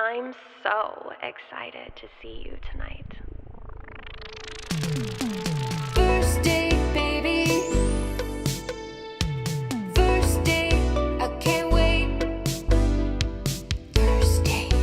I'm so excited to see you tonight. First date, baby. First date, I can't wait. First date.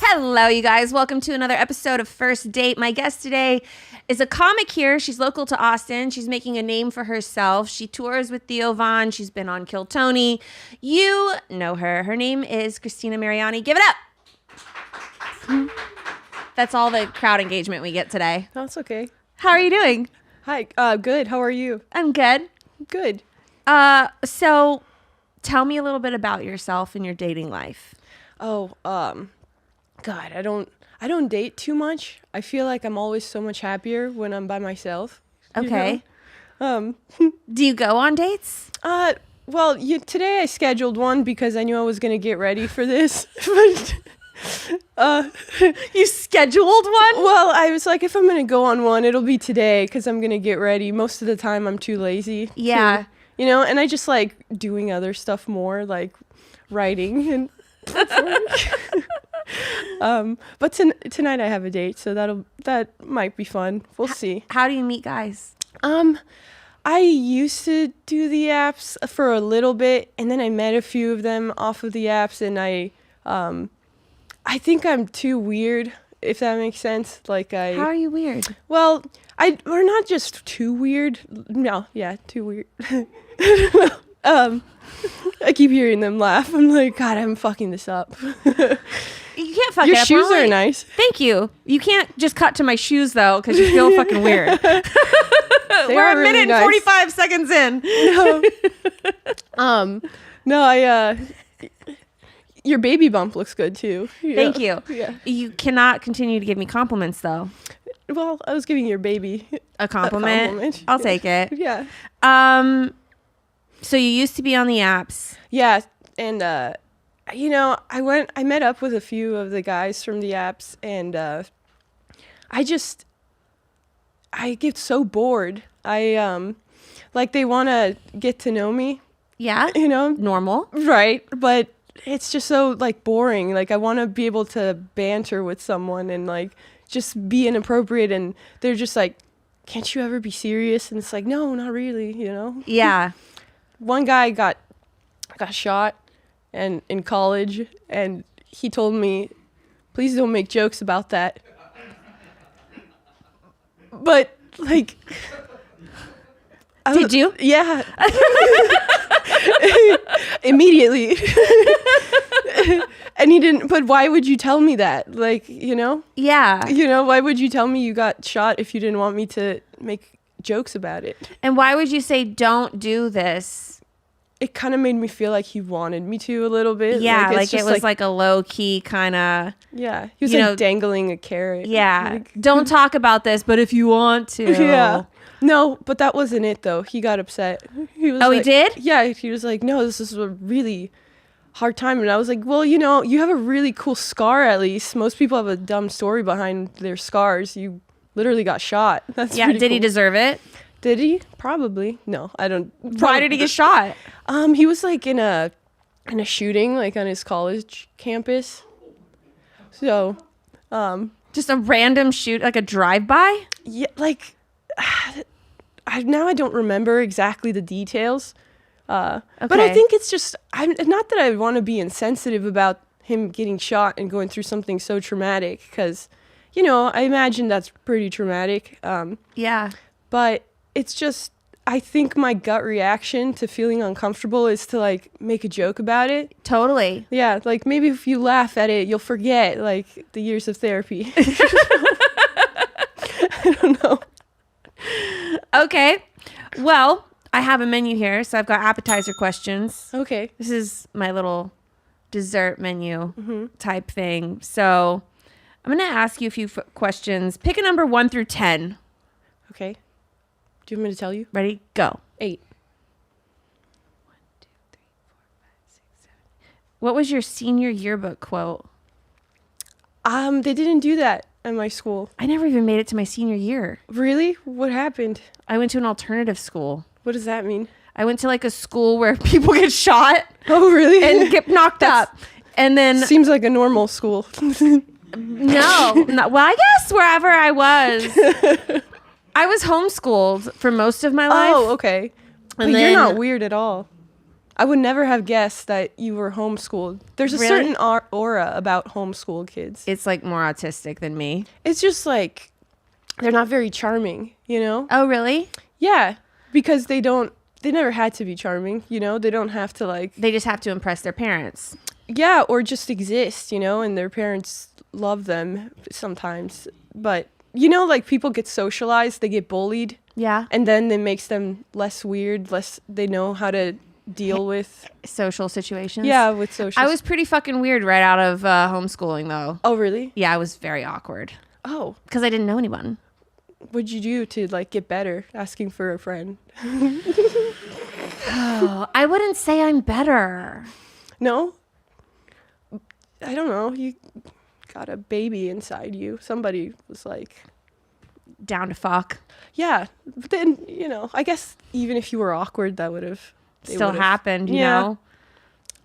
Hello, you guys. Welcome to another episode of First Date. My guest today is a comic here. She's local to Austin. She's making a name for herself. She tours with Theo Von. She's been on Kill Tony. You know her. Her name is Cristina Mariani. Give it up. That's all the crowd engagement we get today. That's okay. How are you doing? Hi. Good. How are you? I'm good. Good. So tell me a little bit about yourself and your dating life. Oh, God, I don't date too much. I feel like I'm always so much happier when I'm by myself. Okay. You know? Do you go on dates? Well, today I scheduled one because I knew I was gonna get ready for this. But You scheduled one? well, I was like, if I'm gonna go on one, it'll be today because I'm gonna get ready. Most of the time, I'm too lazy. Yeah. And I just like doing other stuff more, like writing and. But tonight I have a date, so that might be fun. We'll see. How do you meet guys? I used to do the apps for a little bit, and then I met a few of them off of the apps, and I think I'm too weird, if that makes sense. Like How are you weird? Well, we're not just too weird. No, yeah, too weird. I keep hearing them laugh. I'm like, God, I'm fucking this up. You can't fuck Your it up. shoes are nice. Thank you. You can't just cut to my shoes though, because you feel fucking weird. We're a really minute and nice. 45 seconds in. No, your baby bump looks good too. Yeah. Thank you. Yeah. You cannot continue to give me compliments though. Well, I was giving your baby A compliment. I'll take it. Yeah. So you used to be on the apps. Yeah, and I met up with a few of the guys from the apps, and I get so bored. Like they want to get to know me, Yeah. Normal. right? But it's just so like boring. Like I want to be able to banter with someone and like just be inappropriate, and they're just like, "Can't you ever be serious?" And it's like, "No, not really." Yeah. One guy got shot and in college, and he told me, "Please don't make jokes about that." But like, Did you? Yeah. Immediately. And he didn't, but why would you tell me that? Like, Yeah. Why would you tell me you got shot if you didn't want me to make jokes about it? And why would you say don't do this? It kind of made me feel like he wanted me to a little bit. Yeah, it's like it just was like a low key kind of. Yeah, he was you like know, dangling a carrot. Yeah. Like, Don't talk about this, but if you want to. yeah. No, but that wasn't it though. He got upset. He was Oh, he like, did? Yeah, he was like, "No, this is a really hard time." And I was like, "Well, you have a really cool scar at least. Most people have a dumb story behind their scars. You literally got shot." That's Yeah. pretty Did he cool. deserve it? Did he? Probably. No, I don't. Why did he get shot? He was like in a shooting like on his college campus. So, Just a random shoot, like a drive-by? yeah, like I don't remember exactly the details. But I Okay. think it's just not that I want to be insensitive about him getting shot and going through something so traumatic, because I imagine that's pretty traumatic. Yeah. But it's just, I think my gut reaction to feeling uncomfortable is to like make a joke about it. Totally. Yeah, like maybe if you laugh at it, you'll forget like the years of therapy. I don't know. Okay. Well, I have a menu here, so I've got appetizer questions. Okay. This is my little dessert menu type thing. So I'm going to ask you a few questions. Pick a number 1 through 10. Okay. Do you want me to tell you? Ready? Go. 8. What was your senior yearbook quote? They didn't do that at my school. I never even made it to my senior year. Really? What happened? I went to an alternative school. What does that mean? I went to like a school where people get shot Oh, really? and get knocked up. And then Seems like a normal school. no, well, I guess wherever I was, I was homeschooled for most of my life. Oh, okay. But And you're then- not weird at all. I would never have guessed that you were homeschooled. There's a Really? certain aura about homeschool kids. It's like more autistic than me. It's just like they're not very charming, you know? Oh, really? Yeah, because they never had to be charming, you know? They don't have to like, They just have to impress their parents. yeah, or just exist, you know? And their parents love them sometimes. But, you know, like people get socialized, they get bullied, Yeah. and then it makes them less weird, they know how to deal with, Social situations. yeah, with social. I was pretty fucking weird right out of homeschooling, though. Oh, really? Yeah, I was very awkward Oh, because I didn't know anyone. what'd you do to like get better? Asking for a friend? Oh, I wouldn't say I'm better. No? I don't know. You got a baby inside you. Somebody was like, Down to fuck. yeah. But then, you know, I guess even if you were awkward, that would have Still happened, you Yeah. know?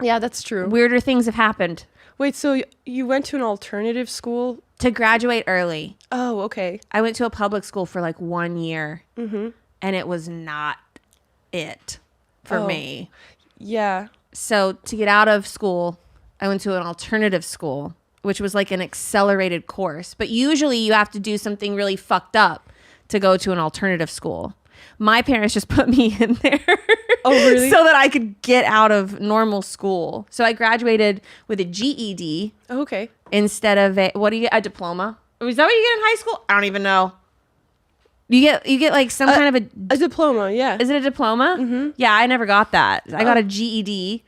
Yeah, that's true. Weirder things have happened. Wait, so you went to an alternative school? To graduate early, Oh, okay. I went to a public school for like 1 year, and it was not it for Oh. me. Yeah. So to get out of school, I went to an alternative school, which was like an accelerated course. But usually you have to do something really fucked up to go to an alternative school. My parents just put me in there. Oh, really? So that I could get out of normal school. So I graduated with a GED Okay. instead of a diploma. Is that what you get in high school? I don't even know. You get like some kind of A diploma, yeah. is it a diploma? Mm-hmm. Yeah, I never got that. I got a GED,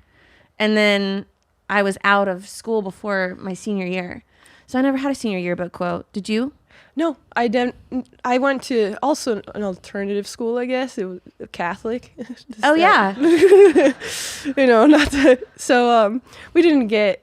and then I was out of school before my senior year. So I never had a senior yearbook quote. Did you? No, I didn't. I went to also an alternative school, I guess. It was Catholic. Just Oh, that. yeah. You know, not to, so we didn't get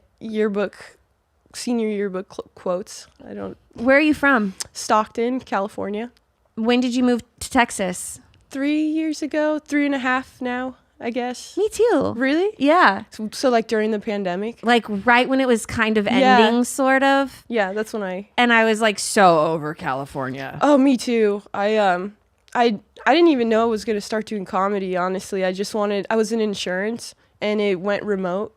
senior yearbook quotes. I don't. Where are you from? Stockton, California. When did you move to Texas? 3 years ago, 3.5 now, I guess. Me too. Really? Yeah. So like during the pandemic? Like right when it was kind of Yeah. ending, sort of. Yeah, that's when I. And I was like so over California. Oh, me too. I didn't even know I was gonna start doing comedy. Honestly, I was in insurance and it went remote,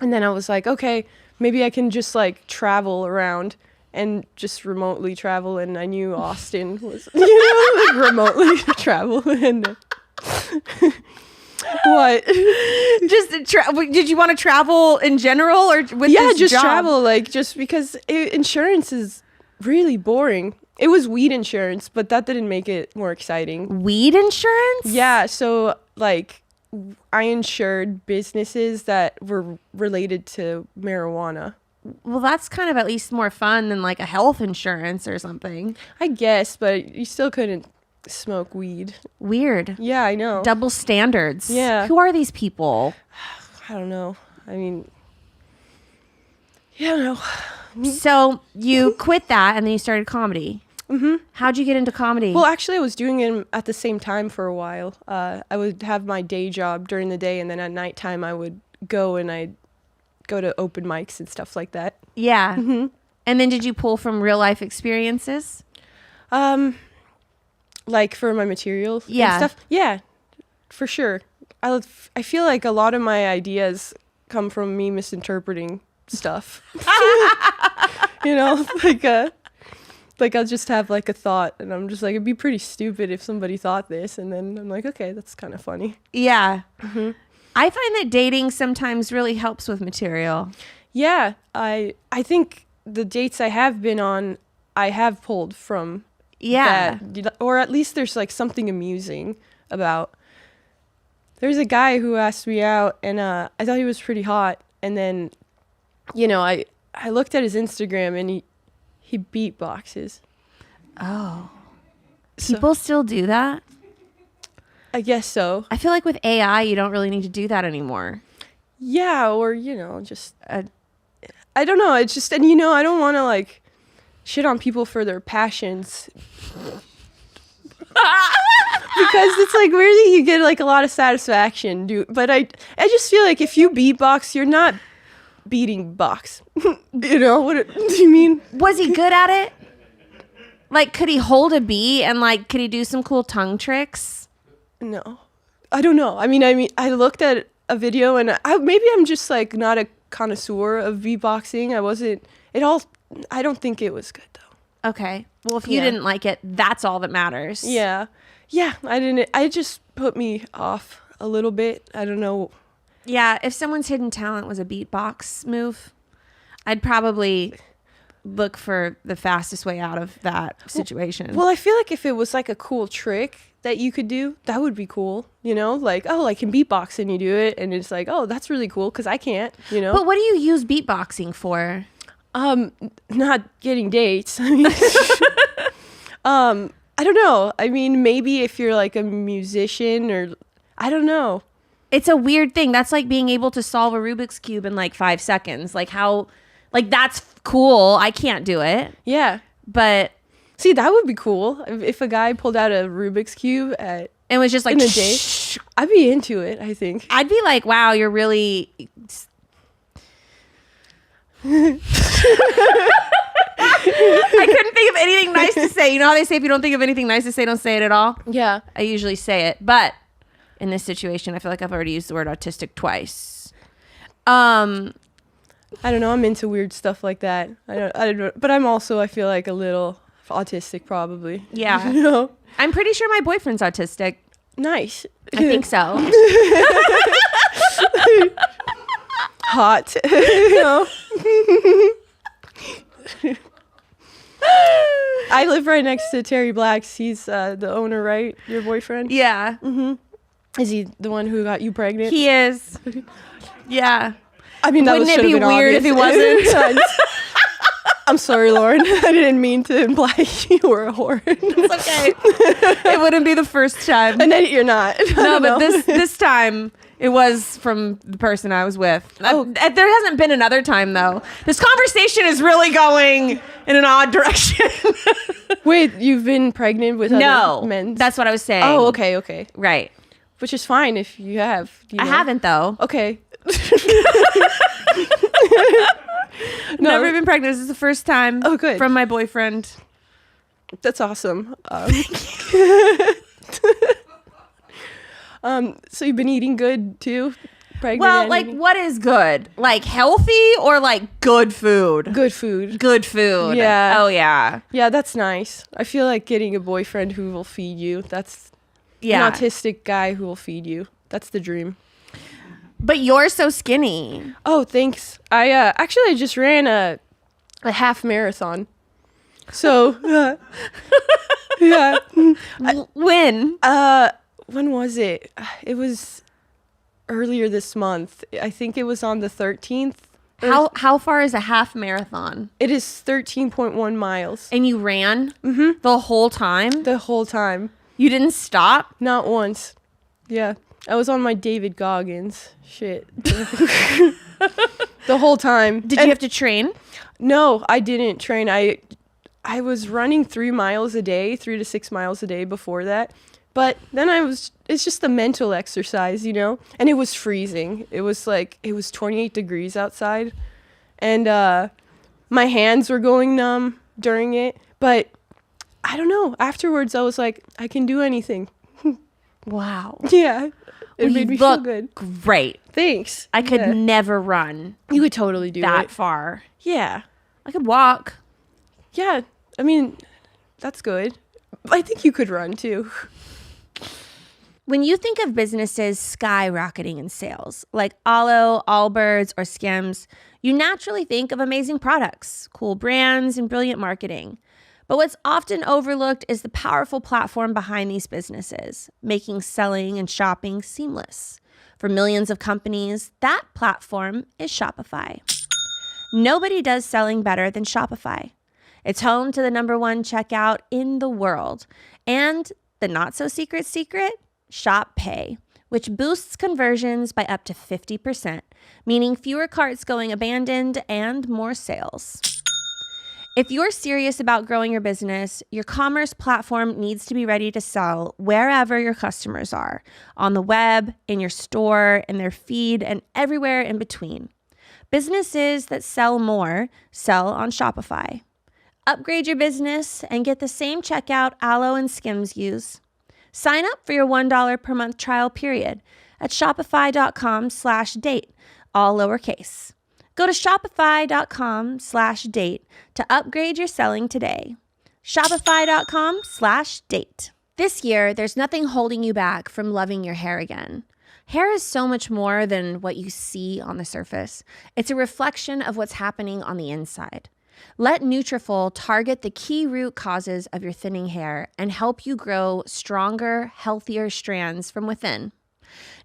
and then I was like, okay, maybe I can just like travel around and just remotely travel. And I knew Austin was, you know, like remotely travel and. What? Did you want to travel in general or with Yeah, this just job? travel, like just because insurance is really boring. It was weed insurance, but that didn't make it more exciting. Weed insurance? Yeah, so like I insured businesses that were related to marijuana. Well, that's kind of at least more fun than like a health insurance or something. I guess, but you still couldn't smoke weed. Weird. Yeah, I know. Double standards. Yeah. Who are these people? I don't know. I mean, yeah, I don't know. So you quit that and then you started comedy. Mm-hmm. How'd you get into comedy? Well, actually, I was doing it at the same time for a while. I would have my day job during the day, and then at nighttime, I'd go to open mics and stuff like that. yeah. Mm-hmm. And then did you pull from real life experiences? Like for my material Yeah. and stuff. Yeah, for sure. I feel like a lot of my ideas come from me misinterpreting stuff. You know, like I'll just have like a thought and I'm just like, it'd be pretty stupid if somebody thought this, and then I'm like, okay, that's kind of funny. Yeah. Mm-hmm. I find that dating sometimes really helps with material. Yeah, I think the dates I have been on, I have pulled from Yeah. that, or at least there's like something amusing about. There's a guy who asked me out, and I thought he was pretty hot, and then, you know, I looked at his Instagram, and he beatboxes. Oh. So- People still do that? I guess so. I feel like with AI, you don't really need to do that anymore. Yeah, or you know, just I don't know. It's just, and you know, I don't want to like shit on people for their passions. because it's like weirdly you get like a lot of satisfaction, dude. But I just feel like if you beatbox, you're not beating box. You know what do you mean? Was he good at it? Like, could he hold a beat and like, could he do some cool tongue tricks? No, I don't know. I mean, I looked at a video and maybe I'm just like not a connoisseur of beatboxing. I don't think it was good though. Okay. Well, if you Yeah. didn't like it, that's all that matters. Yeah, I didn't. I just put me off a little bit. I don't know. Yeah. If someone's hidden talent was a beatbox move, I'd probably look for the fastest way out of that situation. Well, I feel like if it was like a cool trick that you could do, that would be cool. You know, like, oh, I can beatbox and you do it, and it's like, oh, that's really cool because I can't. You know. But what do you use beatboxing for? Not getting dates. I mean, I don't know. I mean, maybe if you're like a musician or I don't know. It's a weird thing. That's like being able to solve a Rubik's Cube in like 5 seconds. Like how, like that's cool. I can't do it. Yeah. But See, that would be cool if a guy pulled out a Rubik's Cube at it was just like, in a day. I'd be into it, I think. I'd be like, wow, you're really. I couldn't think of anything nice to say. You know how they say if you don't think of anything nice to say, don't say it at all? Yeah. I usually say it. But in this situation, I feel like I've already used the word autistic twice. I don't know. I'm into weird stuff like that. I don't, but I'm also, I feel like a little autistic probably. Yeah. You know? I'm pretty sure my boyfriend's autistic. Nice. I think so. Hot. You know? I live right next to Terry Black's. He's the owner, right? Your boyfriend? Yeah. Is he the one who got you pregnant? He is. Yeah. I mean, Wouldn't it be weird if he wasn't? wasn't? I'm sorry, Lauren. I didn't mean to imply you were a whore. It's okay. It wouldn't be the first time. And then you're not. No, but this time it was from the person I was with. Oh. There hasn't been another time though. This conversation is really going in an odd direction. Wait, you've been pregnant with No, other men? that's what I was saying. Oh, okay. Right. Which is fine if you have. You I know. haven't though. Okay. Never been pregnant. This is the first time. Oh, good. From my boyfriend. That's awesome. So you've been eating good too? Pregnant Well, and like eating- what is good? Like healthy or like good food? good food. Good food. Yeah. Oh yeah. Yeah, that's nice. I feel like getting a boyfriend who will feed you. That's Yeah. an autistic guy who will feed you. That's the dream. But you're so skinny. Oh, thanks. I actually just ran a half marathon. So yeah. When? When was it? It was earlier this month. I think it was on the 13th. How far is a half marathon? It is 13.1 miles. And you ran the whole time? The whole time. You didn't stop? Not once. Yeah. I was on my David Goggins shit. The whole time. Did you have to train? No, I didn't train. I was running 3 miles a day, 3 to 6 miles a day before that. But then it's just a mental exercise, you know? And it was freezing. It was 28 degrees outside. And my hands were going numb during it. But I don't know. Afterwards, I was like, I can do anything. Wow. Yeah. It Well, made you me feel look good. Great. Thanks. I could Yeah. never run You could totally do that it. far. Yeah. I could walk. Yeah. I mean, that's good. I think you could run too. When you think of businesses skyrocketing in sales, like Alo, Allbirds, or Skims, you naturally think of amazing products, cool brands, and brilliant marketing. But what's often overlooked is the powerful platform behind these businesses, making selling and shopping seamless. For millions of companies, that platform is Shopify. Nobody does selling better than Shopify. It's home to the #1 checkout in the world. And the not-so-secret secret? Shop Pay, which boosts conversions by up to 50%, meaning fewer carts going abandoned and more sales. If you're serious about growing your business, your commerce platform needs to be ready to sell wherever your customers are, on the web, in your store, in their feed, and everywhere in between. Businesses that sell more sell on Shopify. Upgrade your business and get the same checkout Aloe and Skims use. Sign up for your $1 per month trial period at shopify.com/date, all lowercase. Go to shopify.com/date to upgrade your selling today. Shopify.com/date. This year, there's nothing holding you back from loving your hair again. Hair is so much more than what you see on the surface. It's a reflection of what's happening on the inside. Let Nutrafol target the key root causes of your thinning hair and help you grow stronger, healthier strands from within.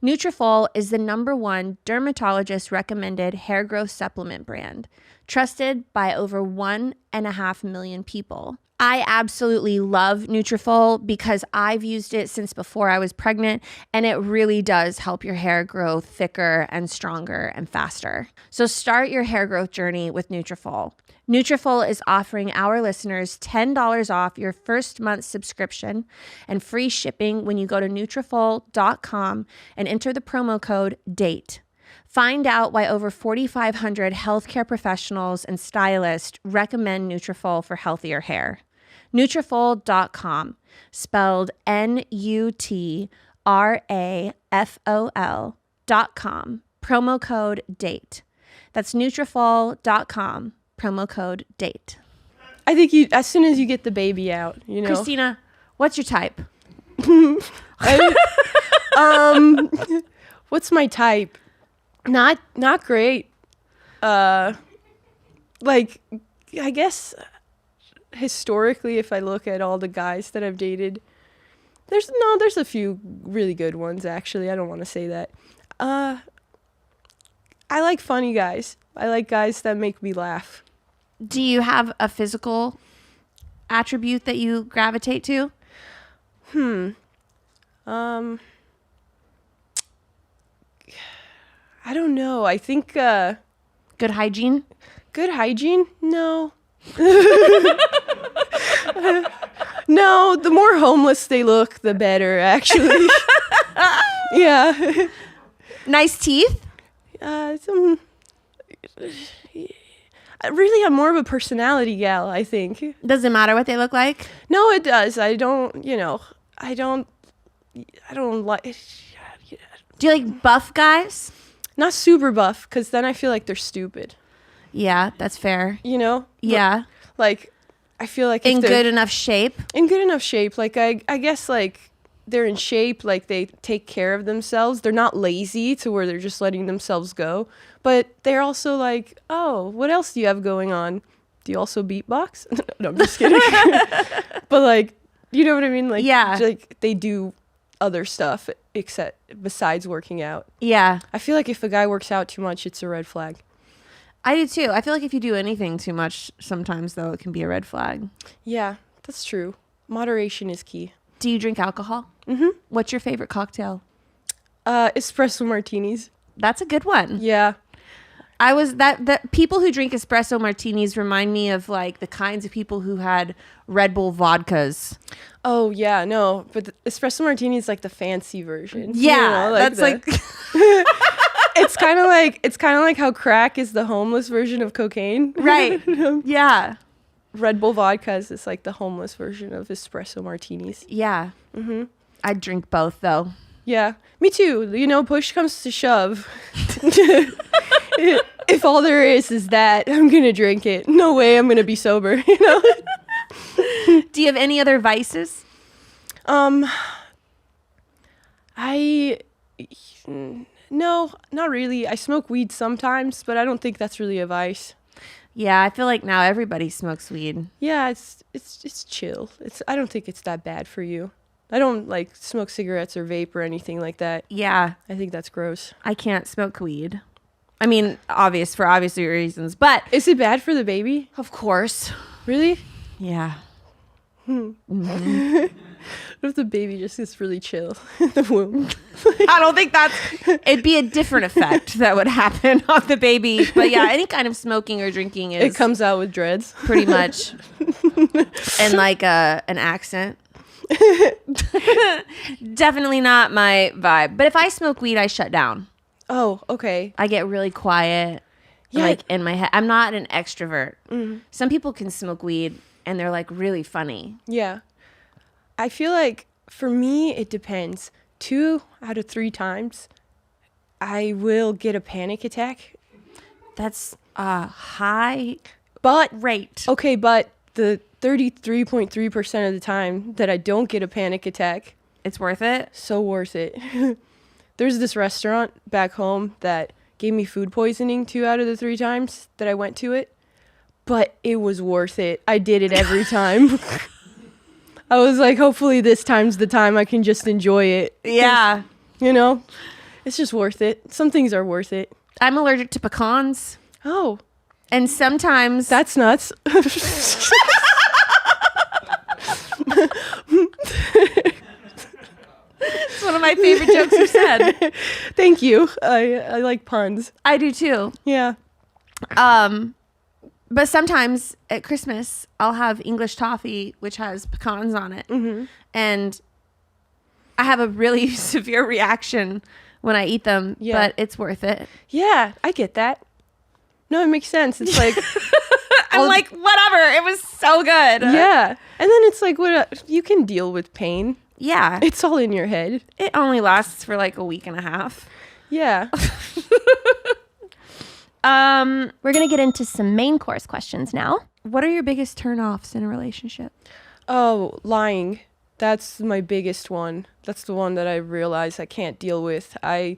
Nutrafol is the #1 dermatologist recommended hair growth supplement brand, trusted by over 1.5 million people. I absolutely love Nutrafol because I've used it since before I was pregnant, and it really does help your hair grow thicker and stronger and faster. So start your hair growth journey with Nutrafol. Nutrafol is offering our listeners $10 off your first month's subscription and free shipping when you go to Nutrafol.com and enter the promo code DATE. Find out why over 4,500 healthcare professionals and stylists recommend Nutrafol for healthier hair. Nutrafol.com, spelled Nutrafol.com, promo code DATE. That's Nutrafol.com. Promo code DATE. I think as soon as you get the baby out, Cristina, what's your type? What's my type? Not great. I guess historically, if I look at all the guys that I've dated, there's a few really good ones actually. I don't want to say that. I like funny guys. I like guys that make me laugh. Do you have a physical attribute that you gravitate to? I don't know. I think Good hygiene? good hygiene? No. No, the more homeless they look, the better, actually. Yeah. Nice teeth? Really, I'm more of a personality gal, I think. Does it matter what they look like? No, it does. I don't like, Do you like buff guys? not super buff, because then I feel like they're stupid, Yeah, that's fair. Yeah. Like, I feel like if In they're good enough shape? in good enough shape, like, I guess, like, they're in shape, like, they take care of themselves. They're not lazy to where they're just letting themselves go, but they're also like, oh, what else do you have going on? Do you also beatbox? No, I'm just kidding. But, like, you know what I mean? Like, Yeah. like, they do other stuff besides working out. Yeah. I feel like if a guy works out too much, it's a red flag. I do too. I feel like if you do anything too much, sometimes though, it can be a red flag. Yeah, that's true. Moderation is key. Do you drink alcohol? Mm-hmm. What's your favorite cocktail? Espresso martinis. That's a good one. Yeah. I was that people who drink espresso martinis remind me of like the kinds of people who had Red Bull vodkas. Oh yeah, no, but the espresso martini is like the fancy version. Yeah, that's like it's kind of like how crack is the homeless version of cocaine. right. Yeah. Red Bull vodka is like the homeless version of espresso martinis. Yeah. Mm-hmm. I'd drink both though. Yeah, me too. Push comes to shove. If all there is that, I'm gonna drink it. No way I'm gonna be sober. Do you have any other vices? No, not really. I smoke weed sometimes, but I don't think that's really a vice. Yeah, I feel like now everybody smokes weed. Yeah, it's chill. I don't think it's that bad for you. I don't like smoke cigarettes or vape or anything like that. Yeah. I think that's gross. I can't smoke weed. I mean, for obvious reasons, but Is it bad for the baby? of course. Really? Yeah. What if the baby just gets really chill in the womb? I don't think it'd be a different effect that would happen on the baby. But yeah, any kind of smoking or drinking is It comes out with dreads. pretty much. And like an accent. Definitely not my vibe. But if I smoke weed, I shut down. Oh, okay. I get really quiet. Yeah. Like in my head. I'm not an extrovert. Some people can smoke weed and they're like really funny. Yeah. I feel like for me, it depends. 2 out of 3 times, I will get a panic attack. That's a high But, rate. okay, but the 33.3% of the time that I don't get a panic attack, It's worth it. so worth it. There's this restaurant back home that gave me food poisoning 2 out of the 3 times that I went to it. But it was worth it. I did it every time. I was like, hopefully this time's the time I can just enjoy it. Yeah. You know? It's just worth it. Some things are worth it. I'm allergic to pecans. Oh, And sometimes that's nuts. it's one of my favorite jokes you said. Thank you. I like puns. I do too. Yeah. But sometimes at Christmas, I'll have English toffee, which has pecans on it. And I have a really severe reaction when I eat them, Yeah. but it's worth it. Yeah, I get that. No, it makes sense. It's like, I'm like, whatever. It was so good. yeah. And then it's like, what you can deal with pain. Yeah. It's all in your head. It only lasts for like a week and a half. Yeah. We're going to get into some main course questions now. What are your biggest turnoffs in a relationship? Oh, lying. That's my biggest one. That's the one that I realize I can't deal with. I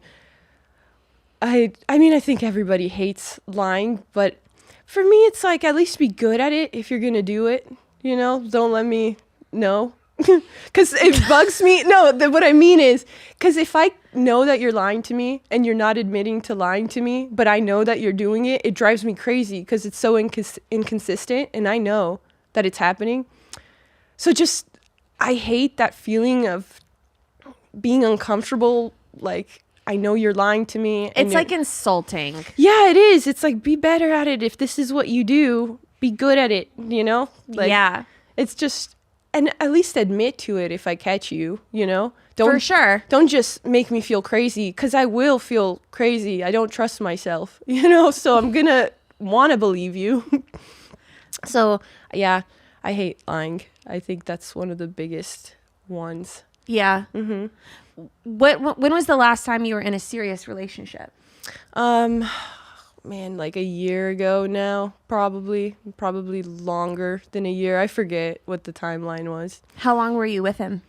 mean, I think everybody hates lying, but for me, it's like, at least be good at it if you're going to do it. You know, don't let me know. Because it bugs me. No, what I mean is, because if I know that you're lying to me and you're not admitting to lying to me, but I know that you're doing it, it drives me crazy because it's so inconsistent and I know that it's happening. So just, I hate that feeling of being uncomfortable. Like, I know you're lying to me. And It's like insulting. yeah, it is. It's like, be better at it. If this is what you do, be good at it, you know? Like, Yeah. It's just, and at least admit to it if I catch you, you know? For sure. Don't just make me feel crazy, because I will feel crazy. I don't trust myself, you know? So I'm going to want to believe you. So, yeah, I hate lying. I think that's one of the biggest ones. Yeah. Mm-hmm. When was the last time you were in a serious relationship? Man, like a year ago now, probably longer than a year. I forget what the timeline was. How long were you with him?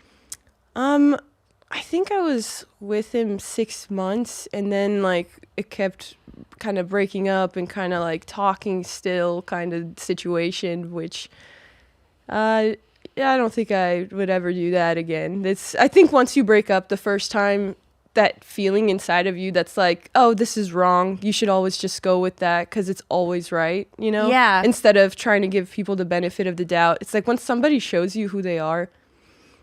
I think I was with him 6 months, and then like it kept kind of breaking up and kind of like talking still kind of situation, which yeah, I don't think I would ever do that again. I think once you break up the first time, that feeling inside of you that's like, oh, this is wrong. You should always just go with that because it's always right, you know? Yeah. Instead of trying to give people the benefit of the doubt. It's like when somebody shows you who they are,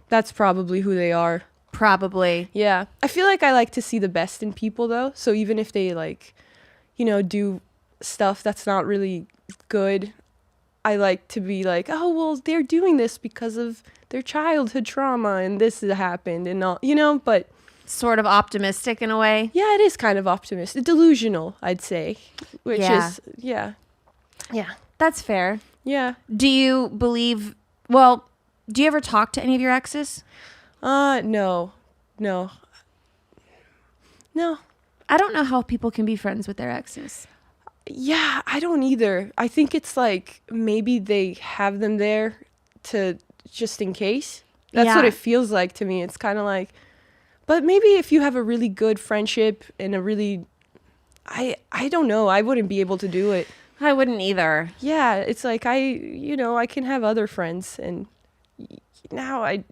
that's probably who they are. Probably. Yeah. I feel like I like to see the best in people, though. So even if they, like, you know, do stuff that's not really good, I like to be like, oh, well, they're doing this because of their childhood trauma and this has happened and all, you know, but Sort of optimistic in a way. yeah, it is kind of optimistic. Delusional, I'd say, which Yeah. is, yeah. That's fair. Yeah. Do you believe, do you ever talk to any of your exes? No. I don't know how people can be friends with their exes. Yeah, I don't either. I think it's like maybe they have them there to just in case. That's what Yeah. it feels like to me. It's kind of like, but maybe if you have a really good friendship and a really, I don't know. I wouldn't be able to do it. I wouldn't either. Yeah, it's like I can have other friends and now I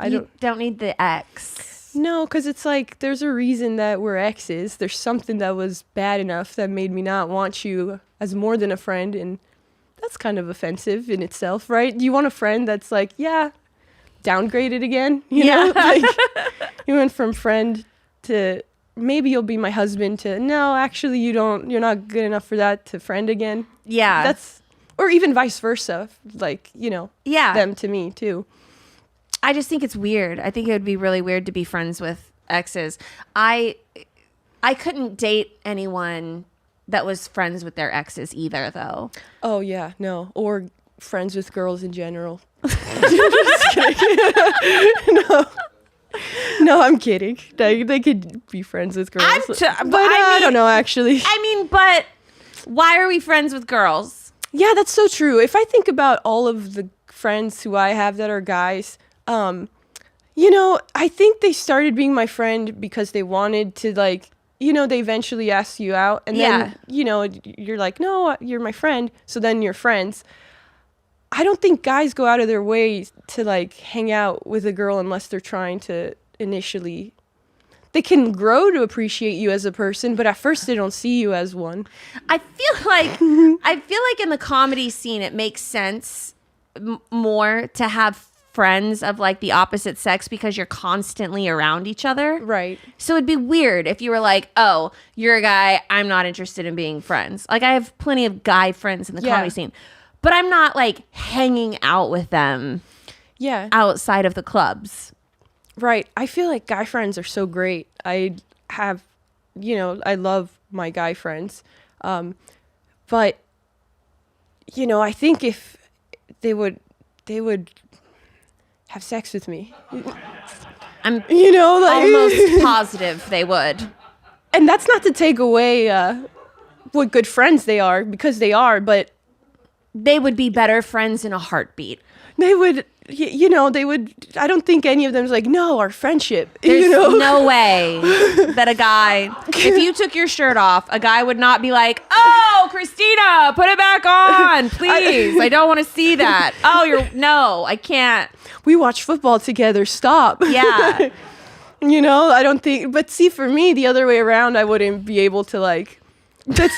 You don't need the ex. No, because it's like there's a reason that we're exes. There's something that was bad enough that made me not want you as more than a friend, and that's kind of offensive in itself, right? You want a friend that's like, yeah, downgraded again. You know, like you went from friend to maybe you'll be my husband to no, actually you're not good enough for that to friend again. Yeah. Or even vice versa, like, you know, Yeah. them to me too. I just think it's weird. I think it would be really weird to be friends with exes. I couldn't date anyone that was friends with their exes either, though. Oh yeah, no, or friends with girls in general. No, I'm kidding. They could be friends with girls. I don't know, actually. I mean, but why are we friends with girls? Yeah, that's so true. If I think about all of the friends who I have that are guys, you know, I think they started being my friend because they wanted to, like, you know, they eventually ask you out. And then, you know, you're like, no, you're my friend. So then you're friends. I don't think guys go out of their way to, like, hang out with a girl unless they're trying to initially. They can grow to appreciate you as a person, but at first they don't see you as one. I feel like in the comedy scene it makes sense more to have friends of like the opposite sex because you're constantly around each other. Right. So it'd be weird if you were like, "Oh, you're a guy, I'm not interested in being friends." Like I have plenty of guy friends in the comedy scene, but I'm not like hanging out with them outside of the clubs. Right. I feel like guy friends are so great. I have, you know, I love my guy friends. But, you know, I think if they would have sex with me. I'm you know, like, almost positive they would. And that's not to take away what good friends they are, because they are, but they would be better friends in a heartbeat. They would, you know, they would. I don't think any of them's like, no, our friendship. There's you know? no way that a guy, if you took your shirt off, a guy would not be like, "Oh, Cristina, put it back on, please. I don't want to see that. Oh, no, I can't." We watch football together. Stop. Yeah. You know, I don't think. But see, for me, the other way around, I wouldn't be able to like. That's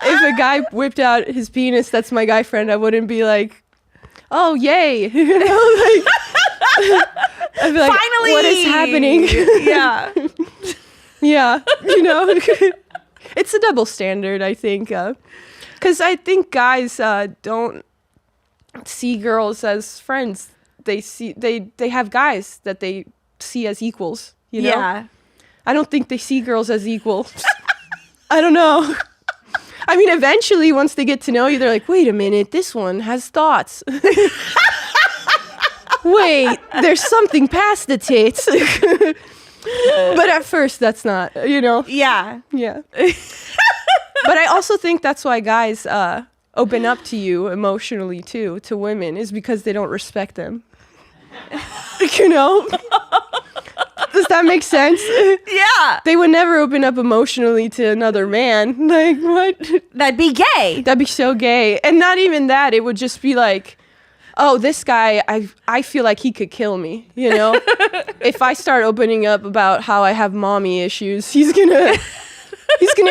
if a guy whipped out his penis, that's my guy friend. I wouldn't be like, "Oh, yay!" You know, like, I'd be like, finally, what is happening? Yeah, yeah. You know, it's a double standard, I think, because I think guys don't see girls as friends. They have guys that they see as equals. You know? Yeah. I don't think they see girls as equals. I don't know. I mean, eventually, once they get to know you, they're like, wait a minute, this one has thoughts. Wait, there's something past the tits. But at first, that's not, you know? Yeah. Yeah. But I also think that's why guys open up to you emotionally, too, to women, is because they don't respect them. You know? Does that make sense? Yeah. They would never open up emotionally to another man. Like, what? That'd be gay. That'd be so gay. And not even that. It would just be like, oh, this guy, I feel like he could kill me, you know? If I start opening up about how I have mommy issues, he's gonna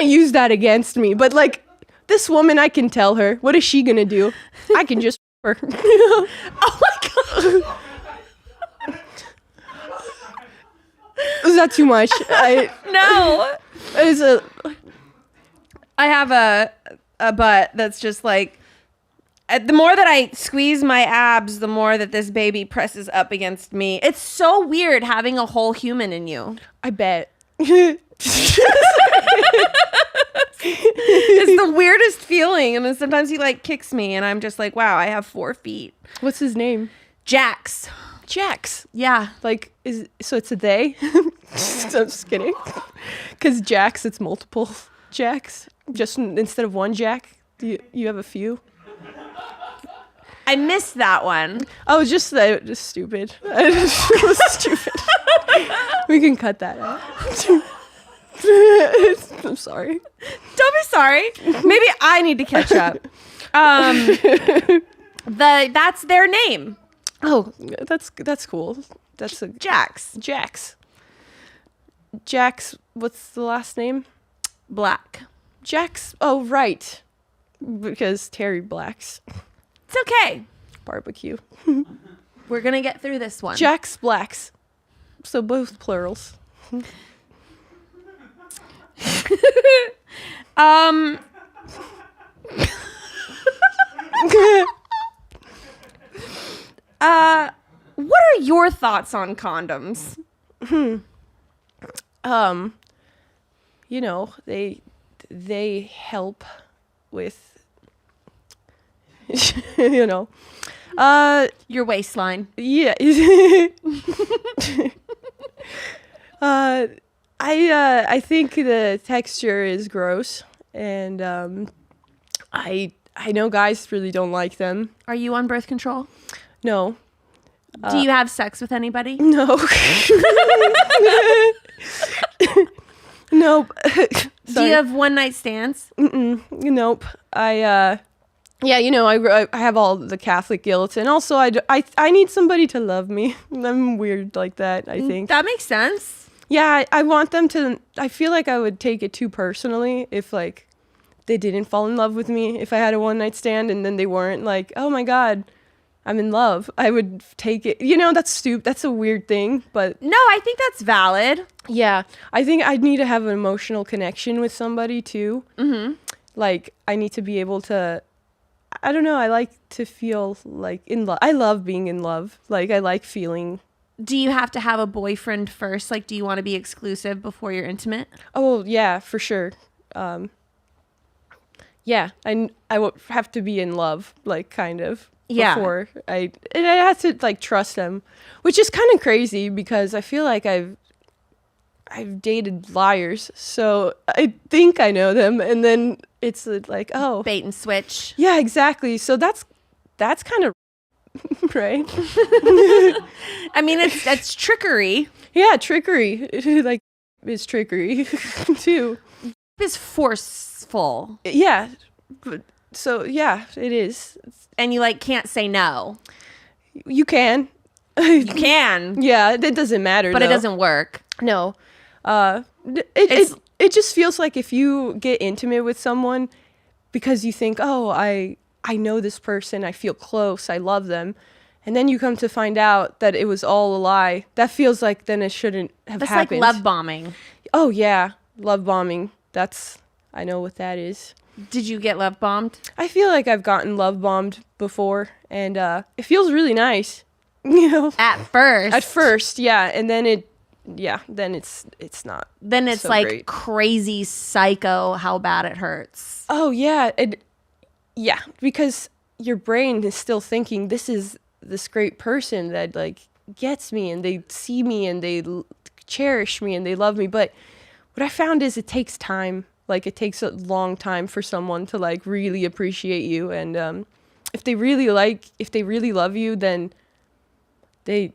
use that against me. But like, this woman, I can tell her. What is she gonna do? I can just her. Oh my God. Is that too much? No. It's I have a butt that's just like, the more that I squeeze my abs, the more that this baby presses up against me. It's so weird having a whole human in you. I bet. It's the weirdest feeling. And then sometimes he like kicks me and I'm just like, wow, I have 4 feet. What's his name? Jax. Jax. Yeah. Like, so it's a they? So I'm just kidding. Because Jax, it's multiple Jacks. Just instead of one Jack, you have a few. I missed that one. Oh, just stupid. It was stupid. We can cut that out. I'm sorry. Don't be sorry. Maybe I need to catch up. That's their name. Oh, that's cool. That's a Jax. Jax, what's the last name? Black. Jax. Oh, right. Because Terry Black's It's okay. barbecue. We're going to get through this one. Jacks, blacks. So both plurals. What are your thoughts on condoms? You know, they help with you know. Your waistline. Yeah. I think the texture is gross, and I know guys really don't like them. Are you on birth control? No. Do you have sex with anybody? No. Nope. Do you have one night stands? Nope. Yeah, you know, I have all the Catholic guilt, and also I need somebody to love me. I'm weird like that, I think. That makes sense. Yeah, I want them to. I feel like I would take it too personally if like they didn't fall in love with me. If I had a one night stand and then they weren't like, oh my God, I'm in love. I would take it. You know, that's stupid. That's a weird thing, but No, I think that's valid. yeah, I think I'd need to have an emotional connection with somebody too. Mm-hmm. Like I need to be able to. I don't know. I like to feel like in love. I love being in love. Like I like feeling. Do you have to have a boyfriend first? Like, do you want to be exclusive before you're intimate? Oh yeah, for sure. Yeah, I would have to be in love, like kind of. Yeah. Before I have to like trust them, which is kind of crazy because I feel like I've dated liars, so I think I know them, and then it's like, oh, Bait and switch. yeah, exactly. So that's kind of right. I mean, that's trickery. Yeah, trickery. Like it's trickery too. It's forceful, Yeah. But, so yeah, it is. and you like can't say no. You can. You can, Yeah, it doesn't matter. but it though. doesn't work. No. It just feels like if you get intimate with someone because you think, oh, I know this person, I feel close, I love them, and then you come to find out that it was all a lie. That feels like then it shouldn't have That's happened. like love bombing. Oh yeah, love bombing. I know what that is. Did you get love bombed? I feel like I've gotten love bombed before, and it feels really nice. You know, At first. at first, yeah, and then then it's not. Then it's so like great. crazy psycho how bad it hurts. Oh yeah, yeah, because your brain is still thinking this is this great person that like gets me, and they see me, and they cherish me, and they love me. But what I found is it takes time. Like it takes a long time for someone to like really appreciate you, and if they really love you, then they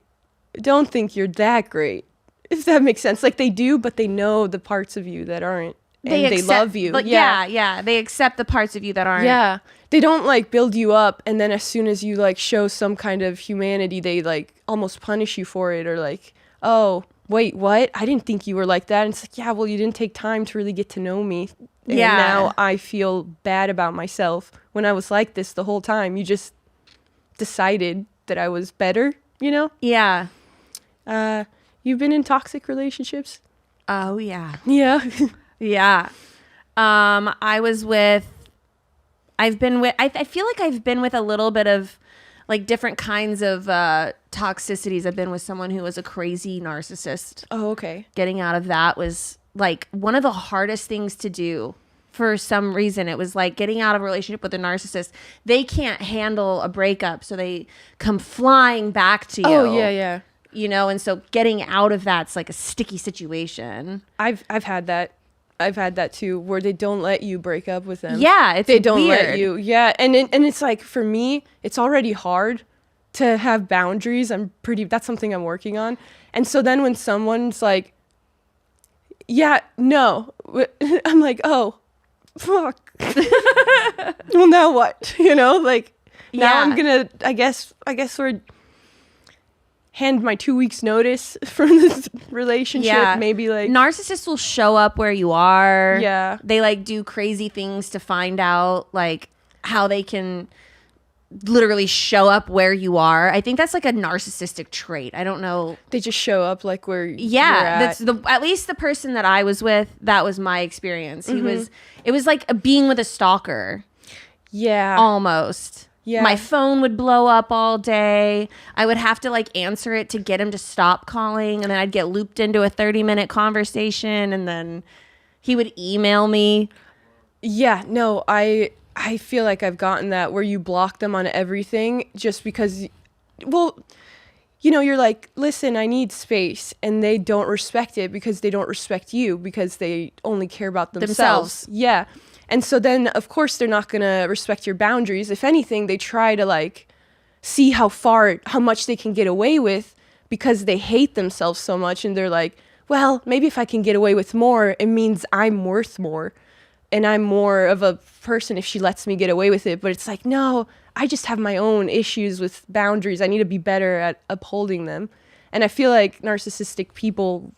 don't think you're that great. If that makes sense. Like they do, but they know the parts of you that aren't. And they love you. But yeah. They accept the parts of you that aren't. Yeah. They don't like build you up, and then as soon as you like show some kind of humanity, they like almost punish you for it, or like, oh, wait, what? I didn't think you were like that. And it's like, yeah, well, you didn't take time to really get to know me. And Yeah. now I feel bad about myself when I was like this the whole time. You just decided that I was better, you know? Yeah. You've been in toxic relationships? Oh yeah. Yeah. Yeah. I feel like I've been with a little bit of like different kinds of toxicities. I've been with someone who was a crazy narcissist. Oh, okay. Getting out of that was like one of the hardest things to do. For some reason, it was like getting out of a relationship with a narcissist. They can't handle a breakup, so they come flying back to you. Oh, yeah. You know, and so getting out of that's like a sticky situation. I've had that. I've had that too, where they don't let you break up with them. Yeah, it's they don't weird. let you. Yeah, and it's like for me, it's already hard to have boundaries. That's something I'm working on. And so then when someone's like, yeah, no, I'm like, oh, fuck. Well, now what? You know, like now Yeah. I'm gonna. I guess we're hand my 2 weeks notice from this relationship. Yeah. Maybe like Narcissists will show up where you are. Yeah. They like do crazy things to find out like how they can literally show up where you are. I think that's like a narcissistic trait. I don't know. They just show up like where you're Yeah, at. that's at least the person that I was with, that was my experience. It was like being with a stalker. Yeah. Almost. Yeah. My phone would blow up all day. I would have to like answer it to get him to stop calling, and then I'd get looped into a 30-minute conversation, and then he would email me. Yeah, no, I feel like I've gotten that where you block them on everything just because, well, you're like, listen, I need space, and they don't respect it because they don't respect you because they only care about themselves. Yeah. And so then, of course, they're not going to respect your boundaries. If anything, they try to like see how much they can get away with because they hate themselves so much. And they're like, well, maybe if I can get away with more, it means I'm worth more. And I'm more of a person if she lets me get away with it. But it's like, no, I just have my own issues with boundaries. I need to be better at upholding them. And I feel like narcissistic people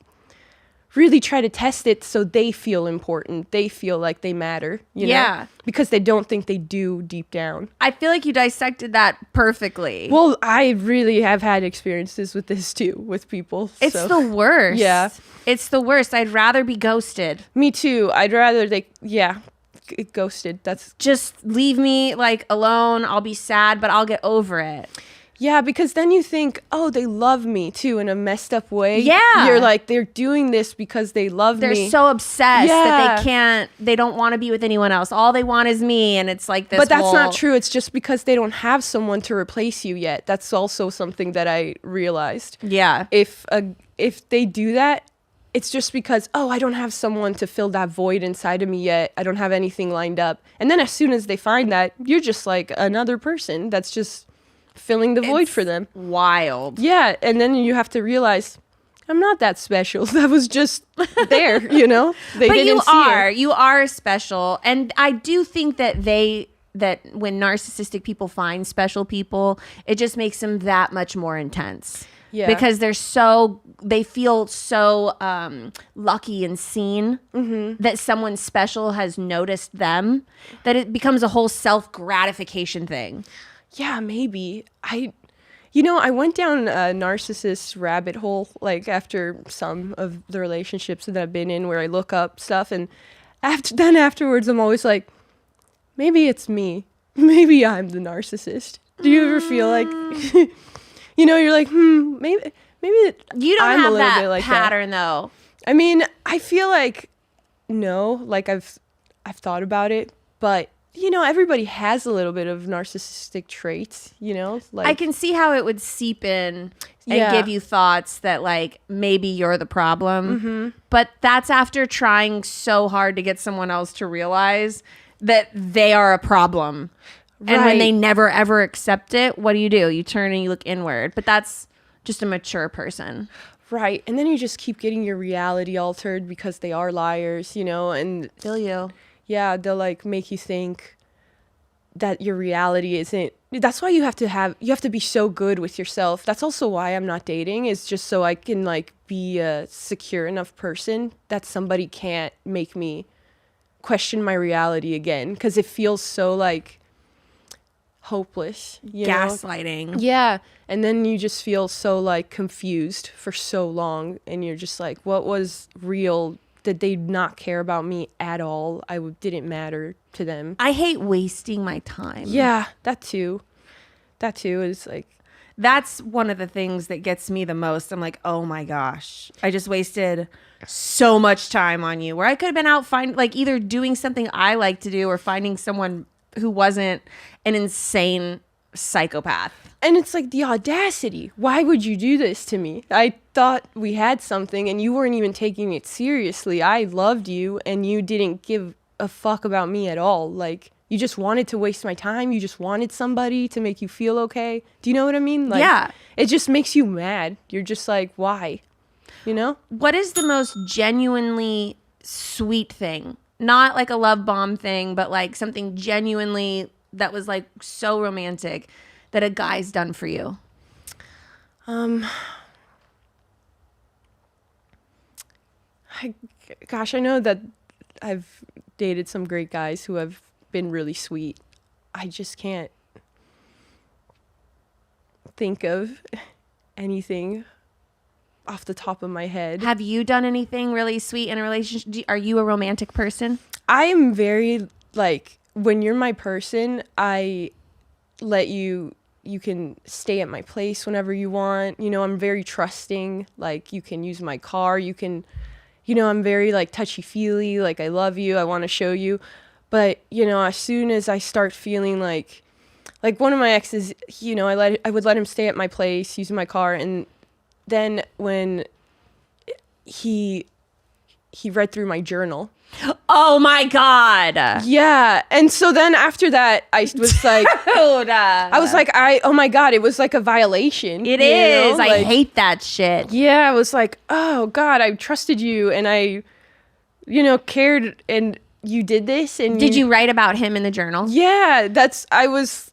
really try to test it so they feel important. They feel like they matter, you know? Because they don't think they do deep down. I feel like you dissected that perfectly. Well, I really have had experiences with this too, with people. It's so. the worst. Yeah. It's the worst. I'd rather be ghosted. Me too. I'd rather ghosted. That's Just leave me like alone. I'll be sad, but I'll get over it. Yeah, because then you think, oh, they love me too in a messed up way. Yeah. You're like, they're doing this because they love me. They're so obsessed Yeah. that they don't want to be with anyone else. All they want is me. And it's like this. But that's whole- not true. It's just because they don't have someone to replace you yet. That's also something that I realized. Yeah. If they do that, it's just because, oh, I don't have someone to fill that void inside of me yet. I don't have anything lined up. And then as soon as they find that, you're just like another person that's just filling the void for them. Wild. Yeah, and then you have to realize I'm not that special. That was just there, you know? They But didn't you see are. it. You are special. And I do think that that when narcissistic people find special people, it just makes them that much more intense. Yeah. Because they feel so lucky and seen that someone special has noticed them, that it becomes a whole self-gratification thing. Yeah, maybe. I went down a narcissist rabbit hole, like after some of the relationships that I've been in where I look up stuff, and afterwards I'm always like, maybe it's me. Maybe I'm the narcissist. Do you ever feel like, you're like, maybe You don't I'm a have little that bit like pattern though. I mean, I feel like, no, like I've thought about it, but everybody has a little bit of narcissistic traits, like I can see how it would seep in and Yeah. give you thoughts that like maybe you're the problem. But that's after trying so hard to get someone else to realize that they are a problem. And when Right. they never ever accept it, what do? You turn and you look inward. But that's just a mature person. right. And then you just keep getting your reality altered because they are liars, and Feel you. yeah, they'll like make you think that your reality isn't. That's why you have to be so good with yourself. That's also why I'm not dating, is just so I can like be a secure enough person that somebody can't make me question my reality again, because it feels so like hopeless, Gaslighting. Yeah, and then you just feel so like confused for so long, and you're just like, what was real? Did they not care about me at all? Didn't matter to them. I hate wasting my time. Yeah, that too is like, That's one of the things that gets me the most. I'm like, oh my gosh, I just wasted so much time on you, where I could have been out either doing something I like to do or finding someone who wasn't an insane psychopath. and it's like the audacity. Why would you do this to me? I thought we had something and you weren't even taking it seriously. I loved you and you didn't give a fuck about me at all. Like, you just wanted to waste my time. You just wanted somebody to make you feel okay. Do you know what I mean? Like, Yeah. It just makes you mad. You're just like, why? What is the most genuinely sweet thing? Not like a love bomb thing, but like something genuinely that was like so romantic that a guy's done for you. Gosh, I know that I've dated some great guys who have been really sweet. I just can't. think of anything off the top of my head. Have you done anything really sweet in a relationship? Are you a romantic person? I am very, like, when you're my person, I let you can stay at my place whenever you want. You know, I'm very trusting. Like, you can use my car. You can, you know, I'm very, like, touchy-feely. Like, I love you. I want to show you. But, you know, as soon as I start feeling like one of my exes, you know, I would let him stay at my place, use my car. And then when he read through my journal. Oh my God. Yeah. And so then after that, I was like, oh my God, it was like a violation. It you is. know? I Like, hate that shit. yeah, I was like, oh God, I trusted you and I, you know, cared and you did this. And Did you write about him in the journal? Yeah, because I was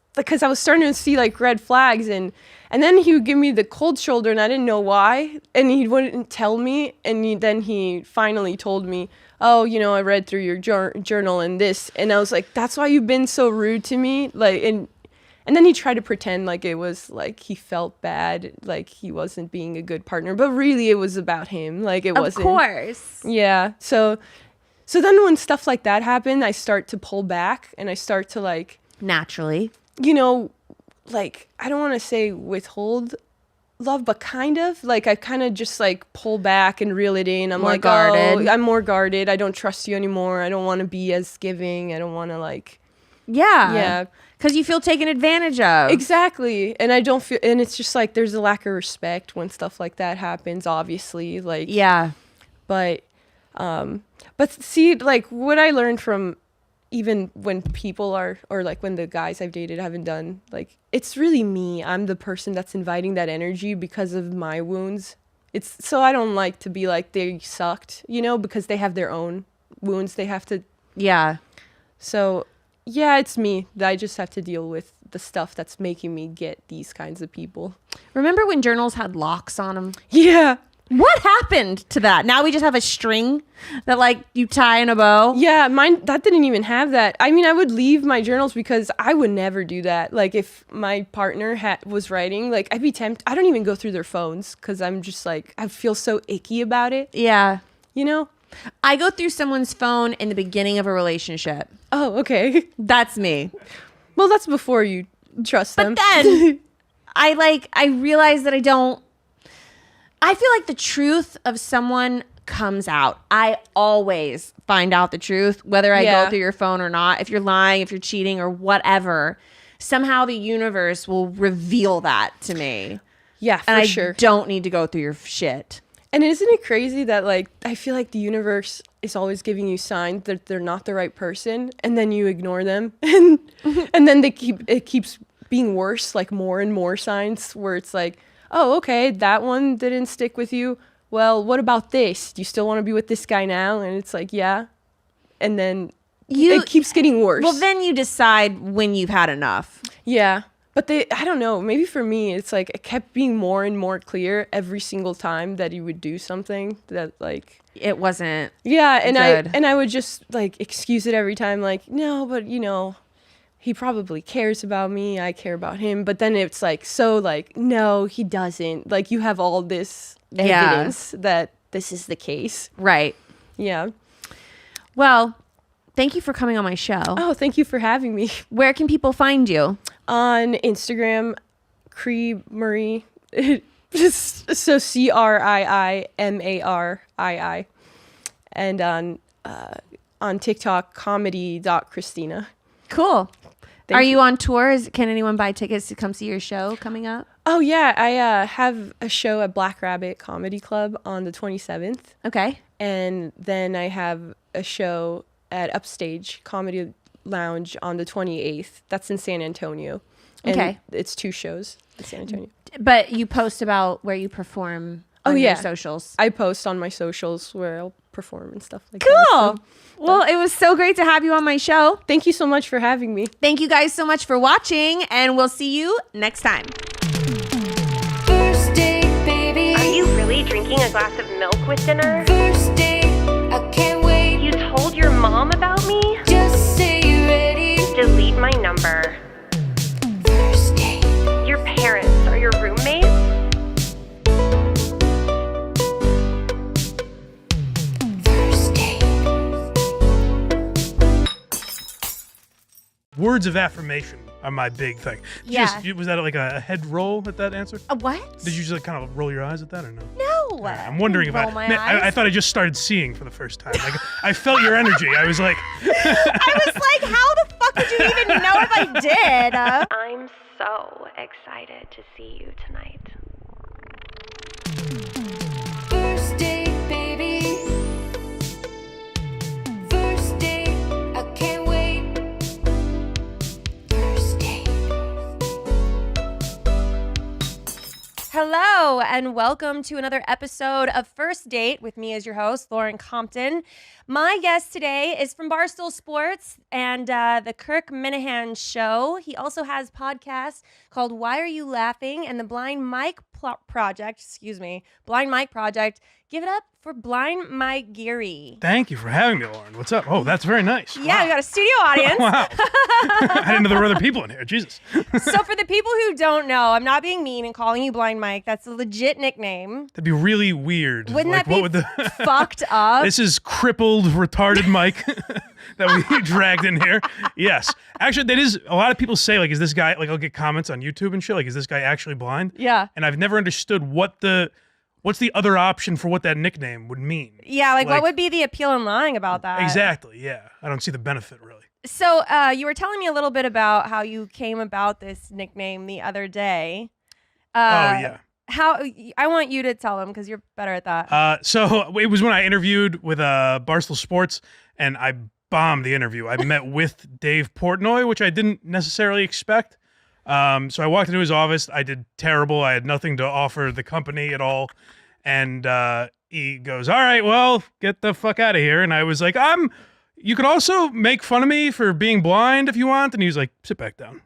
starting to see like red flags and then he would give me the cold shoulder and I didn't know why. And he wouldn't tell me. And then he finally told me, oh, you know, I read through your journal and this. And I was like, that's why you've been so rude to me. Like, and then he tried to pretend like it was like he felt bad, like he wasn't being a good partner. But really it was about him. Like it wasn't. Of course. Yeah. So then when stuff like that happened, I start to pull back and I start to like, Naturally. you know, like, I don't want to say withhold love, but kind of like I kind of just like pull back and reel it in. I'm More like, guarded. oh, I'm more guarded. I don't trust you anymore. I don't want to be as giving. I don't want to like, Yeah. yeah, Because you feel taken advantage of. exactly. And I don't feel, and it's just like there's a lack of respect when stuff like that happens, obviously. Like, Yeah. but see, like what I learned from even when people are, or like when the guys I've dated haven't done, like it's really me. I'm the person that's inviting that energy because of my wounds. It's so I don't like to be like they sucked, you know, because they have their own wounds they have to. Yeah. So yeah, it's me. I just have to deal with the stuff that's making me get these kinds of people. Remember when journals had locks on them? Yeah. What happened to that? Now we just have a string that like you tie in a bow. Yeah, mine, that didn't even have that. I mean, I would leave my journals because I would never do that. Like if my partner was writing, like I'd be tempted. I don't even go through their phones because I'm just like, I feel so icky about it, Yeah. you know? I go through someone's phone in the beginning of a relationship. Oh, okay. That's me. Well, that's before you trust them. But then I realize that I feel like the truth of someone comes out. I always find out the truth, whether I Yeah. go through your phone or not. If you're lying, if you're cheating or whatever, somehow the universe will reveal that to me. Yeah, for And I sure. don't need to go through your shit. And isn't it crazy that like I feel like the universe is always giving you signs that they're not the right person, and then you ignore them, and then it keeps being worse, like more and more signs where it's like, oh, okay, that one didn't stick with you. Well, what about this? Do you still want to be with this guy now? And it's like, yeah. And then it keeps getting worse. Well, then you decide when you've had enough. Yeah. But I don't know, maybe for me, it's like it kept being more and more clear every single time that he would do something that like. It wasn't. Yeah. And good. I would just like excuse it every time. Like, no, but you know, he probably cares about me. I care about him. But then it's like, so like, no, he doesn't. Like you have all this evidence that this is the case. Right. Yeah. Well, thank you for coming on my show. Oh, thank you for having me. Where can people find you? On Instagram, Cree Marie. Just so CRIIMARII. And on TikTok, comedy.Cristina. Cool. Thank Are you on tours? Can anyone buy tickets to come see your show coming up? Oh yeah, I have a show at Black Rabbit Comedy Club on the 27th. Okay. And then I have a show at Upstage Comedy Lounge on the 28th. That's in San Antonio. And Okay. it's 2 shows in San Antonio. But you post about where you perform on your socials. I post on my socials where I'll perform and stuff like that. Cool. So, Well, it was so great to have you on my show. thank you so much for having me. Thank you guys so much for watching, and we'll see you next time. First date, baby. Are you really drinking a glass of milk with dinner? First date, I can't wait. You told your mom about me? Just say you're ready. Delete my number. First date. Your parents are your Words of affirmation are my big thing. Yeah. Was that like a head roll at that answer? What? Did you just like kind of roll your eyes at that or no? No. All right, I'm wondering roll about. my Man, eyes. I thought I just started seeing for the first time. Like I felt your energy. I was like, I was like, how the fuck would you even know if I did? I'm so excited to see you tonight. First date, baby. First date, I can't wait. First date. Hello, and welcome to another episode of First Date with me as your host, Lauren Compton. My guest today is from Barstool Sports and the Kirk Minahan Show. He also has podcasts called Why Are You Laughing and the Blind Mike Project. Blind Mike Project. Give it up for Blind Mike Geary. thank you for having me, Lauren. What's up? Oh, that's very nice. Yeah, Wow. we got a studio audience. Wow. I didn't know there were other people in here. Jesus. So for the people who don't know, I'm not being mean and calling you Blind Mike. That's a legit nickname. That'd be really weird. Wouldn't like, that be what would the fucked up? This is crippled, retarded Mike that we dragged in here. Yes. Actually, that is, a lot of people say, like, is this guy, like, I'll get comments on YouTube and shit, like, is this guy actually blind? Yeah. And I've never understood what's the other option for what that nickname would mean. Yeah, like what would be the appeal in lying about that? Exactly, yeah. I don't see the benefit, really. So you were telling me a little bit about how you came about this nickname the other day. Oh, yeah. How I want you to tell them because you're better at that. So it was when I interviewed with Barstool Sports, and I bombed the interview. I met with Dave Portnoy, which I didn't necessarily expect. So I walked into his office. I did terrible. I had nothing to offer the company at all. And he goes, "All right, well, get the fuck out of here." And I was like, you could also make fun of me for being blind if you want. And he was like, "Sit back down."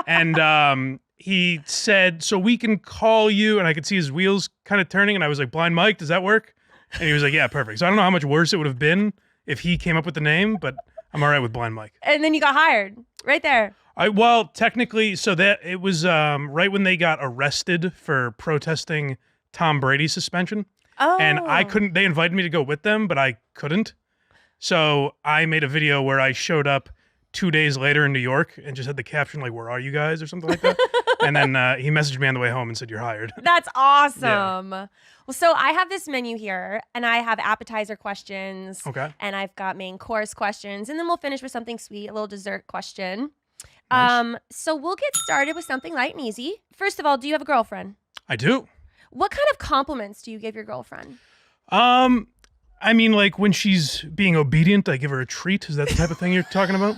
And he said, "So we can call you," and I could see his wheels kind of turning, and I was like, "Blind Mike, does that work?" And he was like, "Yeah, perfect." So I don't know how much worse it would have been if he came up with the name, but I'm all right with Blind Mike. And then you got hired right there. Well, technically, so that it was right when they got arrested for protesting Tom Brady's suspension. Oh. And I couldn't, they invited me to go with them, but I couldn't. So I made a video where I showed up 2 days later in New York and just had the caption like, "Where are you guys?" or something like that. And then he messaged me on the way home and said, "You're hired." That's awesome. Well, so I have this menu here, and I have appetizer questions. Okay. And I've got main course questions, and then we'll finish with something sweet, a little dessert question. Nice. So we'll get started with something light and easy. First of all, do you have a girlfriend? I do. What kind of compliments do you give your girlfriend? I mean, like when she's being obedient, I give her a treat. Is that the type of thing you're talking about?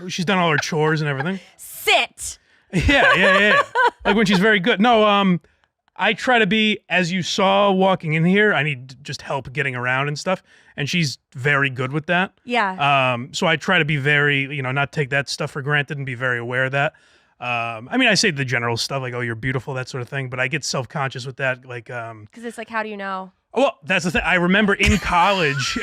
She's done all her chores and everything. Sit. Yeah. Like when she's very good. No, I try to be, as you saw walking in here, I need just help getting around and stuff. And she's very good with that. Yeah. So I try to be very, not take that stuff for granted and be very aware of that. I mean, I say the general stuff like, "Oh, you're beautiful," that sort of thing, but I get self-conscious with that. Like, Because it's like, how do you know? well, that's the thing. I remember in college,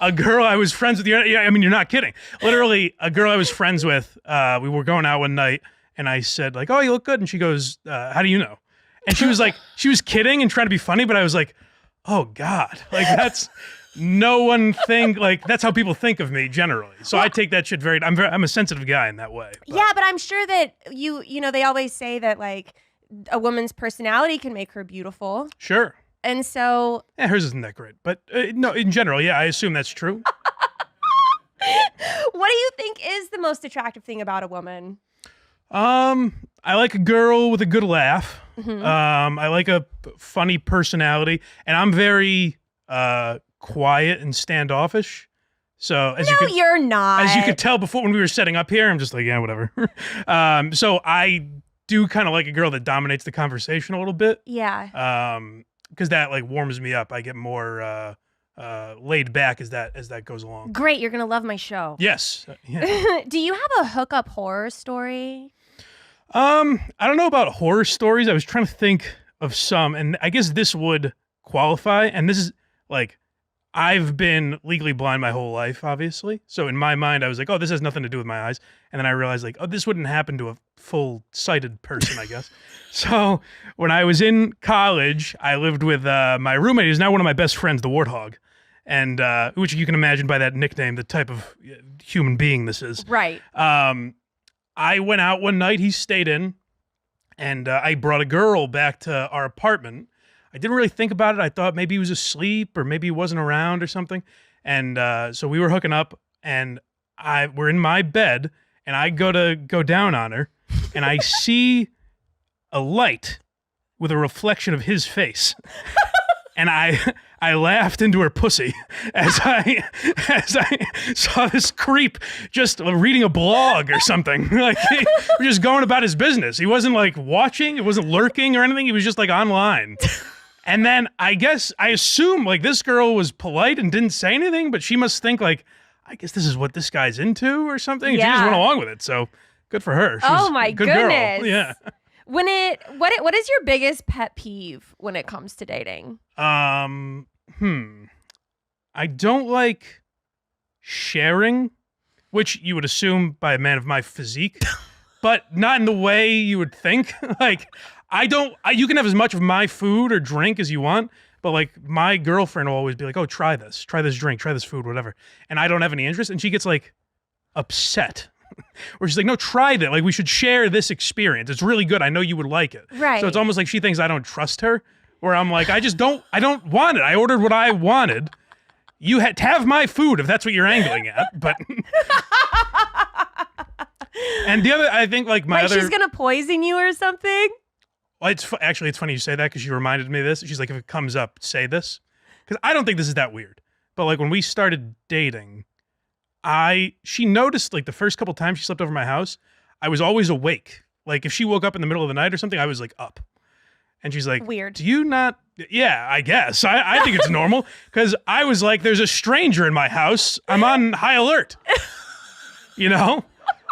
a girl I was friends with. I mean, you're not kidding. Literally, a girl I was friends with. We were going out one night, and I said, like, "Oh, you look good." And she goes, "How do you know?" And she was like, she was kidding and trying to be funny, but I was like, "Oh God, like that's no one think like that's how people think of me generally." So I take that shit very. I'm a sensitive guy in that way. But. Yeah, but I'm sure that they always say that like a woman's personality can make her beautiful. Sure. And so Yeah, hers isn't that great, but no, in general, yeah, I assume that's true. what do you think is the most attractive thing about a woman? I like a girl with a good laugh. Mm-hmm. I like a funny personality, and I'm very quiet and standoffish. So as You're not. as you could tell before when we were setting up here, I'm just like, yeah, whatever. So I do kind of like a girl that dominates the conversation a little bit. Yeah. Because that like warms me up. I get more laid back as that goes along. Great. You're gonna love my show. Yes. Yeah. Do you have a hookup horror story? I don't know about horror stories. I was trying to think of some, and I guess this would qualify. And this is like, I've been legally blind my whole life, obviously. So in my mind, I was like, "Oh, this has nothing to do with my eyes." And then I realized, like, "Oh, this wouldn't happen to a full-sighted person, I guess." So when I was in college, I lived with my roommate, who's now one of my best friends, the Warthog. and which you can imagine by that nickname, the type of human being this is. Right. I went out one night. He stayed in, and I brought a girl back to our apartment. I didn't really think about it. I thought maybe he was asleep or maybe he wasn't around or something. And so we were hooking up, and we're in my bed, and I go down on her, and I see a light with a reflection of his face. And I laughed into her pussy as I saw this creep just reading a blog or something. Like, he was just going about his business. He wasn't like watching, it wasn't lurking or anything. He was just like online. And then I assume like this girl was polite and didn't say anything, but she must think like, I guess this is what this guy's into or something. And she just Yeah. went along with it. So good for her. She Oh was my a good girl. goodness. Yeah. What is your biggest pet peeve when it comes to dating? I don't like sharing, which you would assume by a man of my physique, but not in the way you would think. Like, you can have as much of my food or drink as you want, but like my girlfriend will always be like, oh, try this drink, try this food, whatever. And I don't have any interest. And she gets like upset. Where she's like, no, try that. Like, we should share this experience. It's really good. I know you would like it. Right. So it's almost like she thinks I don't trust her, where I'm like, I don't want it. I ordered what I wanted. You had to have my food if that's what you're angling at. But and the other, I think like she's gonna poison you or something? Well, actually, it's funny you say that because she reminded me of this. She's like, if it comes up, say this. Because I don't think this is that weird. But like when we started dating, she noticed like the first couple times she slept over my house, I was always awake. Like if she woke up in the middle of the night or something, I was like up. And she's like, Weird. Do you not? Yeah, I guess. I think it's normal because I was like, there's a stranger in my house. I'm on high alert. You know?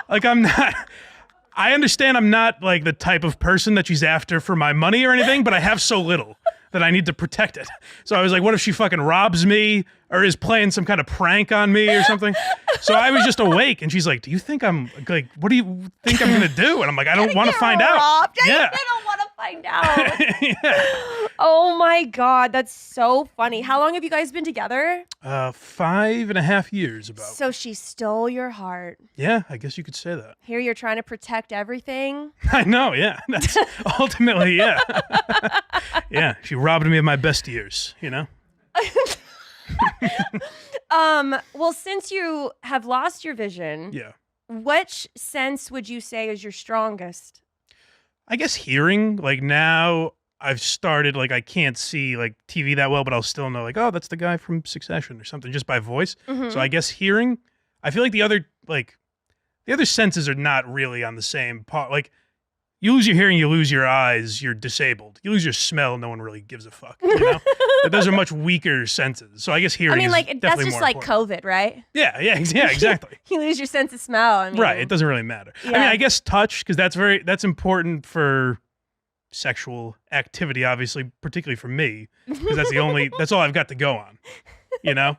Like I understand I'm not like the type of person that she's after for my money or anything, but I have so little that I need to protect it. So I was like, what if she fucking robs me or is playing some kind of prank on me or something? So I was just awake, and she's like, do you think I'm like, what do you think I'm gonna do? And I'm like, I don't want to find out. Yeah. I don't want to find out. Yeah. Oh my God, that's so funny. How long have you guys been together? 5.5 years about. So she stole your heart. Yeah, I guess you could say that. Here you're trying to protect everything. I know, yeah. That's ultimately, yeah. Yeah, she robbed me of my best years, you know? Well, since you have lost your vision, Yeah. which sense would you say is your strongest? I guess hearing, like now I've started, like I can't see like TV that well, but I'll still know like, oh, that's the guy from Succession or something just by voice. Mm-hmm. So I guess hearing, I feel like the other senses are not really on the same part. Like you lose your hearing, you lose your eyes, you're disabled. You lose your smell, no one really gives a fuck, you know? But those are much weaker senses. So I guess hearing I mean, is like definitely that's just more like important. COVID, right? Yeah, exactly. You lose your sense of smell. I mean, Right, it doesn't really matter. I mean, Yeah. I guess touch, because that's important for sexual activity, obviously, particularly for me, because that's all I've got to go on, you know?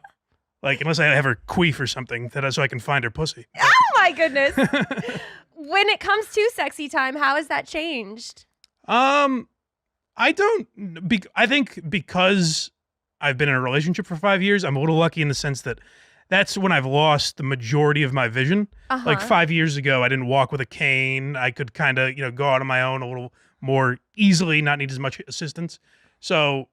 Like, unless I have her queef or something, so I can find her pussy. Oh my goodness. When it comes to sexy time, how has that changed? I think because I've been in a relationship for 5 years, I'm a little lucky in the sense that that's when I've lost the majority of my vision. Uh-huh. Like 5 years ago, I didn't walk with a cane. I could kind of, go out on my own a little more easily, not need as much assistance. So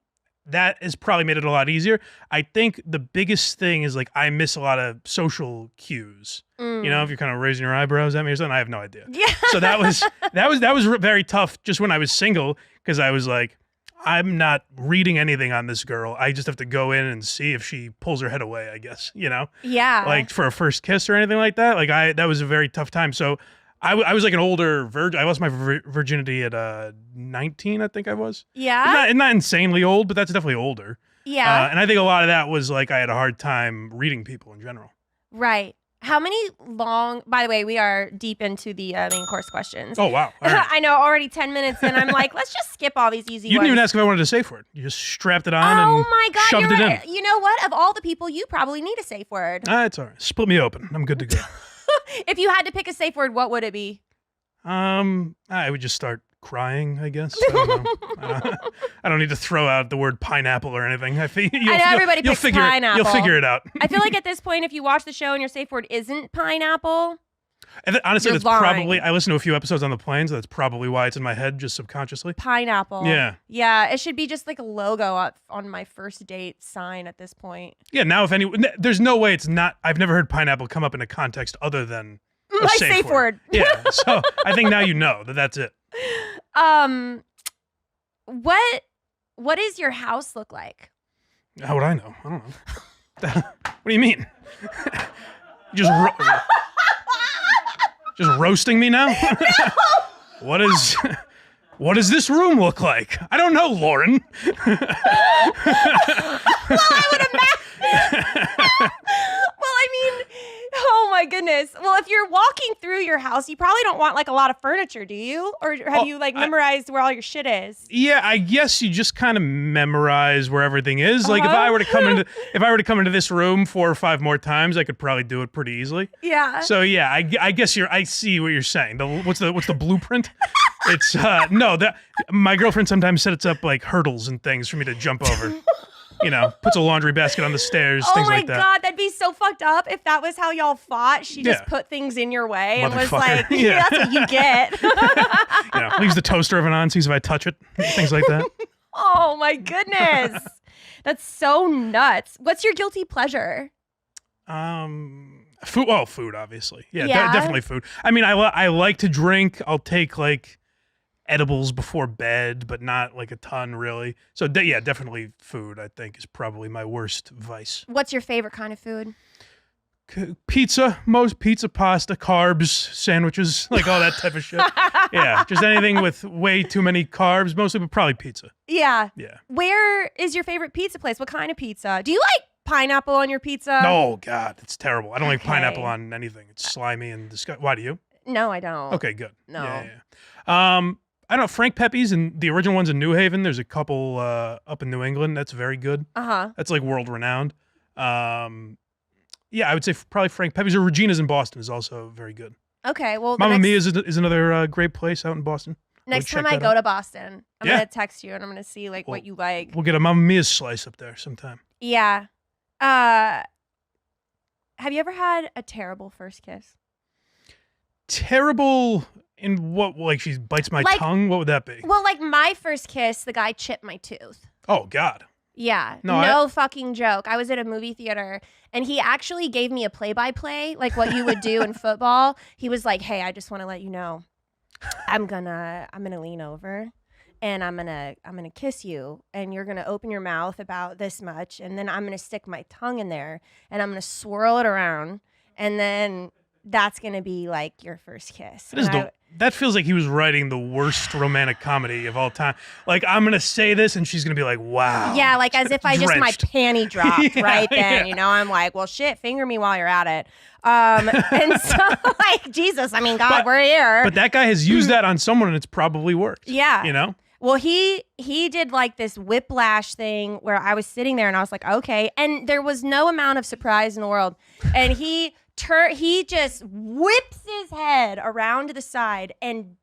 that has probably made it a lot easier. I think the biggest thing is like I miss a lot of social cues. You know, if you're kind of raising your eyebrows at me or something, I have no idea. Yeah. So that was very tough just when I was single, because I was like, I'm not reading anything on this girl. I just have to go in and see if she pulls her head away, I guess, Yeah. like for a first kiss or anything like that. Like that was a very tough time. So I was like an older virgin. I lost my virginity at 19, I think I was. Yeah. Not insanely old, but that's definitely older. Yeah. And I think a lot of that was like I had a hard time reading people in general. Right. How many by the way, we are deep into the main course questions. Oh, wow. All right. I know, already 10 minutes in. I'm like, let's just skip all these easy You ones. didn't even ask if I wanted a safe word. You just strapped it on Oh and my God, shoved you're it right. in. You know what? Of all the people, you probably need a safe word. It's all right. Split me open. I'm good to go. If you had to pick a safe word, what would it be? I would just start crying, I guess. I don't know. I don't need to throw out the word pineapple or anything. I know everybody picks pineapple. You'll figure it out. I feel like at this point, if you watch the show and your safe word isn't pineapple, And honestly, you're that's lying. probably, I listened to a few episodes on the plane, so that's probably why it's in my head, just subconsciously. pineapple. Yeah. Yeah, it should be just like a logo up on my first date sign at this point. Yeah, now if anyone, there's no way it's not, I've never heard pineapple come up in a context other than a My safe word. Yeah, so I think now you know that that's it. What does your house look like? How would I know? I don't know. What do you mean? just roasting me now? What does this room look like? I don't know, Lauren. Well, I mean, oh my goodness. Well, if you're walking through your house, you probably don't want like a lot of furniture, do you? Or have you like memorized where all your shit is? Yeah, I guess you just kind of memorize where everything is. Like if I were to come into this room 4 or 5 more times, I could probably do it pretty easily. Yeah. So yeah, I guess I see what you're saying. What's the blueprint? It's no, that my girlfriend sometimes sets up like hurdles and things for me to jump over. You know, puts a laundry basket on the stairs, things like that. Oh my God, that'd be so fucked up if that was how y'all fought. She just put things in your way and was like, Yeah. that's what you get. You know, leaves the toaster oven on, sees if I touch it, things like that. Oh my goodness. That's so nuts. What's your guilty pleasure? Food. Well, food, obviously. Yeah, Yeah? definitely food. I mean, I like to drink. I'll take like edibles before bed, but not like a ton really. So yeah, definitely food, I think, is probably my worst vice. What's your favorite kind of food? Pizza, pasta, carbs, sandwiches, like all that type of shit. Yeah, just anything with way too many carbs, mostly, but probably pizza. Yeah. Yeah. Where is your favorite pizza place? What kind of pizza? Do you like pineapple on your pizza? Oh God, it's terrible. I don't like Okay. pineapple on anything. It's slimy and disgusting. Why do you? No, I don't. Okay, good. No. Yeah. I don't know, Frank Pepe's and the original ones in New Haven. There's a couple up in New England. That's very good. Uh-huh. That's like world renowned. Yeah, I would say probably Frank Pepe's or Regina's in Boston is also very good. Okay, well, Mamma Mia is another great place out in Boston. next check time I that go out. to Boston, I'm Yeah. going to text you and I'm going to see like what you like. We'll get a Mamma Mia's slice up there sometime. Yeah. Have you ever had a terrible first kiss? Terrible in what? Like she bites my Like- tongue? What would that be? Well, like my first kiss, the guy chipped my tooth. Oh God. Yeah. No, No fucking joke. I was at a movie theater and he actually gave me a play-by-play, like what you would do in football. He was like, "Hey, I just want to let you know, I'm gonna lean over and I'm gonna kiss you and you're gonna open your mouth about this much and then I'm gonna stick my tongue in there and I'm gonna swirl it around and then that's gonna be like your first kiss." That feels like he was writing the worst romantic comedy of all time. Like, I'm going to say this, and she's going to be like, wow. Yeah, like as if I just my Drenched. panty dropped Yeah, right then. yeah. You know, I'm like, well, shit, finger me while you're at it. And so, like, Jesus, I mean, God, we're here. But that guy has used that on someone, and it's probably worked. Yeah. You know? Well, he did like this whiplash thing where I was sitting there and I was like, okay. And there was no amount of surprise in the world. And he just whips his head around to the side and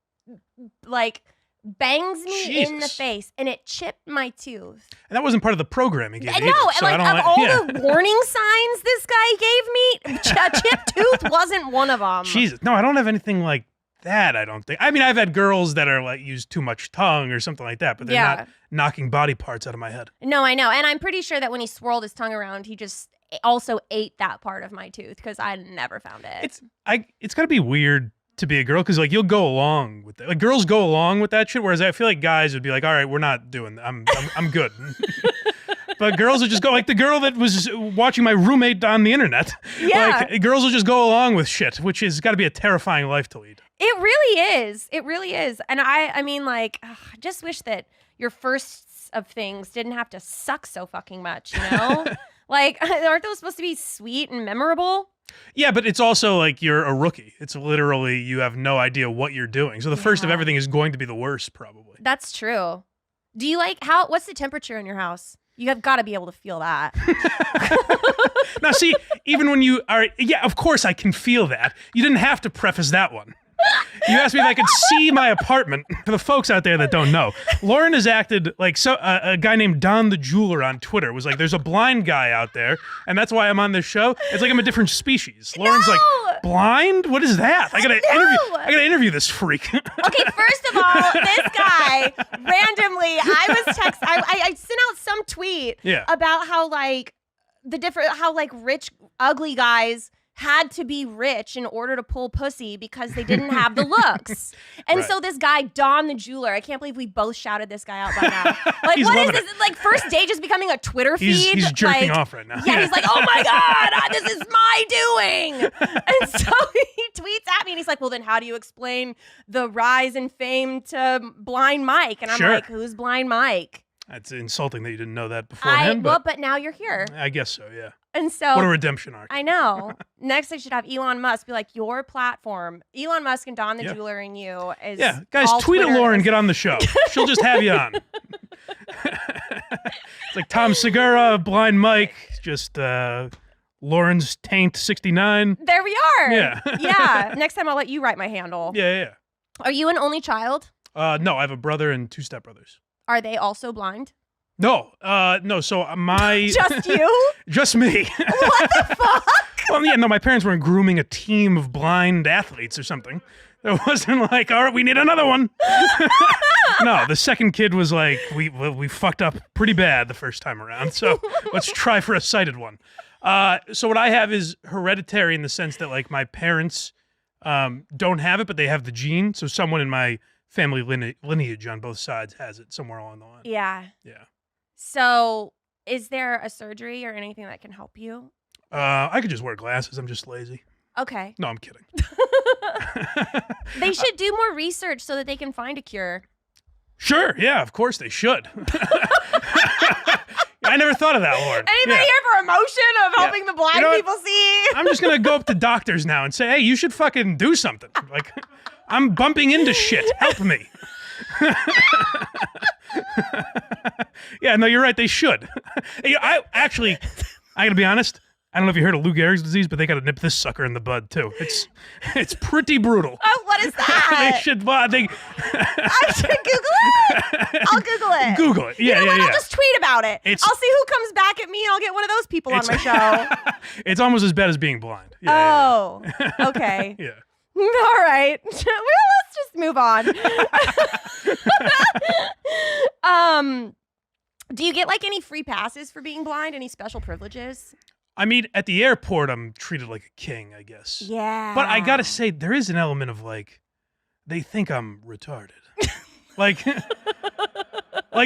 like bangs me in the Jesus. face and it chipped my tooth. And that wasn't part of the program he gave No, either, so I like don't of all yeah. the warning signs this guy gave me, a chipped tooth wasn't one of them. Jesus. No, I don't have anything like that, I don't think. I mean, I've had girls that are like use too much tongue or something like that, but they're Yeah. not knocking body parts out of my head. No, I know. And I'm pretty sure that when he swirled his tongue around, he just also ate that part of my tooth because I never found it. It's got to be weird to be a girl because like you'll go along with that. Like girls go along with that shit, whereas I feel like guys would be like, all right, we're not doing that. I'm good. But girls would just go like the girl that was watching my roommate on the internet. Yeah. Like girls will just go along with shit, which has got to be a terrifying life to lead. It really is. It really is. And I mean, like, I just wish that your firsts of things didn't have to suck so fucking much, you know? Like, aren't those supposed to be sweet and memorable? Yeah, but it's also like you're a rookie. It's literally you have no idea what you're doing. So the first of Yeah. everything is going to be the worst, probably. That's true. Do you like what's the temperature in your house? You have got to be able to feel that. Now, see, even when you are, yeah, of course I can feel that. You didn't have to preface that one. You asked me if I could see my apartment. For the folks out there that don't know, Lauren has acted like a guy named Don the Jeweler on Twitter was like, there's a blind guy out there, and that's why I'm on this show. It's like I'm a different species. Lauren's like, blind? What is that? I gotta interview this freak. Okay, first of all, this guy randomly, I sent out some tweet about how rich, ugly guys had to be rich in order to pull pussy because they didn't have the looks. And so this guy, Don the Jeweler, I can't believe we both shouted this guy out by now. Like, what is this? Like, First Date just becoming a Twitter feed? He's jerking off right now. Yeah, he's like, oh my God, this is my doing. And so he tweets at me and he's like, well, then how do you explain the rise in fame to Blind Mike? And I'm like, who's Blind Mike? That's insulting that you didn't know that beforehand. But now you're here. I guess so, yeah. And so what a redemption arc. I know. Next, I should have Elon Musk be like, your platform, Elon Musk and Don the Jeweler and you is guys, tweet at Lauren, get on the show. She'll just have you on. It's like Tom Segura, Blind Mike, just Lauren's Taint 69. There we are. Yeah. Yeah. Next time I'll let you write my handle. Yeah. Are you an only child? No, I have a brother and 2 stepbrothers. Are they also blind? No. So my just you? Just me. What the fuck? Well, yeah, no, my parents weren't grooming a team of blind athletes or something. It wasn't like, all right, we need another one. No, the second kid was like, we fucked up pretty bad the first time around, so let's try for a sighted one. So what I have is hereditary in the sense that like my parents don't have it, but they have the gene. So someone in my family lineage on both sides has it somewhere along the line. Yeah. Yeah. So is there a surgery or anything that can help you? I could just wear glasses. I'm just lazy. Okay. No, I'm kidding. They should do more research so that they can find a cure. Sure. Yeah, of course they should. I never thought of that, Lauren. Anybody here for a motion of helping the blind people see? I'm just going to go up to doctors now and say, hey, you should fucking do something. Like, I'm bumping into shit. Help me. Yeah, no, you're right. They should. I got to be honest. I don't know if you heard of Lou Gehrig's disease, but they got to nip this sucker in the bud, too. It's pretty brutal. Oh, what is that? They should. I should Google it. I'll Google it. Google it. Yeah, you know what? yeah. I'll just tweet about it. I'll see who comes back at me, and I'll get one of those people on my show. It's almost as bad as being blind. Yeah, okay. Yeah. All right. Well, let's just move on. Do you get like any free passes for being blind? Any special privileges? I mean, at the airport, I'm treated like a king, I guess. Yeah. But I gotta say, there is an element of like, they think I'm retarded. like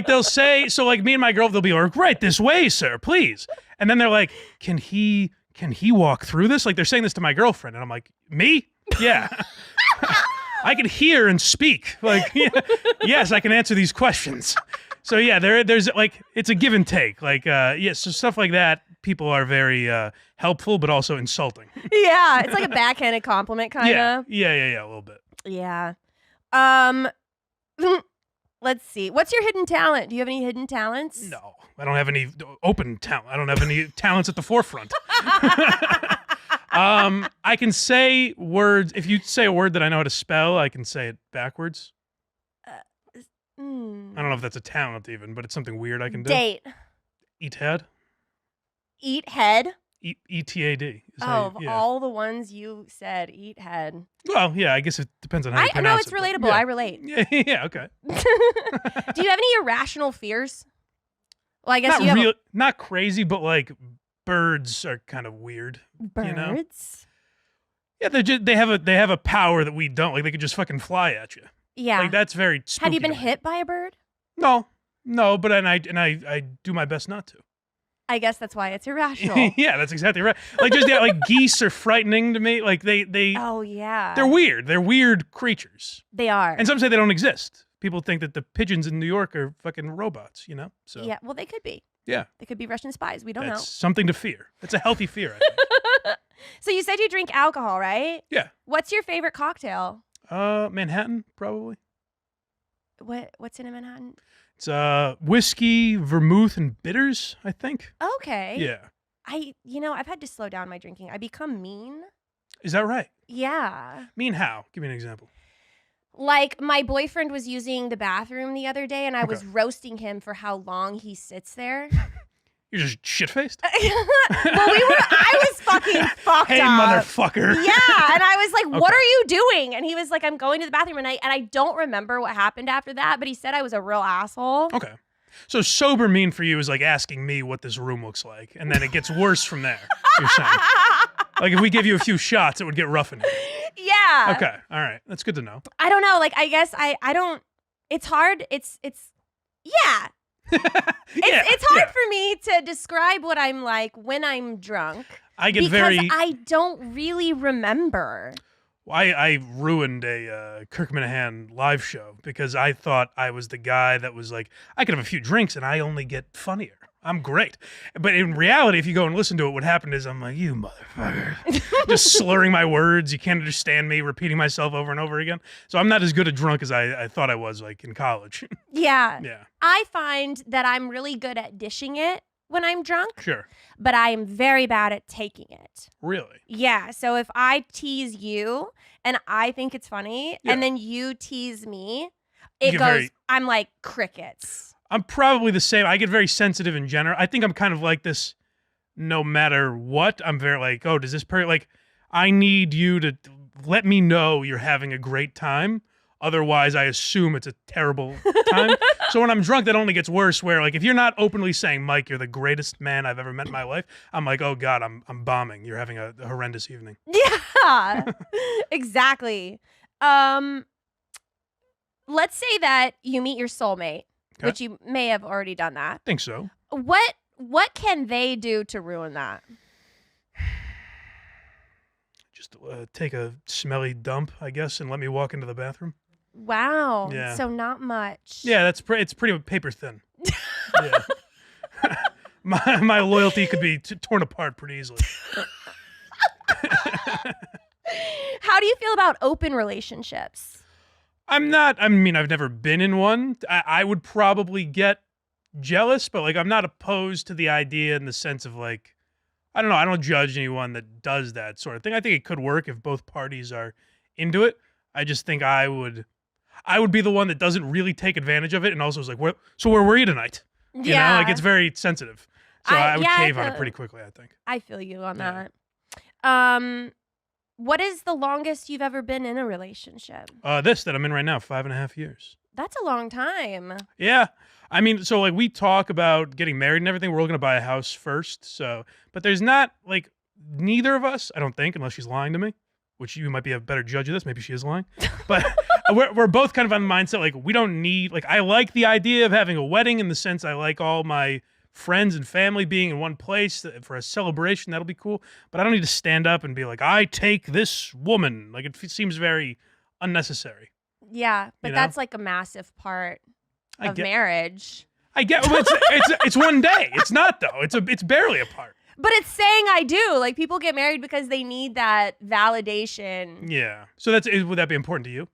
they'll say, so like me and my girl, they'll be like, right this way, sir, please. And then they're like, can he walk through this? Like they're saying this to my girlfriend, and I'm like, me? Yeah. I can hear and speak. Like, yes, I can answer these questions. So yeah, there's like, it's a give and take. Like, so stuff like that, people are very helpful, but also insulting. Yeah, it's like a backhanded compliment, kind of. Yeah, a little bit. Yeah. Let's see. What's your hidden talent? Do you have any hidden talents? No, I don't have any open talent. I don't have any talents at the forefront. I can say words. If you say a word that I know how to spell, I can say it backwards. I don't know if that's a talent even, but it's something weird I can do. Date. Eat head. Eat head? E-T-A-D. All the ones you said, eat head. Well, yeah, I guess it depends on how you pronounce it. I know, it's relatable. I relate. Yeah, okay. Do you have any irrational fears? Well, I guess not crazy, but like birds are kind of weird. Birds? You know? Yeah, they have a power that we don't. Like they could just fucking fly at you. Yeah. Like that's very spooky. Have you been hit by a bird? No, but I do my best not to. I guess that's why it's irrational. Yeah, that's exactly right. Like just like geese are frightening to me. Like they Oh yeah. They're weird. They're weird creatures. They are. And some say they don't exist. People think that the pigeons in New York are fucking robots, you know? So yeah, well they could be. Yeah. They could be Russian spies. We don't know. That's something to fear. It's a healthy fear, I think. So you said you drink alcohol, right? Yeah. What's your favorite cocktail? Manhattan, probably. What's in a Manhattan? It's whiskey, vermouth, and bitters, I think. Okay. Yeah. I've had to slow down my drinking. I become mean. Is that right? Yeah. Mean how? Give me an example. Like, my boyfriend was using the bathroom the other day, and I was roasting him for how long he sits there. You're just shit-faced? Well, I was fucking fucked Hey, up. motherfucker. Yeah, and I was like, what Okay. are you doing? And he was like, I'm going to the bathroom, and I don't remember what happened after that, but he said I was a real asshole. Okay. So sober mean for you is like asking me what this room looks like, and then it gets worse from there, you're saying. Like if we give you a few shots, it would get rough in here. Yeah. Okay. All right. That's good to know. I don't know. Like, I guess I don't, it's hard. Yeah. It's hard for me to describe what I'm like when I'm drunk. I get because I don't really remember. I ruined a Kirk Minahan live show because I thought I was the guy that was like, I could have a few drinks and I only get funnier. I'm great. But in reality, if you go and listen to it, what happened is I'm like, you motherfucker. Just slurring my words. You can't understand me, repeating myself over and over again. So I'm not as good a drunk as I thought I was like in college. Yeah. Yeah. I find that I'm really good at dishing it when I'm drunk, Sure. but I am very bad at taking it. Really? Yeah. So if I tease you and I think it's funny Yeah. and then you tease me, You it get goes, very- I'm like crickets. I'm probably the same. I get very sensitive in general. I think I'm kind of like this no matter what. I'm very like, oh, does this like, I need you to let me know you're having a great time. Otherwise, I assume it's a terrible time. So when I'm drunk, that only gets worse where like, if you're not openly saying, Mike, you're the greatest man I've ever met in my life, I'm like, oh God, I'm bombing. You're having a horrendous evening. Yeah, exactly. Let's say that you meet your soulmate, Okay. which you may have already done that. Think so. What can they do to ruin that? Just take a smelly dump, I guess, and let me walk into the bathroom. Wow. Yeah. So not much. Yeah, it's pretty paper thin. Yeah. my loyalty could be torn apart pretty easily. How do you feel about open relationships? I mean, I've never been in one. I would probably get jealous, but like I'm not opposed to the idea in the sense of like, I don't know, I don't judge anyone that does that sort of thing. I think it could work if both parties are into it. I just think I would be the one that doesn't really take advantage of it and also is like, where were you tonight? You know, like it's very sensitive. So I would cave on it pretty quickly, I think. I feel you on Yeah. that. What is the longest you've ever been in a relationship? This that I'm in right now, 5.5 years. That's a long time. Yeah. I mean, so like we talk about getting married and everything. We're all going to buy a house first. So, but there's not like neither of us, I don't think, unless she's lying to me, which you might be a better judge of this. Maybe she is lying. But we're both kind of on the mindset like we don't need, like I like the idea of having a wedding in the sense I like all my friends and family being in one place for a celebration. That'll be cool. But I don't need to stand up and be like, I take this woman. Like it seems very unnecessary. Yeah, but You know? that's like a massive part of marriage. I get well, it's one day. It's not though. It's barely a part. But it's saying I do. Like people get married because they need that validation. Yeah. So would that be important to you?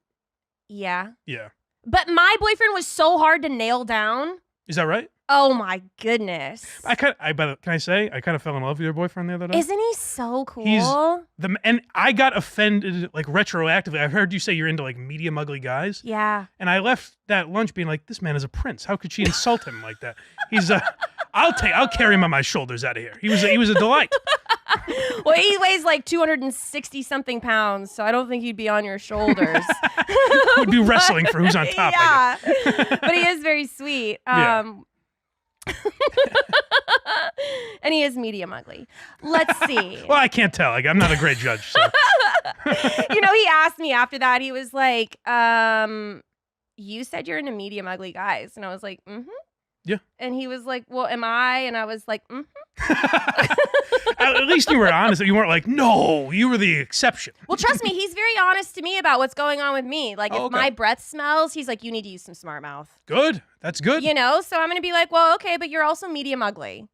Yeah. Yeah. But my boyfriend was so hard to nail down. Is that right? Oh my goodness. Can I say I kind of fell in love with your boyfriend the other day? Isn't he so cool? And I got offended like retroactively. I heard you say you're into like medium ugly guys. Yeah. And I left that lunch being like, this man is a prince. How could she insult him like that? He's I'll carry him on my shoulders out of here. He was a delight. Well, he weighs like 260 something pounds, so I don't think he'd be on your shoulders. We'd be wrestling for who's on top. I guess. Yeah. But he is very sweet. Yeah. And he is medium ugly. Let's see. Well, I can't tell. Like, I'm not a great judge. So. He asked me after that. He was like, you said you're into medium ugly guys. And I was like, mm-hmm. Yeah. And he was like, well, am I? And I was like, mm-hmm. At least you were honest. You weren't like, no, you were the exception. Well, trust me, he's very honest to me about what's going on with me. Like, if my breath smells, he's like, you need to use some smart mouth. Good. That's good. So I'm going to be like, well, okay, but you're also medium ugly.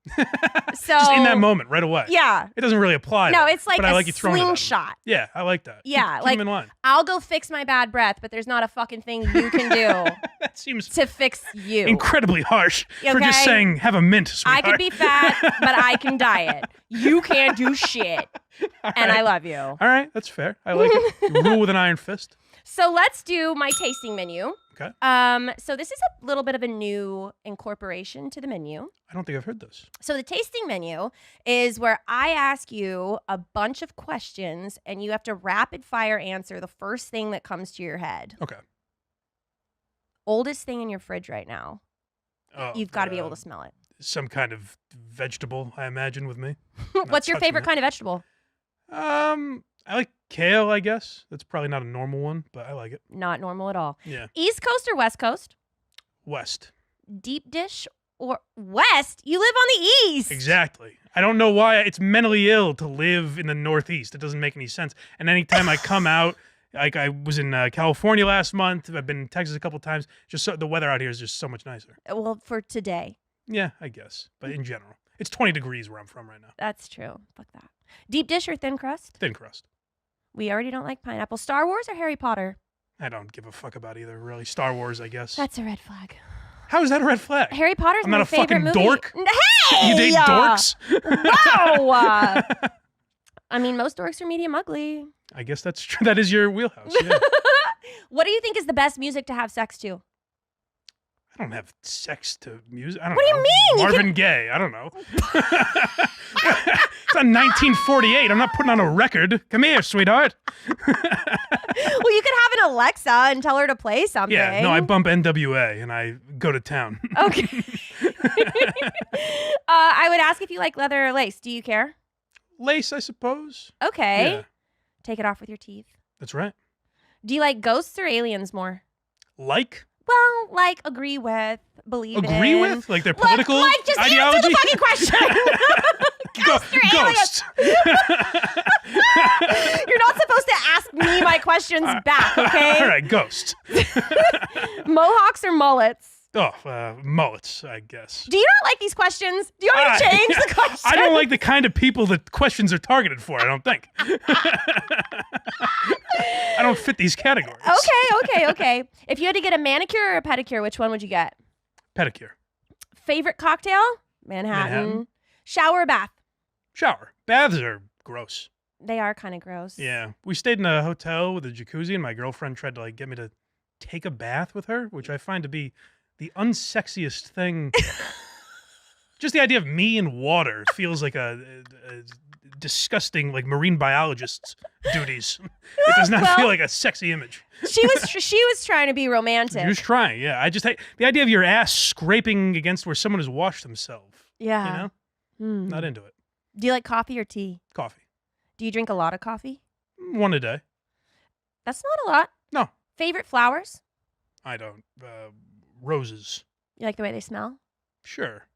So Just in that moment, right away. Yeah. It doesn't really apply. No, though, it's like but I a like you throwing it at 'em. slingshot. Yeah, I like that. Yeah, Keep 'em in line. I'll go fix my bad breath, but there's not a fucking thing you can do That seems to fix you. incredibly harsh Yeah, for just saying have a mint, I sweetheart. could be fat, but I can diet. You can't do shit. And I love you. All right, that's fair. I like it. You rule with an iron fist. So let's do my tasting menu. Okay. So this is a little bit of a new incorporation to the menu. I don't think I've heard this. So the tasting menu is where I ask you a bunch of questions and you have to rapid fire answer the first thing that comes to your head. Okay. Oldest thing in your fridge right now. Oh, You've got to be able to smell it. Some kind of vegetable, I imagine, with me. What's your favorite kind of vegetable? I like kale, I guess. That's probably not a normal one, but I like it. Not normal at all. Yeah. East Coast or West Coast? West. Deep dish or West? You live on the East. Exactly. I don't know why it's mentally ill to live in the Northeast. It doesn't make any sense. And anytime I come out, like I was in California last month, I've been in Texas a couple times. The weather out here is just so much nicer. Well, for today. Yeah, I guess. But in general, it's 20 degrees where I'm from right now. That's true. Fuck that. Deep dish or thin crust? Thin crust. We already don't like pineapple. Star Wars or Harry Potter? I don't give a fuck about either, really. Star Wars, I guess. That's a red flag. How is that a red flag? Harry Potter's I'm my not a favorite fucking movie. dork. Hey! You date dorks? Wow! I mean, most dorks are medium ugly. I guess that's true. That is your wheelhouse. Yeah. What do you think is the best music to have sex to? I don't have sex to music. I don't What do know. you mean? You Marvin Gaye. I don't know. It's on 1948. I'm not putting on a record. Come here, sweetheart. Well, you could have an Alexa and tell her to play something. Yeah, no, I bump NWA and I go to town. Okay. I would ask if you like leather or lace. Do you care? Lace, I suppose. Okay. Yeah, Take it off with your teeth. that's right. Do you like ghosts or aliens more? Like? Well, like agree with, believe in. Agree with? Like their political like just ideology? answer the fucking question. Ghost. You're not supposed to ask me my questions back, okay? All right, ghost. Mohawks or mullets? Oh, mullets, I guess. Do you not like these questions? Do you want me to change the question? I don't like the kind of people that questions are targeted for, I don't think. I don't fit these categories. Okay. If you had to get a manicure or a pedicure, which one would you get? Pedicure. Favorite cocktail? Manhattan. Shower or bath? Shower. Baths are gross. They are kind of gross. Yeah. We stayed in a hotel with a jacuzzi, and my girlfriend tried to get me to take a bath with her, which I find to be the unsexiest thing. Just the idea of me in water feels like a disgusting, marine biologist's duties. It does not feel like a sexy image. She was trying to be romantic. You're just trying, yeah. I just hate the idea of your ass scraping against where someone has washed themselves. Yeah. Not into it. Do you like coffee or tea? Coffee. Do you drink a lot of coffee? One a day. That's not a lot. No, Favorite flowers? I don't. Roses. You like the way they smell? Sure.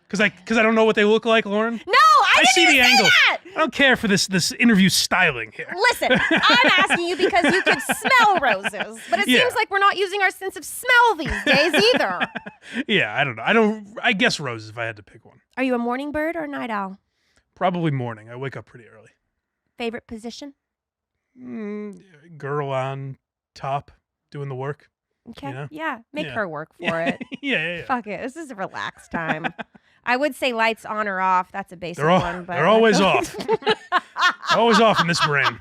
Because I don't know what they look like, Lauren. No, I didn't see even the say angle. that. I don't care for this interview styling here. Listen, I'm asking you because you could smell roses, but it seems like we're not using our sense of smell these days either. Yeah, I don't know. I guess roses if I had to pick one. Are you a morning bird or a night owl? Probably morning. I wake up pretty early. Favorite position? Girl on top doing the work. Okay. You know? Yeah. Make Yeah. her work for it. Yeah. Fuck it. This is a relaxed time. I would say lights on or off. That's a basic They're one. But they're always off. Always off in this brain.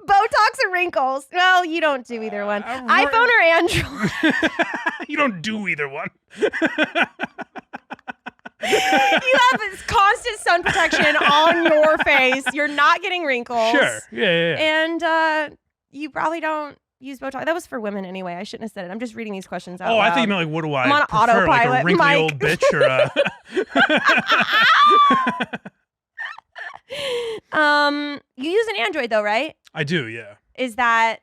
Botox or wrinkles? Well, you don't do either one. iPhone or Android? You don't do either one. You have this constant sun protection on your face. You're not getting wrinkles. Sure. Yeah. And you probably don't use Botox. That was for women anyway. I shouldn't have said it. I'm just reading these questions out Oh, loud. I think you meant what do I I'm on prefer, like a autopilot, wrinkly Mike. old bitch or a... You use an Android though, right? I do, yeah. Is that...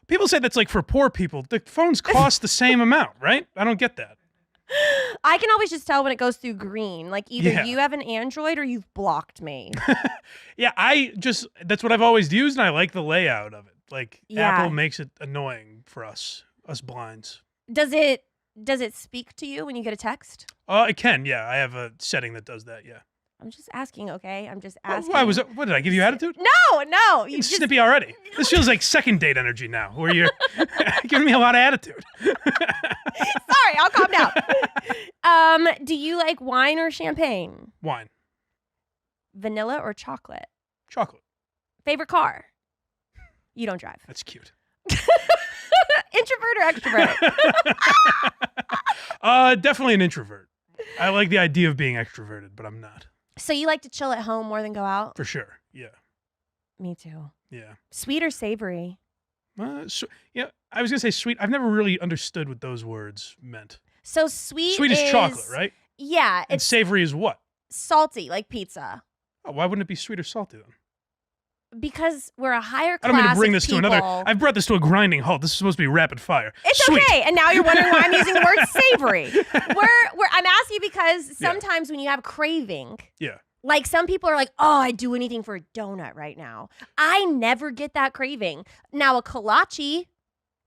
People say that's for poor people. The phones cost the same amount, right? I don't get that. I can always just tell when it goes through green. Either Yeah. you have an Android or you've blocked me. Yeah, that's what I've always used, and I like the layout of it. Yeah. Apple makes it annoying for us blinds. Does it speak to you when you get a text? It can, yeah. I have a setting that does that, yeah. I'm just asking, okay? I'm just What, asking. what did I give you attitude? No. You You're just, snippy already. This feels like second date energy now, where you're giving me a lot of attitude. sorry, I'll calm down. Do you like wine or champagne? Wine, Vanilla or chocolate? chocolate. Favorite car? You don't drive. That's cute. Introvert or extrovert? Definitely an introvert. I like the idea of being extroverted, but I'm not. So you like to chill at home more than go out? For sure. Yeah. Me too. Yeah. Sweet or savory? Yeah, I was gonna say sweet. I've never really understood what those words meant. So sweet. Sweet is chocolate, right? Yeah, And it's savory is what? salty, like pizza. Oh, why wouldn't it be sweet or salty then? Because we're a higher I class don't mean to bring of this people. to another. I've brought this to a grinding halt. This is supposed to be rapid fire. It's Sweet. okay, and now you're wondering why I'm using the word savory. I'm asking you because sometimes when you have craving, Yeah. like some people are like, oh, I'd do anything for a donut right now. I never get that craving. Now a kolache,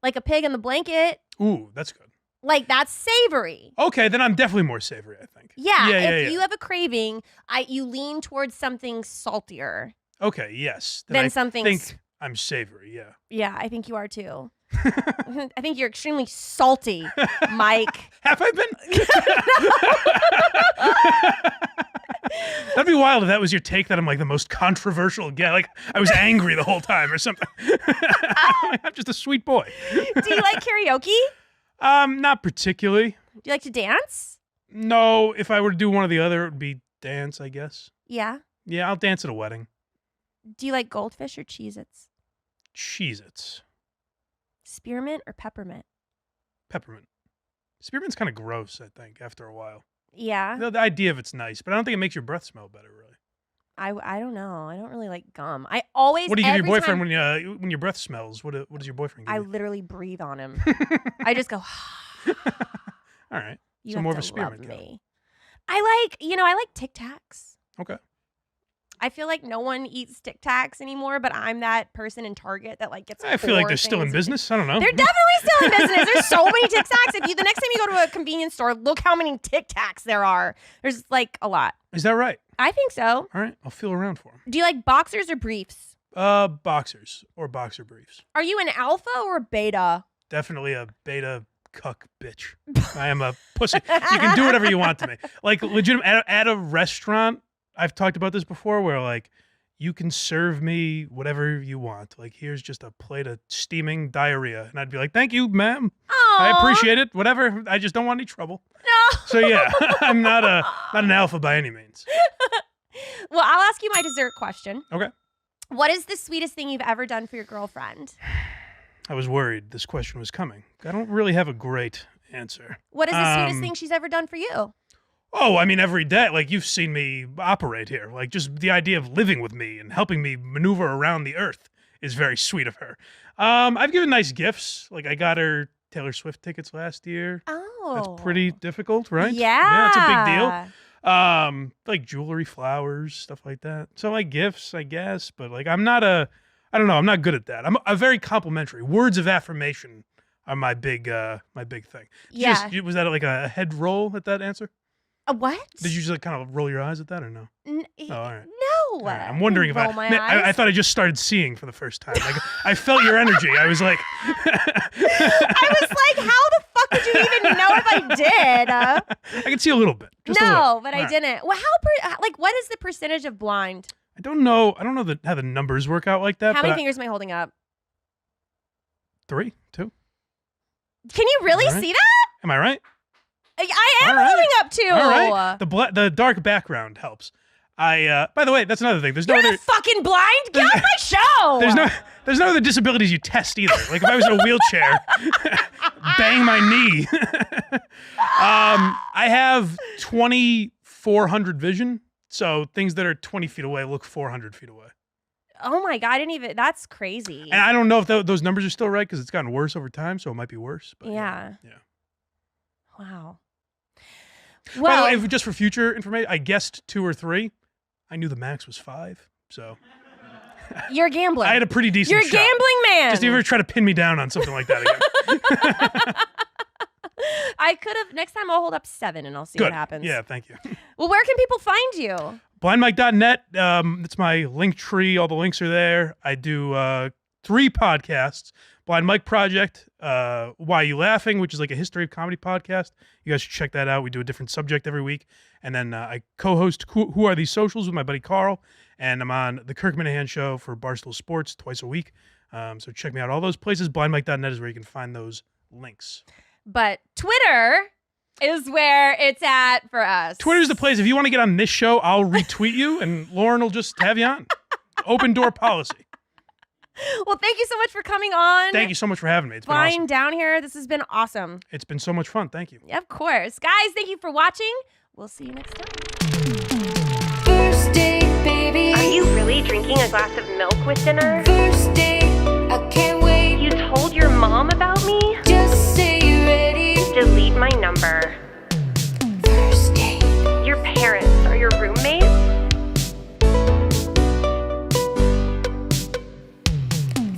like a pig in the blanket, Ooh, that's good. like that's savory. Okay, then I'm definitely more savory, I think. Yeah, Yeah, if yeah. you have a craving, you lean towards something saltier Okay, yes. Then than I something. think I'm savory, yeah. Yeah, I think you are too. I think you're extremely salty, Mike. Have I been? That'd be wild if that was your take that I'm like the most controversial guy. Like I was angry the whole time or something. I'm just a sweet boy. Do you like karaoke? Not particularly. Do you like to dance? No, if I were to do one or the other, it would be dance, I guess. Yeah. Yeah, I'll dance at a wedding. Do you like goldfish or Cheez-Its? Cheez-Its. Spearmint or peppermint? Peppermint. Spearmint's kind of gross, I think, after a while. Yeah. The idea of it's nice, but I don't think it makes your breath smell better, really. I don't know. I don't really like gum. I always. What do you give your every boyfriend time- when your breath smells? What does your boyfriend give I you? literally breathe on him. I just go. All right. You So have more to of a spearmint love guy. me. I like Tic Tacs. Okay. I feel like no one eats Tic Tacs anymore, but I'm that person in Target that like gets. I feel like 4 they're still in things. business. I don't know. They're definitely still in business. There's so many Tic Tacs. If you the next time you go to a convenience store, look how many Tic Tacs there are. There's like a lot. Is that right? I think so. All right. I'll feel around for them. Do you like boxers or briefs? Boxers or boxer briefs. Are you an alpha or a beta? Definitely a beta cuck bitch. I am a pussy. You can do whatever you want to me. Like legitimate at a restaurant. I've talked about this before where like you can serve me whatever you want. Like here's just a plate of steaming diarrhea. And I'd be like, thank you, ma'am. I appreciate it. Whatever. I just don't want any trouble. No. So yeah, I'm not an alpha by any means. Well, I'll ask you my dessert question. Okay. What is the sweetest thing you've ever done for your girlfriend? I was worried this question was coming. I don't really have a great answer. What is the sweetest thing she's ever done for you? Oh, I mean, every day. Like, you've seen me operate here. Like, just the idea of living with me and helping me maneuver around the earth is very sweet of her. I've given nice gifts. Like, I got her Taylor Swift tickets last year. Oh. That's pretty difficult, right? Yeah. Yeah, it's a big deal. Like jewelry, flowers, stuff like that. So, like, gifts, I guess. But, like, I don't know. I'm not good at that. I'm a very complimentary. Words of affirmation are my big thing. Yeah. Was that like a head roll at that answer? A what? Did you just like kind of roll your eyes at that or no? Oh, all right. No. All right. I'm wondering if roll my man, eyes. I thought I just started seeing for the first time. Like I felt your energy. I was like, I was like, how the fuck would you even know if I did? I can see a little bit. Just a No, little. but All I right. didn't. Well, what is the percentage of blind? I don't know how the numbers work out like that. How many but fingers am I holding up? 3, 2. Can you really All right. see that? Am I right? I am All right. holding up two. All right. The dark background helps. By the way, that's another thing. There's no You're other. not fucking blind. Get off my show. There's no other disabilities you test either. Like if I was in a wheelchair, bang my knee. I have 2,400 vision, so things that are 20 feet away look 400 feet away. Oh my god, I didn't even. That's crazy. And I don't know if those numbers are still right because it's gotten worse over time, so it might be worse. But Yeah. Yeah. Wow. By Well, the way, just for future information, I guessed 2 or 3. I knew the max was 5, so you're a gambler. I had a pretty decent You're a shot. gambling man. Just if you ever try to pin me down on something like that again. I could have. Next time I'll hold up 7 and I'll see Good. what happens. Yeah, thank you. Well, where can people find you? blindmike.net. It's my link tree. All the links are there. I do 3 podcasts. Blind Mike Project, Why You Laughing, which is like a history of comedy podcast. You guys should check that out. We do a different subject every week. And then I co-host Who Are These Socials with my buddy Carl. And I'm on the Kirk Minahan Show for Barstool Sports twice a week. So check me out all those places. Blindmike.net is where you can find those links. But Twitter is where it's at for us. Twitter's the place. If you want to get on this show, I'll retweet you and Lauren will just have you on. Open door policy. Well, thank you so much for coming on. Thank you so much for having me. It's been Flying awesome. down here. This has been awesome. It's been so much fun. Thank you. Of course. Guys, thank you for watching. We'll see you next time. First date, baby. Are you really drinking a glass of milk with dinner? First date, I can't wait. You told your mom about me? Just say you're ready. Delete my number. First date. Your parents are your roommates?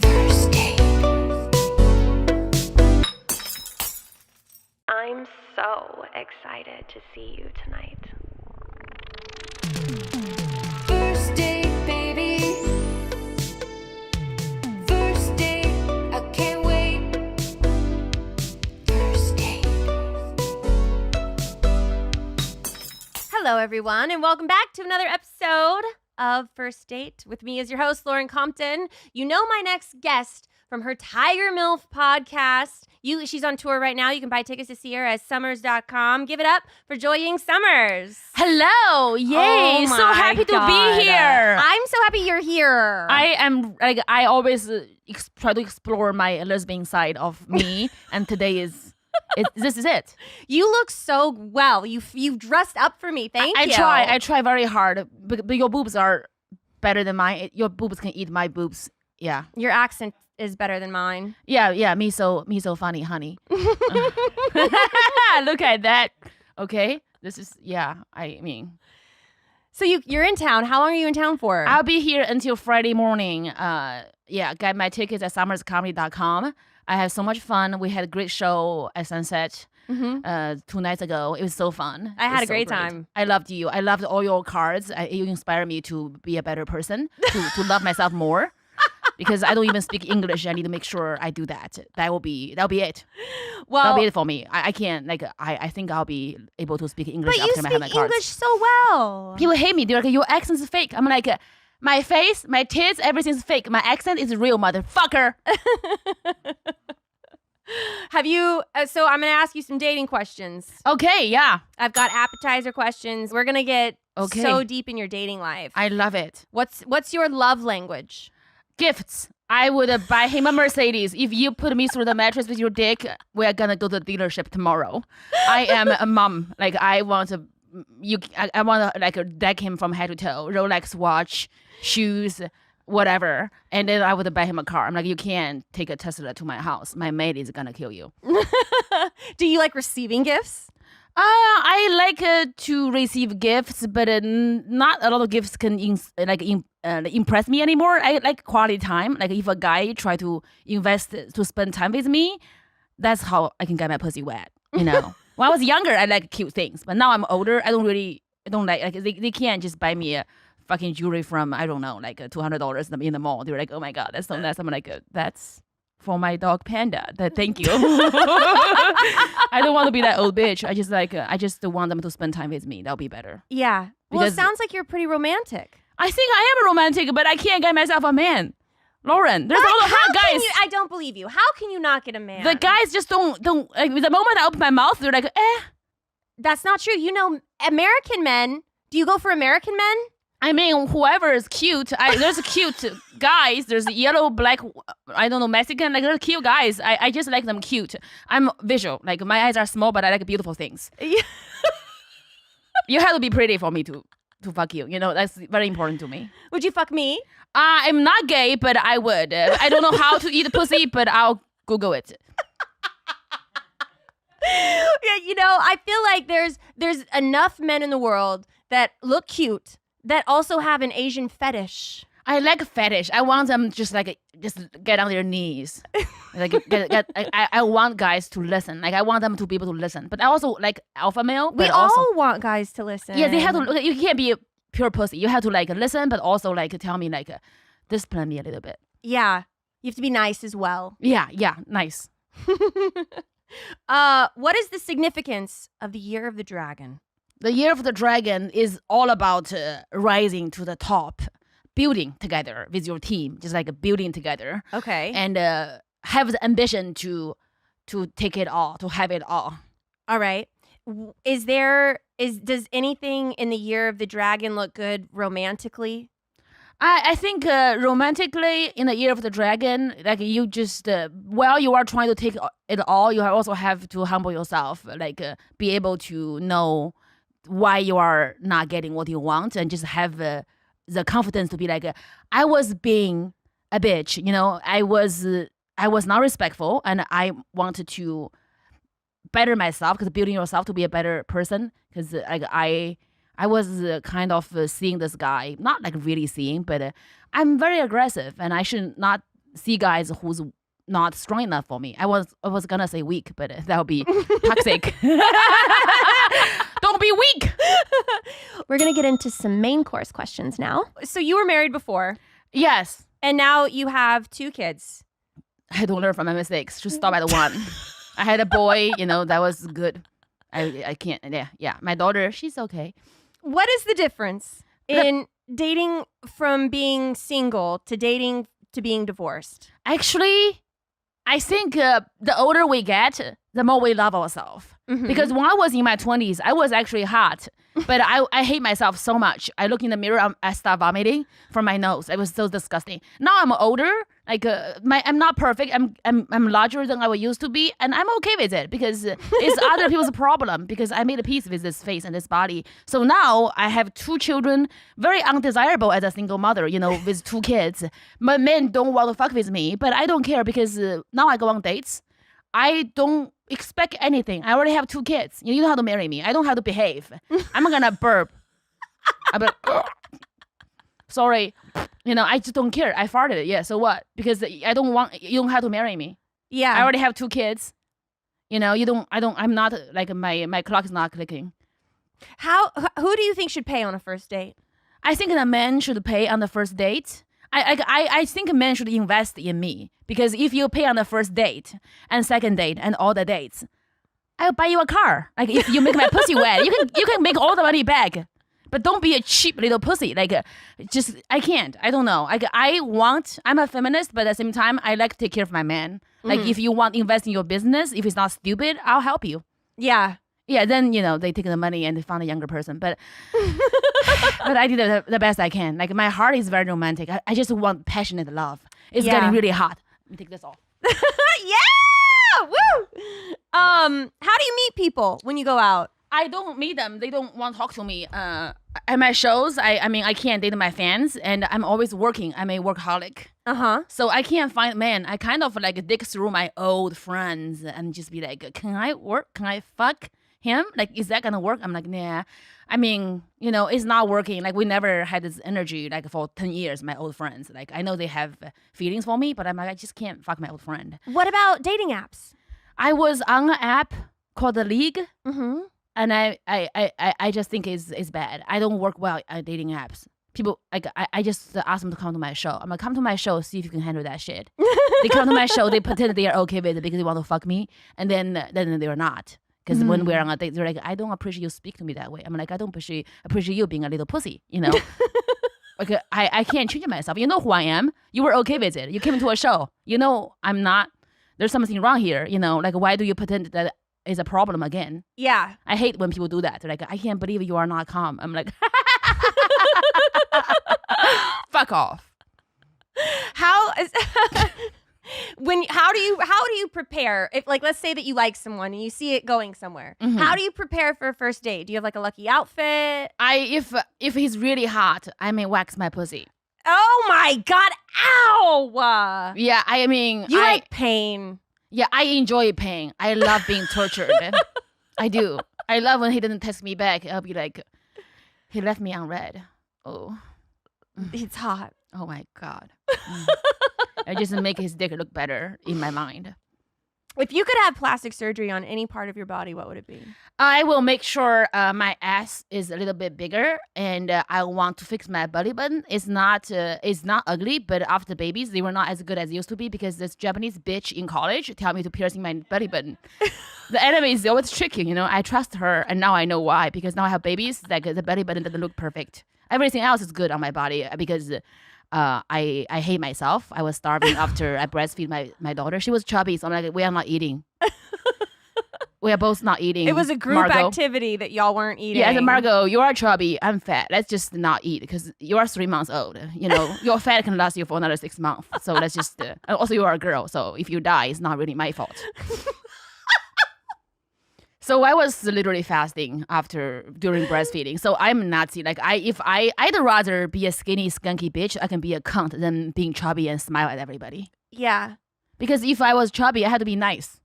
First date. I'm so excited to see you tonight. First date, baby. First date, I can't wait. First date. Hello, everyone, and welcome back to another episode of First Date. With me as your host, Lauren Compton. You know my next guest from her Tiger MILF podcast. She's on tour right now. You can buy tickets to see her at summers.com. Give it up for Joy Ying Summers. Hello! Yay! Oh So my happy to God. be here. I'm so happy you're here. I am like I always try to explore my lesbian side of me, and today this is it. You look so well. You've dressed up for me. Thank you. I try very hard, but your boobs are better than mine. Your boobs can eat my boobs. Yeah, Your accent is better than mine. yeah. Me so funny, honey. Look at that. Okay, this is I mean. So you're in town. How long are you in town for? I'll be here until Friday morning. Get my tickets at summerscomedy.com. I have so much fun. We had a great show at Sunset 2 nights ago. It was so fun. I It had was a so great time. I loved you. I loved all your cards. You inspire me to be a better person, to love myself more. Because I don't even speak English. I need to make sure I do that. That'll be it. Well, That'll be it for me. I can't I think I'll be able to speak English but you after I have my speak cards. English so well. People hate me. They're like, your accent is fake. I'm like, my face, my tits, everything's fake. My accent is real, motherfucker. Have you? So I'm going to ask you some dating questions. Okay, yeah. I've got appetizer questions. We're going to get Okay. so deep in your dating life. I love it. What's your love language? Gifts. I would buy him a Mercedes. If you put me through the mattress with your dick, we're gonna go to the dealership tomorrow. I am a mom. Like I want to, I want to like deck him from head to toe. Rolex watch, shoes, whatever. And then I would buy him a car. I'm like, you can't take a Tesla to my house. My maid is gonna kill you. Do you like receiving gifts? I like to receive gifts, but not a lot of gifts can impress me anymore. I like quality time. Like if a guy try to invest to spend time with me, that's how I can get my pussy wet. You know, when I was younger, I like cute things, but now I'm older. I don't like they can't just buy me a fucking jewelry from I don't know like $200 in the mall. They're like, oh my god, that's so nice. I'm like, that's for my dog Panda. Thank you. I don't want to be that old bitch. I just want them to spend time with me. That'll be better. Yeah. Well, it Because- sounds like you're pretty romantic. I think I am a romantic, but I can't get myself a man. Lauren, there's a lot of hot guys. I don't believe you. How can you not get a man? The guys just don't like the moment I open my mouth, they're like, eh. That's not true. You know, American men. Do you go for American men? I mean, whoever is cute, there's cute guys. There's yellow, black, I don't know, Mexican. Like, there's cute guys. I just like them cute. I'm visual. Like, my eyes are small, but I like beautiful things. Yeah. You have to be pretty for me to fuck you. You know, that's very important to me. Would you fuck me? I'm not gay, but I would. I don't know how to eat pussy, but I'll Google it. Yeah, you know, I feel like there's enough men in the world that look cute that also have an Asian fetish. I like a fetish. I want them just get on their knees. Like I want guys to listen. Like I want them to be able to listen. But I also like alpha male. We but also, all want guys to listen. yeah, they have to. You can't be pure pussy. You have to like listen, but also like tell me like discipline me a little bit. Yeah. You have to be nice as well. Yeah, nice. What is the significance of the Year of the Dragon? The Year of the Dragon is all about rising to the top, building together with your team, just like building together, Okay. and have the ambition to take it all, to have it all. All right. Does anything in the Year of the Dragon look good romantically? I think romantically in the Year of the Dragon, like you just while you are trying to take it all, you also have to humble yourself, like be able to know why you are not getting what you want, and just have the confidence to be like, I was being a bitch, you know, I was not respectful, and I wanted to better myself, because building yourself to be a better person, because like I was kind of seeing this guy, not like really seeing, but I'm very aggressive, and I should not see guys who's not strong enough for me. I was gonna say weak, but that would be toxic. Don't be weak. We're going to get into some main course questions now. So you were married before, Yes, and now you have 2 kids. I had to learn from my mistakes. Just stop at one. I had a boy, you know, that was good. I can't. Yeah. My daughter, she's okay. What is the difference in dating from being single to dating to being divorced? Actually, I think the older we get, the more we love ourselves. Mhm. Because when I was in my 20s, I was actually hot, but I hate myself so much. I look in the mirror, I start vomiting from my nose. It was so disgusting. Now I'm older, like I'm not perfect. I'm larger than I used to be, and I'm okay with it, because it's other people's problem, because I made a peace with this face and this body. So now I have 2 children, very undesirable as a single mother, you know, with 2 kids. My men don't want to fuck with me, but I don't care, because now I go on dates. I don't expect anything. I already have 2 kids. You don't have to marry me. I don't have to behave. I'm gonna burp. I'm like, sorry. You know, I just don't care. I farted. Yeah, so what? Because you don't have to marry me. Yeah. I already have 2 kids. You know, I'm not, like, my clock is not clicking. Who do you think should pay on a first date? I think the man should pay on the first date. I think a man should invest in me, because if you pay on the first date and second date and all the dates, I'll buy you a car. Like, if you make my pussy wet, you can make all the money back. But don't be a cheap little pussy. Like, just, I can't. I don't know. Like, I'm a feminist, but at the same time, I like to take care of my man. Like, if you want to invest in your business, if it's not stupid, I'll help you. Yeah. Yeah, then, you know, they take the money and they found a younger person. But but I did the best I can. Like, my heart is very romantic. I just want passionate love. It's getting really hot. Let me take this off. Yeah! Woo! How do you meet people when you go out? I don't meet them. They don't want to talk to me. At my shows, I mean, I can't date my fans, and I'm always working. I'm a workaholic. Uh-huh. So I can't find men. I kind of like dig through my old friends and just be like, can I work? Can I fuck him? Like, is that gonna work? I'm like, nah. I mean, you know, it's not working. Like, we never had this energy, like, for 10 years, my old friends. Like, I know they have feelings for me, but I'm like, I just can't fuck my old friend. What about dating apps? I was on an app called The League, Mm-hmm. and I just think it's bad. I don't work well at dating apps. People, like, I just ask them to come to my show. I'm like, come to my show, see if you can handle that shit. They come to my show, they pretend they are okay with it because they want to fuck me, and then they're not. Because when we're on a date, they're like, I don't appreciate you speak to me that way. I'm like, I don't appreciate you being a little pussy, you know? Like, I can't change myself. You know who I am. You were okay with it. You came to a show. You know I'm not. There's something wrong here, you know? Like, why do you pretend that is a problem again? Yeah. I hate when people do that. They're like, I can't believe you are not calm. I'm like, fuck off. How do you prepare if, like, let's say that you like someone and you see it going somewhere? How do you prepare for a first date? Do you have like a lucky outfit? If he's really hot, I may wax my pussy. Oh my god! Ow! Yeah, I mean, You like pain. Yeah, I enjoy pain. I love being tortured. I do. I love when he doesn't text me back. I'll be like, he left me on red. Oh. It's hot. Oh my God. I just make his dick look better in my mind. If you could have plastic surgery on any part of your body, what would it be? I will make sure my ass is a little bit bigger, and I want to fix my belly button. It's not ugly, but after babies, they were not as good as they used to be because this Japanese bitch in college tell me to piercing my belly button. The enemy is always tricky, I trust her, and now I know why. Because now I have babies, like the belly button doesn't look perfect. Everything else is good on my body because I hate myself. I was starving after I breastfeed my daughter. She was chubby, so I'm like, we are not eating. We are both not eating. It was a group activity that y'all weren't eating. Yeah, I said, Margot, you are chubby. I'm fat. Let's just not eat because you are 3 months old. Your fat can last you for another 6 months. So let's just. Also, you are a girl, so if you die, it's not really my fault. So I was literally fasting during breastfeeding. So I'm Nazi. Like I'd rather be a skinny, skunky bitch. I can be a cunt than being chubby and smile at everybody. Yeah. Because if I was chubby, I had to be nice.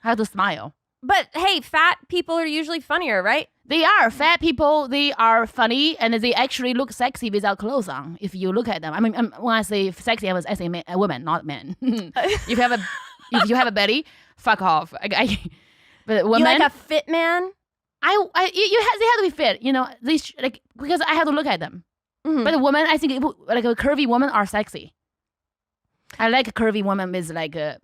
I had to smile. But hey, fat people are usually funnier, right? They are. Fat people, they are funny and they actually look sexy without clothes on. If you look at them. I mean, when I say sexy, I say a woman, not men. If you have a belly, fuck off. But women, you like a fit man? they have to be fit, because I have to look at them. Mm-hmm. But a woman, I think like a curvy woman are sexy. I like a curvy woman with like a.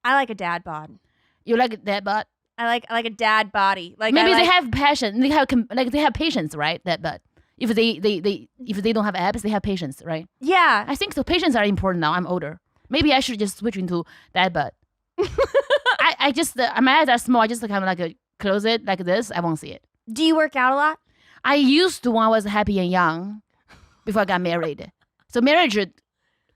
I like a dad bod. You like a dad bod? I like a dad body. Like maybe they have passion. They have patience, right? That but if they don't have abs, they have patience, right? Yeah, I think so. Patience are important now. I'm older. Maybe I should just switch into that butt. I just my eyes are small. I just kind of like close it like this. I won't see it. Do you work out a lot? I used to when I was happy and young, before I got married. So marriage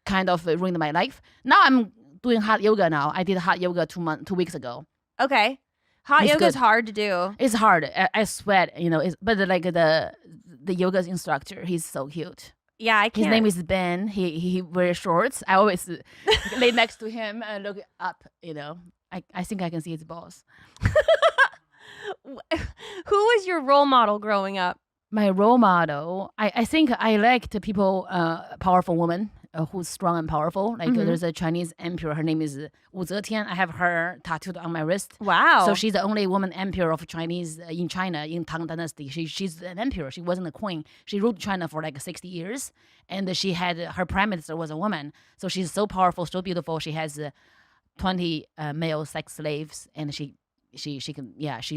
kind of ruined my life. Now I'm doing hot yoga now. I did hot yoga 2 weeks ago. Okay. Hot yoga is hard to do. It's hard. I sweat, but like the yoga instructor, he's so cute. Yeah, I can't. His name is Ben. He wears shorts. I always lay next to him and look up, I think I can see his balls. Who was your role model growing up? My role model, I think I liked people, powerful women who's strong and powerful. Like there's a Chinese emperor. Her name is Wu Zetian. I have her tattooed on my wrist. Wow. So she's the only woman emperor of Chinese in China in Tang Dynasty. She's an emperor. She wasn't a queen. She ruled China for like 60 years. And she had, her prime minister was a woman. So she's so powerful, so beautiful. She has 20 male sex slaves. And she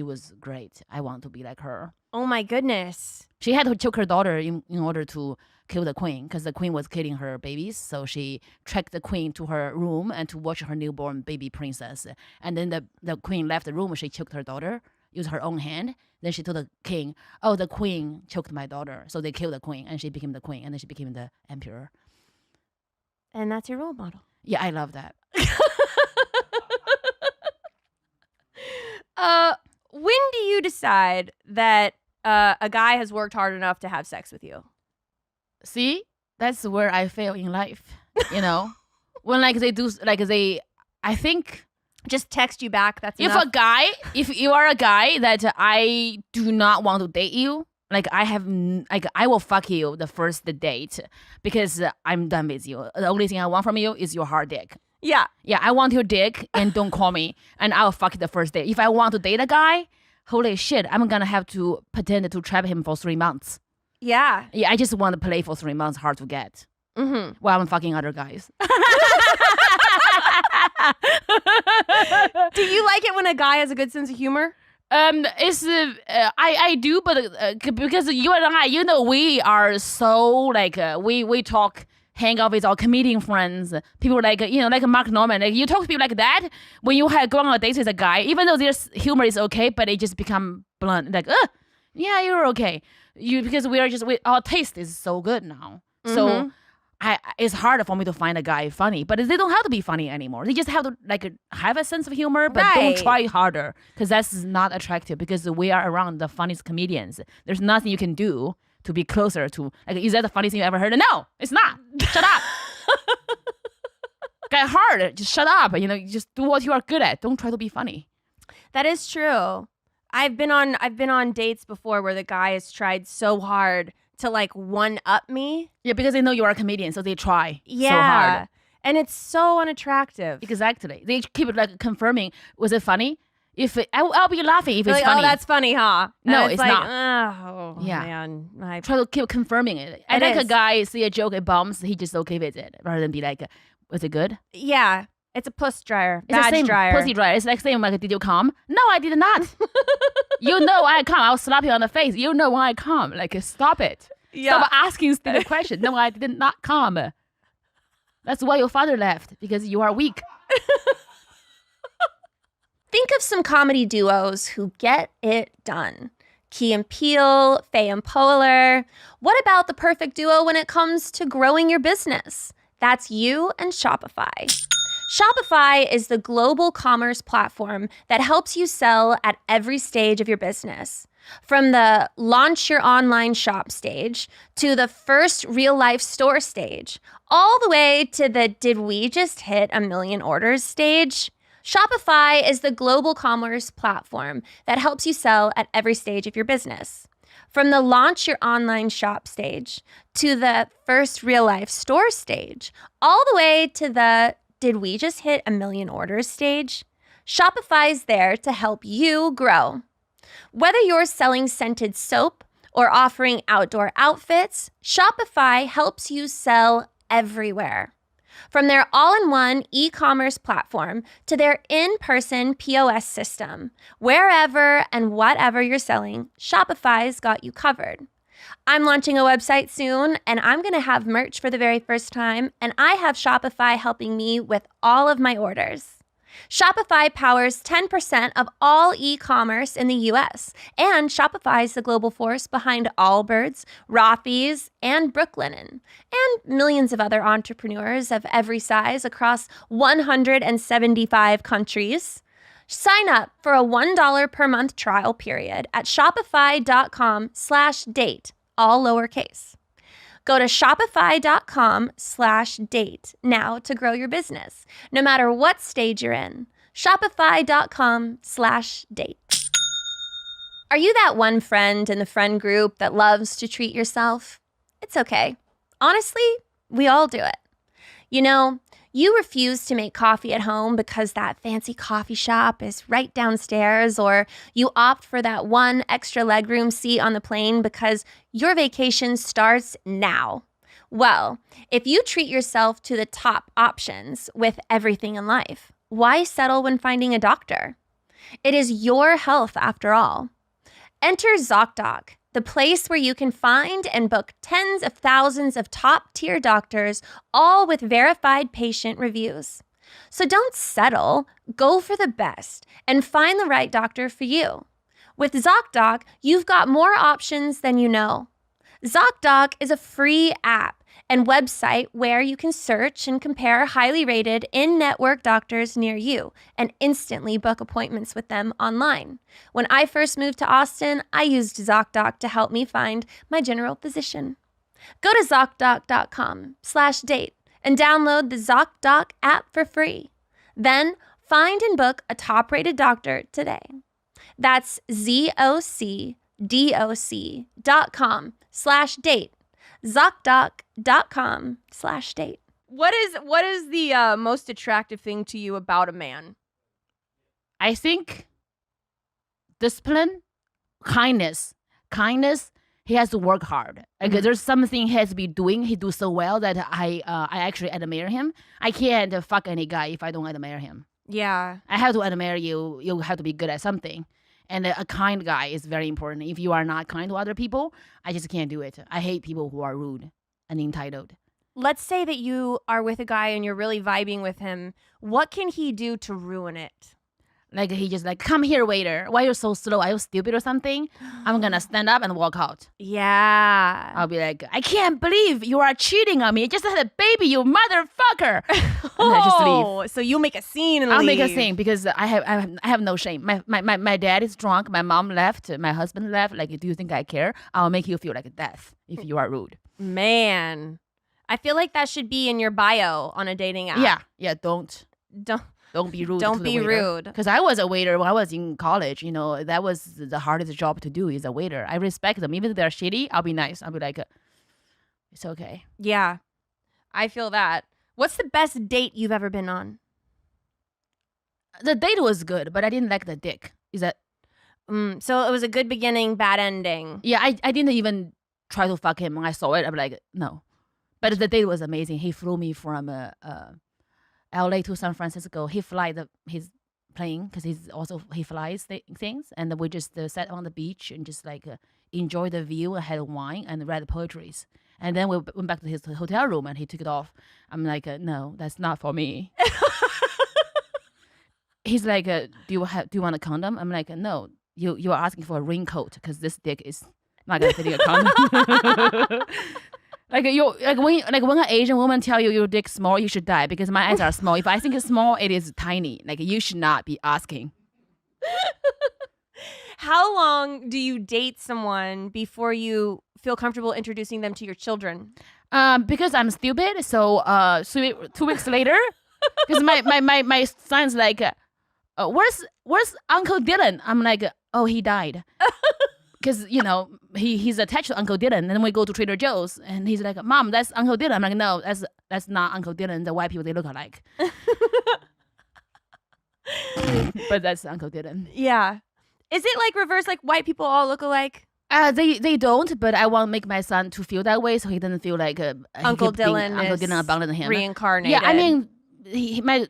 was great. I want to be like her. Oh my goodness. She had to choke her daughter in order to kill the queen because the queen was killing her babies. So she tracked the queen to her room and to watch her newborn baby princess. And then the queen left the room. She choked her daughter, used her own hand. Then she told the king, oh, the queen choked my daughter. So they killed the queen and she became the queen. And then she became the emperor. And that's your role model. Yeah, I love that. When do you decide that a guy has worked hard enough to have sex with you? See, that's where I fail in life. When I think just text you back. That's if enough. If you are a guy that I do not want to date you, I will fuck you the first date because I'm done with you. The only thing I want from you is your hard dick. Yeah. Yeah, I want your dick and don't call me and I'll fuck you the first day. If I want to date a guy, holy shit, I'm gonna have to pretend to trap him for 3 months. Yeah. Yeah, I just want to play for 3 months, hard to get. Mm-hmm. While I'm fucking other guys. Do you like it when a guy has a good sense of humor? I do, but because you and I, we are so we talk. Hang out with our comedian friends, people like Mark Norman. Like you talk to people like that when you go on a date with a guy, even though their humor is okay, but it just become blunt. Like, yeah, you're okay. Because our taste is so good now. Mm-hmm. So it's harder for me to find a guy funny, but they don't have to be funny anymore. They just have to have a sense of humor, but don't try harder because that's not attractive. Because we are around the funniest comedians. There's nothing you can do to be closer to, is that the funniest thing you ever heard? No, it's not. Shut up. Get hard. Just shut up. Just do what you are good at. Don't try to be funny. That is true. I've been on dates before where the guy has tried so hard to one up me. Yeah, because they know you are a comedian, so they try so hard. And it's so unattractive. Exactly. They keep like confirming, was it funny? If I'll be laughing if They're it's like, funny. oh, that's funny, huh? No, And it's like, not. Oh, Yeah. man. Try to keep confirming it. I It like a is. guy see a joke, it bombs, he just okay with it, rather than be like, was it good? Yeah. It's a puss dryer. It's the Badge same dryer. pussy dryer. It's like saying like, did you come? No, I did not. You know I come. I'll slap you on the face. You know when I come. Like, stop it. Yeah. Stop asking stupid questions. No, I did not come. That's why your father left, because you are weak. Think of some comedy duos who get it done. Key and Peele, Faye and Poehler. What about the perfect duo when it comes to growing your business? That's you and Shopify. Shopify is the global commerce platform that helps you sell at every stage of your business. From the launch your online shop stage to the first real life store stage, all the way to the did we just hit 1 million orders stage. Shopify is the global commerce platform that helps you sell at every stage of your business. From the launch your online shop stage to the first real life store stage, all the way to the did we just hit 1 million orders stage? Shopify's there to help you grow. Whether you're selling scented soap or offering outdoor outfits, Shopify helps you sell everywhere. From their all-in-one e-commerce platform to their in-person POS system, wherever and whatever you're selling, Shopify's got you covered. I'm launching a website soon, and I'm going to have merch for the very first time, and I have Shopify helping me with all of my orders. Shopify powers 10% of all e-commerce in the U.S., and Shopify is the global force behind Allbirds, Rothy's, and Brooklinen, and millions of other entrepreneurs of every size across 175 countries. Sign up for a $1 per month trial period at shopify.com/date, all lowercase. Go to shopify.com/date now to grow your business, no matter what stage you're in. Shopify.com/date. Are you that one friend in the friend group that loves to treat yourself? It's okay. Honestly, we all do it. You know, you refuse to make coffee at home because that fancy coffee shop is right downstairs, or you opt for that one extra legroom seat on the plane because your vacation starts now. Well, if you treat yourself to the top options with everything in life, why settle when finding a doctor? It is your health after all. Enter ZocDoc, the place where you can find and book tens of thousands of top-tier doctors, all with verified patient reviews. So don't settle, go for the best, and find the right doctor for you. With ZocDoc, you've got more options than you know. ZocDoc is a free app and website where you can search and compare highly rated in-network doctors near you and instantly book appointments with them online. When I first moved to Austin, I used ZocDoc to help me find my general physician. Go to ZocDoc.com/date and download the ZocDoc app for free. Then find and book a top-rated doctor today. That's ZocDoc.com/date. ZocDoc.com/date. What is the most attractive thing to you about a man? I think discipline, kindness. Kindness, he has to work hard. Like, there's something he has to be doing. He do so well that I actually admire him. I can't fuck any guy if I don't admire him. Yeah. I have to admire you. You have to be good at something. And a kind guy is very important. If you are not kind to other people, I just can't do it. I hate people who are rude and entitled. Let's say that you are with a guy and you're really vibing with him. What can he do to ruin it? Like, he just like, come here, waiter. Why are you so slow? Are you stupid or something? I'm going to stand up and walk out. Yeah. I'll be like, I can't believe you are cheating on me. I just had a baby, you motherfucker. And I just leave. So you make a scene and I'll leave. make a scene because I have no shame. My dad is drunk. My mom left. My husband left. Like, do you think I care? I'll make you feel like death if you are rude. Man. I feel like that should be in your bio on a dating app. Yeah. Don't be rude. Don't be rude. Because I was a waiter when I was in college. You know, that was the hardest job to do is a waiter. I respect them. Even if they're shitty, I'll be nice. I'll be like, it's okay. Yeah. I feel that. What's the best date you've ever been on? The date was good, but I didn't like the dick. Is that? So it was a good beginning, bad ending. Yeah, I didn't even try to fuck him. When I saw it, I'm like, no. But the date was amazing. He flew me from LA to San Francisco. He his plane because he flies things, and we just sat on the beach and just like enjoyed the view and had wine and read poetries. And then we went back to his hotel room and he took it off. I'm like, no, that's not for me. He's like, do you want a condom? I'm like, no. You are asking for a raincoat because this dick is not gonna fit in a condom. When an Asian woman tell you your dick's small, you should die because my eyes are small. If I think it's small, it is tiny. Like you should not be asking. How long do you date someone before you feel comfortable introducing them to your children? Because I'm stupid. So 2 weeks later, because my son's like, where's Uncle Dylan? I'm like, oh, he died. Because, he's attached to Uncle Dylan. And then we go to Trader Joe's and he's like, Mom, that's Uncle Dylan. I'm like, no, that's not Uncle Dylan. The white people, they look alike. But that's Uncle Dylan. Yeah. Is it like reverse, like white people all look alike? They don't, but I want to make my son to feel that way so he doesn't feel like Uncle Dylan abandoned him. Reincarnated. Yeah, I mean,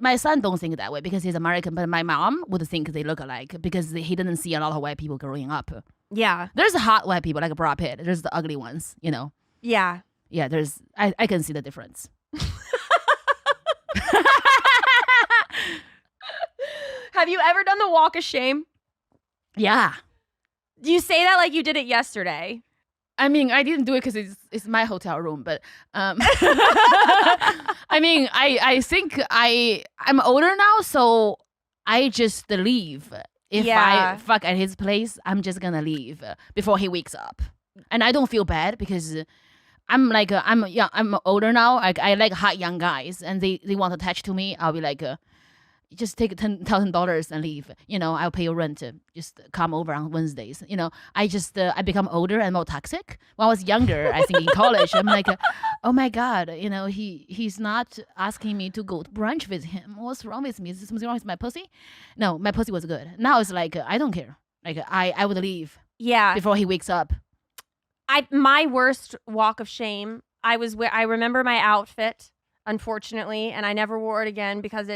my son don't think that way because he's American, but my mom would think they look alike because he didn't see a lot of white people growing up. Yeah. There's hot white people like Brad Pitt. There's the ugly ones, Yeah. Yeah, I can see the difference. Have you ever done the walk of shame? Yeah. Do you say that like you did it yesterday? I mean, I didn't do it because it's my hotel room, but I mean, I think I'm older now, so I just leave. If I fuck at his place, I'm just gonna leave before he wakes up, and I don't feel bad because I'm older now. I like hot young guys, and they want to attach to me. I'll be like, just take $10,000 and leave. I'll pay your rent. Just come over on Wednesdays. I become older and more toxic. When I was younger, I think in college, I'm like, oh my God, he's not asking me to go to brunch with him. What's wrong with me? Is something wrong with my pussy? No, my pussy was good. Now it's like, I don't care. Like I would leave. Yeah. Before he wakes up. My worst walk of shame. I remember my outfit. Unfortunately, and I never wore it again because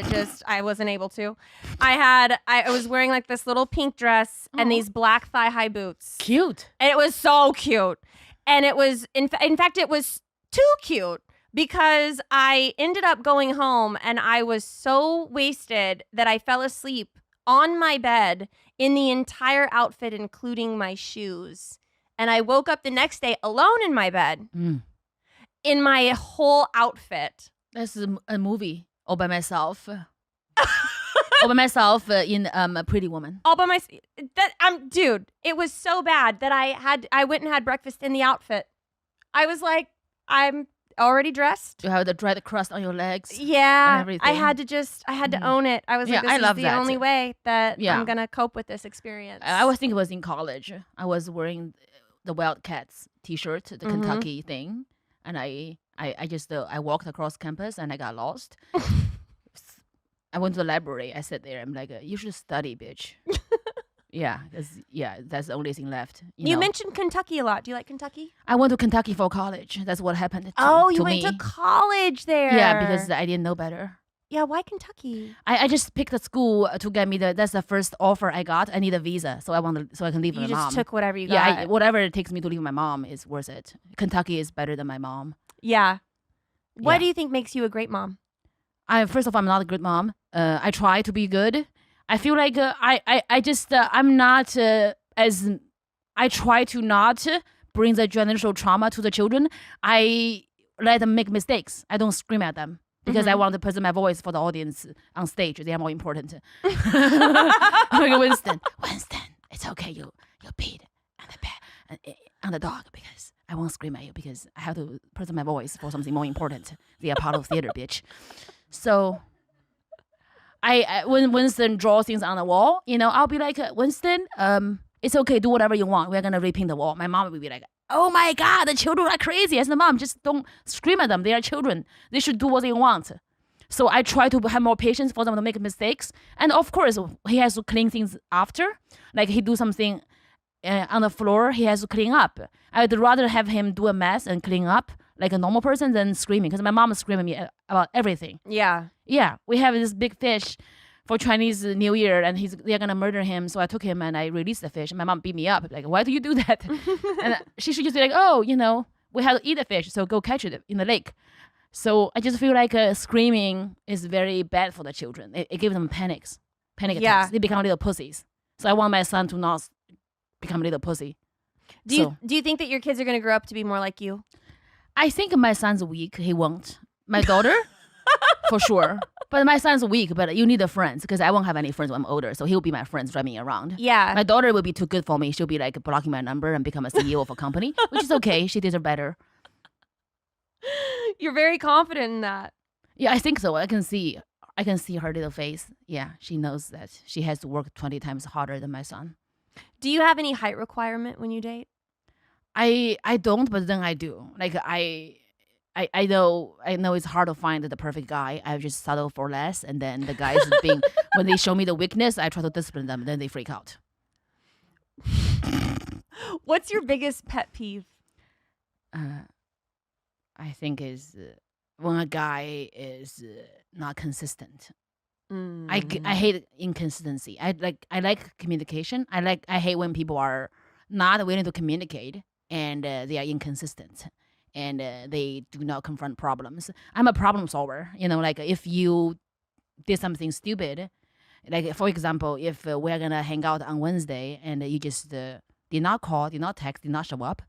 I wasn't able to. I was wearing like this little pink dress and these black thigh-high boots. Cute. And it was so cute. And it was, in fact, it was too cute because I ended up going home and I was so wasted that I fell asleep on my bed in the entire outfit, including my shoes. And I woke up the next day alone in my bed in my whole outfit. That's a movie all by myself. All by myself in a Pretty Woman. All by myself. Dude, it was so bad that I went and had breakfast in the outfit. I was like, I'm already dressed. You have the dread crust on your legs. Yeah, and everything. I had to own it. I was like, this I love is the that. only way that I'm gonna cope with this experience. I was thinking it was in college. I was wearing the Wildcats T-shirt, the Kentucky thing, and I walked across campus and I got lost. I went to the library. I sat there. I'm like, you should study, bitch. That's the only thing left. You mentioned Kentucky a lot. Do you like Kentucky? I went to Kentucky for college. That's what happened. You went to college there. Yeah, because I didn't know better. Yeah, why Kentucky? I just picked a school to get me that's the first offer I got. I need a visa, so I can leave with my mom. You just took whatever you got. Yeah, whatever it takes me to leave my mom is worth it. Kentucky is better than my mom. Yeah. What do you think makes you a great mom? First of all, I'm not a good mom. I try to be good. I feel like I'm not I try to not bring the generational trauma to the children. I let them make mistakes. I don't scream at them because I want to present my voice for the audience on stage. They are more important. Like Winston, it's okay. You peed on the bed on the dog because I won't scream at you because I have to present my voice for something more important. The Apollo Theater, bitch. So when Winston draws things on the wall, I'll be like, Winston, it's okay, do whatever you want. We're gonna repaint the wall. My mom will be like, oh my God, the children are crazy. I said, Mom, just don't scream at them. They are children. They should do what they want. So I try to have more patience for them to make mistakes. And of course, he has to clean things after. Like he do something on the floor, he has to clean up. I'd rather have him do a mess and clean up like a normal person than screaming. Because my mom is screaming at me about everything. Yeah. Yeah, we have this big fish for Chinese New Year, and they're gonna murder him. So I took him and I released the fish. And my mom beat me up, like, why do you do that? And she should just be like, oh, we have to eat the fish, so go catch it in the lake. So I just feel like screaming is very bad for the children. It gives them panic attacks. Yeah. They become little pussies. So I want my son to not become a little pussy. Do you think that your kids are going to grow up to be more like you? I think my son's weak. He won't. My daughter, for sure. But my son's weak, but you need a friend because I won't have any friends when I'm older. So he'll be my friends driving me around. Yeah. My daughter will be too good for me. She'll be like blocking my number and become a CEO of a company, which is okay. She deserves better. You're very confident in that. Yeah, I think so. I can see her little face. Yeah, she knows that she has to work 20 times harder than my son. Do you have any height requirement when you date? I don't, but then I do. Like I know it's hard to find the perfect guy. I just settle for less, and then the guys when they show me the weakness, I try to discipline them. Then they freak out. What's your biggest pet peeve? I think is when a guy is not consistent. I hate inconsistency. I like communication. I hate when people are not willing to communicate and they are inconsistent and they do not confront problems. I'm a problem solver. Like if you did something stupid, like for example, if we're gonna hang out on Wednesday and you just did not call, did not text, did not show up,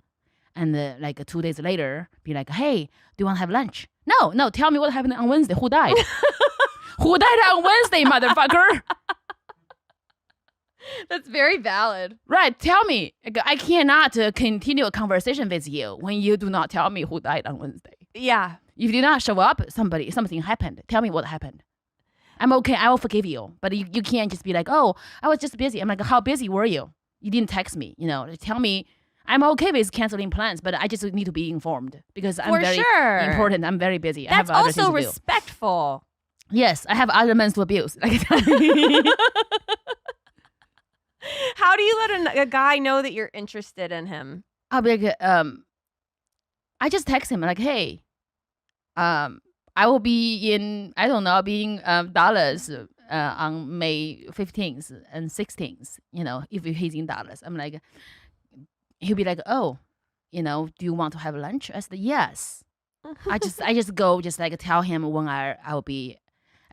and like 2 days later, be like, hey, do you want to have lunch? No, tell me what happened on Wednesday. Who died? Who died on Wednesday, motherfucker? That's very valid. Right, tell me. I cannot continue a conversation with you when you do not tell me who died on Wednesday. Yeah. If you did not show up, something happened. Tell me what happened. I'm okay. I will forgive you. But you can't just be like, oh, I was just busy. I'm like, how busy were you? You didn't text me. Tell me. I'm okay with canceling plans, but I just need to be informed because I'm very important. I'm very busy. That's I have other also things to respectful. do. Yes, I have other men to abuse. How do you let a guy know that you're interested in him? I'll be like, I just text him like, hey, I will be in, I don't know, I'll be in Dallas on May 15th and 16th, if he's in Dallas. I'm like, he'll be like, oh, do you want to have lunch? I said, yes. I just go, just like tell him when I'll be.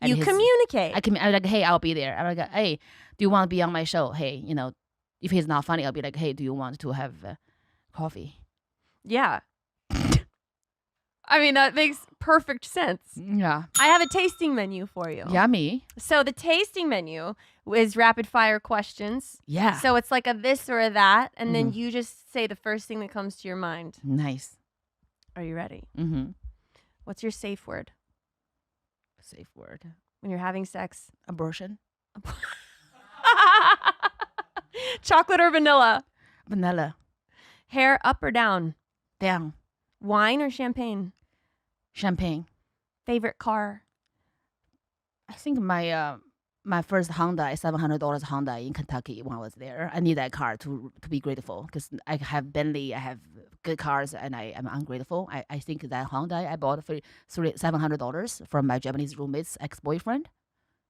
You communicate. I'm like, hey, I'll be there. I'm like, hey, do you want to be on my show? Hey, if he's not funny, I'll be like, hey, do you want to have coffee? Yeah. I mean, that makes perfect sense. Yeah. I have a tasting menu for you. Yummy. So the tasting menu is rapid fire questions. Yeah. So it's like a this or a that, and then you just say the first thing that comes to your mind. Nice. Are you ready? Mm-hmm. What's your safe word Safe word. when you're having sex? Abortion. Chocolate or vanilla? Vanilla. Hair up or down? Down. Wine or champagne? Champagne. Favorite car? I think my first Honda is $700 Honda in Kentucky when I was there. I need that car to be grateful because I have Bentley, I have good cars, and I am ungrateful. I think that Honda I bought for $700 from my Japanese roommate's ex-boyfriend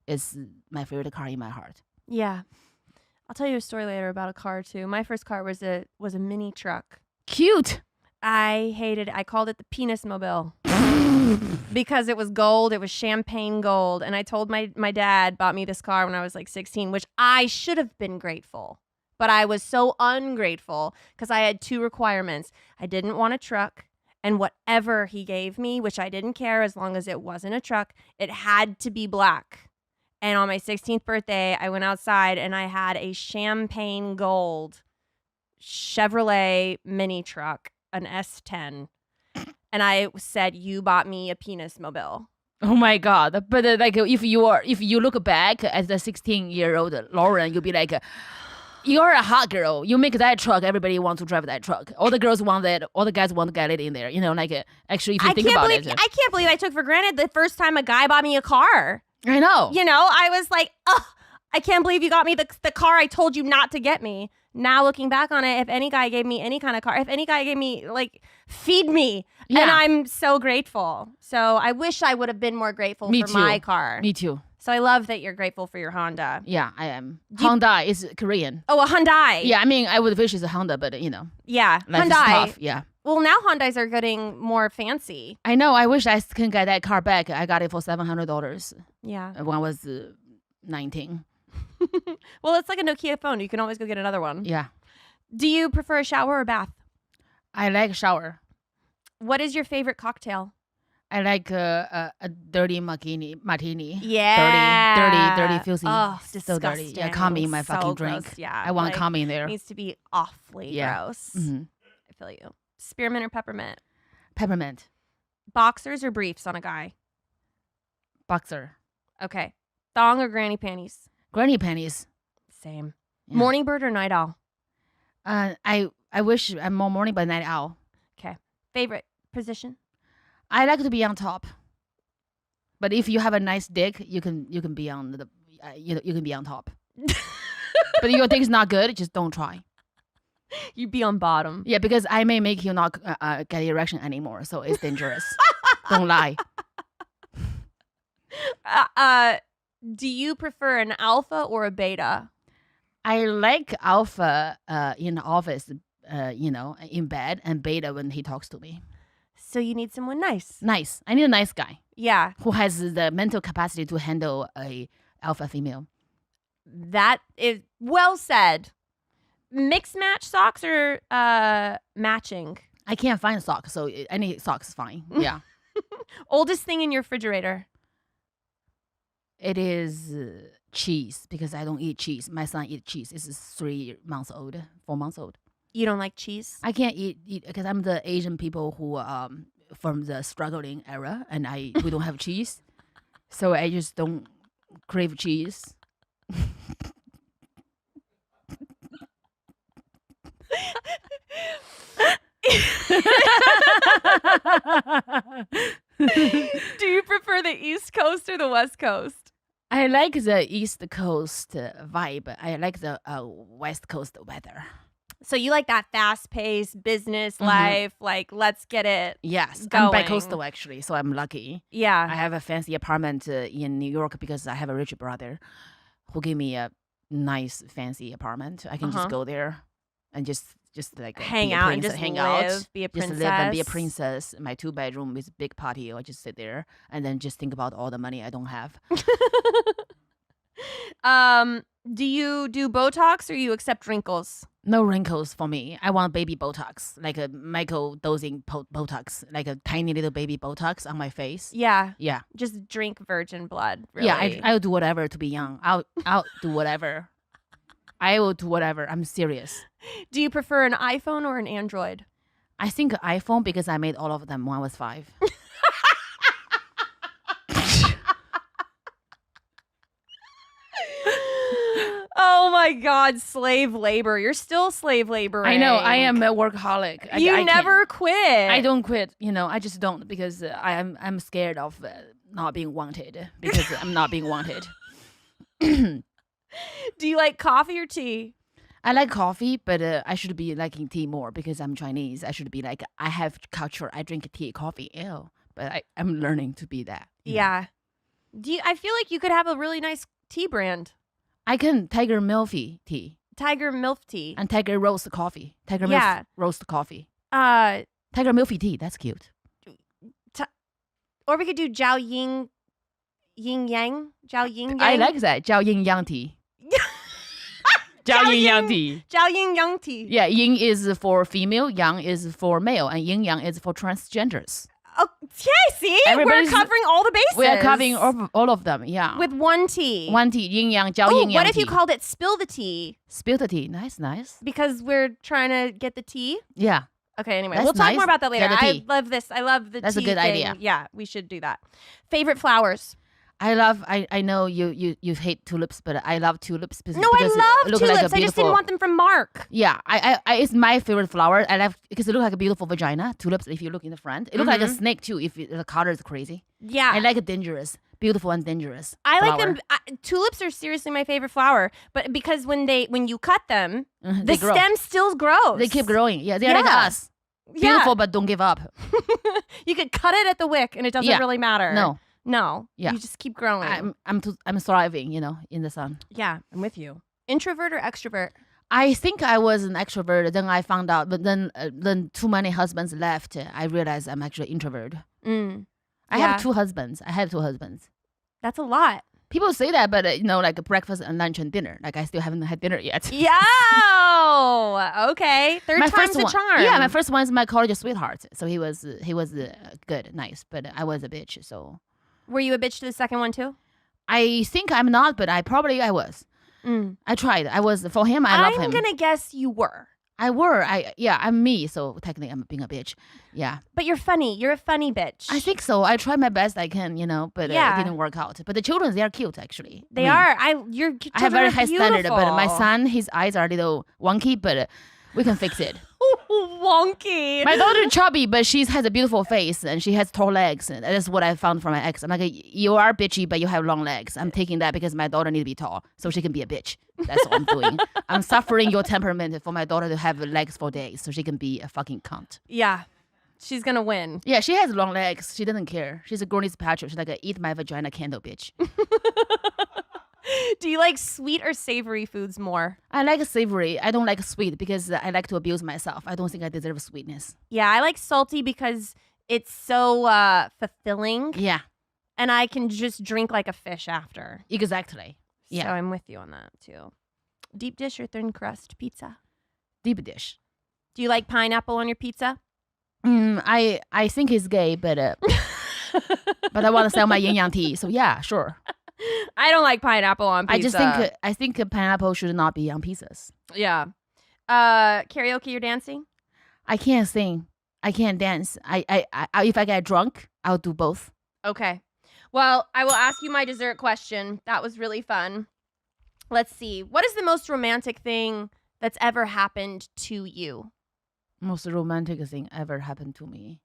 is my favorite car in my heart. Yeah. I'll tell you a story later about a car too. My first car was a mini truck. Cute. I hated it. I called it the penis mobile. Because it was gold. It was champagne gold. And I told my dad bought me this car when I was like 16, which I should have been grateful. But I was so ungrateful because I had two requirements. I didn't want a truck. And whatever he gave me, which I didn't care as long as it wasn't a truck, it had to be black. And on my 16th birthday, I went outside and I had a champagne gold Chevrolet mini truck, an S10. And I said, you bought me a penis mobile. Oh my God. But like if you look back at the 16-year-old Lauren, you'll be like, You're a hot girl. You make that truck. Everybody wants to drive that truck. All the girls want that. All the guys want to get it in there. You know, like actually, if you think about it. I can't believe I took for granted the first time a guy bought me a car. I know. You know, I was like, oh, I can't believe you got me the car I told you not to get me. Now looking back on it, if any guy gave me any kind of car, if any guy gave me, like, feed me, and I'm so grateful. So I wish I would have been more grateful for my car. Me too. So I love that you're grateful for your Honda. Yeah, I am. Hyundai is Korean. Oh, a Hyundai. Yeah, I mean, I would wish it's a Honda, but you know. Yeah, life Hyundai. Is tough. Yeah. Well, now Hyundais are getting more fancy. I know. I wish I can get that car back. I got it for $700. Yeah. When I was 19. Well, it's like a Nokia phone. You can always go get another one. Yeah. Do you prefer a shower or bath? I like a shower. What is your favorite cocktail? I like a dirty martini. Yeah. Dirty, filthy. Oh, so dirty. Yeah, cum in my So fucking gross. drink. Yeah. I want like, cum in there. It needs to be awfully gross. Mm-hmm. I feel you. Spearmint or peppermint? Peppermint. Boxers or briefs on a guy? Boxer. Okay. Thong or granny panties? Granny panties. Same. Yeah. Morning bird or night owl? I wish I'm more morning but night owl. Okay. Favorite position? I like to be on top. But if you have a nice dick, you can be on the you can be on top. But if your dick is not good, just don't try. You'd be on bottom. Yeah, because I may make you not get erection anymore, so it's dangerous. Don't lie. Do you prefer an alpha or a beta? I like alpha in the office, in bed, and beta when he talks to me. So you need someone nice. Nice. I need a nice guy Yeah. who has the mental capacity to handle a alpha female. That is well said. Mixed match socks or matching? I can't find socks, so any socks is fine. Yeah. Oldest thing in your refrigerator? It is cheese because I don't eat cheese. My son eats cheese. This is 3 months old, 4 months old. You don't like cheese? I can't eat because I'm the Asian people who from the struggling era, and we don't have cheese, so I just don't crave cheese. Do you prefer the East Coast or the West Coast? I like the East Coast vibe. I like the West Coast weather. So you like that fast-paced business life, like let's get it. Yes, going. I'm bi-coastal actually, so I'm lucky. Yeah. I have a fancy apartment in New York because I have a rich brother who gave me a nice fancy apartment. I can just go there and just like hang be a out and princess, just hang live, out, be a just princess. live and be a princess. My 2-bedroom with a big patio. I just sit there and then just think about all the money I don't have. Do you do Botox or you accept wrinkles? No wrinkles for me. I want baby Botox, like a Michael dosing Botox, like a tiny little baby Botox on my face. Yeah. Yeah. Just drink virgin blood. Really. Yeah, I'll do whatever to be young. I'll do whatever. I will do whatever. I'm serious. Do you prefer an iPhone or an Android? I think iPhone because I made all of them when I was 5. Oh my God, slave labor. You're still slave laboring. I know. I am a workaholic. You I never quit. I don't quit. I just don't because I'm scared of not being wanted because I'm not being wanted. Do you like coffee or tea? I like coffee, but I should be liking tea more because I'm Chinese. I should be like, I have culture. I drink tea, coffee, ew. But I'm learning to be that. Yeah. I feel like you could have a really nice tea brand. I can Tiger Milky tea. Tiger Milk Tea. And Tiger Roast coffee. Tiger Yeah. Milk Roast coffee. Tiger Milky tea. That's cute. Or we could do Jiao Yin Yang. Jiao Yin Yang. I like that. Jiao Yin Yang tea. Jiao Yin Yang tea. Jiao Yin Yang tea. Yeah, yin is for female, yang is for male, and yin yang is for transgenders. Oh, yeah, see? We're Everybody's- covering all the bases. We are covering all of them, yeah. With one tea. One tea, yin yang, jiao Oh, yin yang what if you tea. called it Spill the Tea? Spill the tea. Nice. Because we're trying to get the tea? Yeah. Okay, anyway, That's we'll talk nice. more about that later. Get the I tea. love this. I love the That's a tea good thing. idea. Yeah, we should do that. Favorite flowers? I know you hate tulips, but I love tulips because No, I because it love look tulips. like a I just didn't beautiful- want them from Mark. Yeah, I it's my favorite flower. I love because it looks like a beautiful vagina. Tulips, if you look in the front, it looks like a snake too. If the color is crazy, Yeah. I like it dangerous, beautiful and dangerous. I like flower. them. Tulips are seriously my favorite flower, but because when you cut them, the They grow. stem still grows. They keep growing. Yeah, they're like Yeah. us. Beautiful, but don't give up. You could cut it at the wick, and it doesn't Yeah. really matter. No. Yeah. You just keep growing. I'm thriving, in the sun. Yeah, I'm with you. Introvert or extrovert? I think I was an extrovert. Then I found out, but then too many husbands left. I realized I'm actually introvert. Mm. I Yeah. have two husbands. That's a lot. People say that, but like breakfast and lunch and dinner. Like I still haven't had dinner yet. Yo, okay. Third My time's first a one, charm. yeah, my first one is my college sweetheart. So he was good, nice, but I was a bitch. So Were you a bitch to the second one too? I think I'm not, but I was. Mm. I tried. I was for him. I love him. I'm gonna guess you were. I'm me. So technically, I'm being a bitch. Yeah. But you're funny. You're a funny bitch. I think so. I tried my best I can, but Yeah. it didn't work out. But the children, they are cute actually. They I mean, are. Your I have very high standard, but my beautiful. son, his eyes are a little wonky, but we can fix it. Wonky. My daughter is chubby, but she has a beautiful face and she has tall legs. And that's what I found from my ex. I'm like, you are bitchy, but you have long legs. I'm taking that because my daughter needs to be tall so she can be a bitch. That's what I'm doing. I'm suffering your temperament for my daughter to have legs for days so she can be a fucking cunt. Yeah. She's gonna win. Yeah, she has long legs. She doesn't care. She's a Granny Patrick. She's like a eat my vagina candle bitch. Do you like sweet or savory foods more? I like savory. I don't like sweet because I like to abuse myself. I don't think I deserve sweetness. Yeah, I like salty because it's so fulfilling, Yeah, and I can just drink like a fish after. exactly. So Yeah, I'm with you on that too. Deep dish or thin crust pizza? deep dish. Do you like pineapple on your pizza? I think he's gay, but but I want to sell my yin yang tea. So yeah, sure. I don't like pineapple on pizza. I think pineapple should not be on pizzas. Yeah. Karaoke or dancing? I can't sing. I can't dance. I if I get drunk, I'll do both. Okay. Well, I will ask you my dessert question. That was really fun. Let's see. What is the most romantic thing that's ever happened to you? Most romantic thing ever happened to me.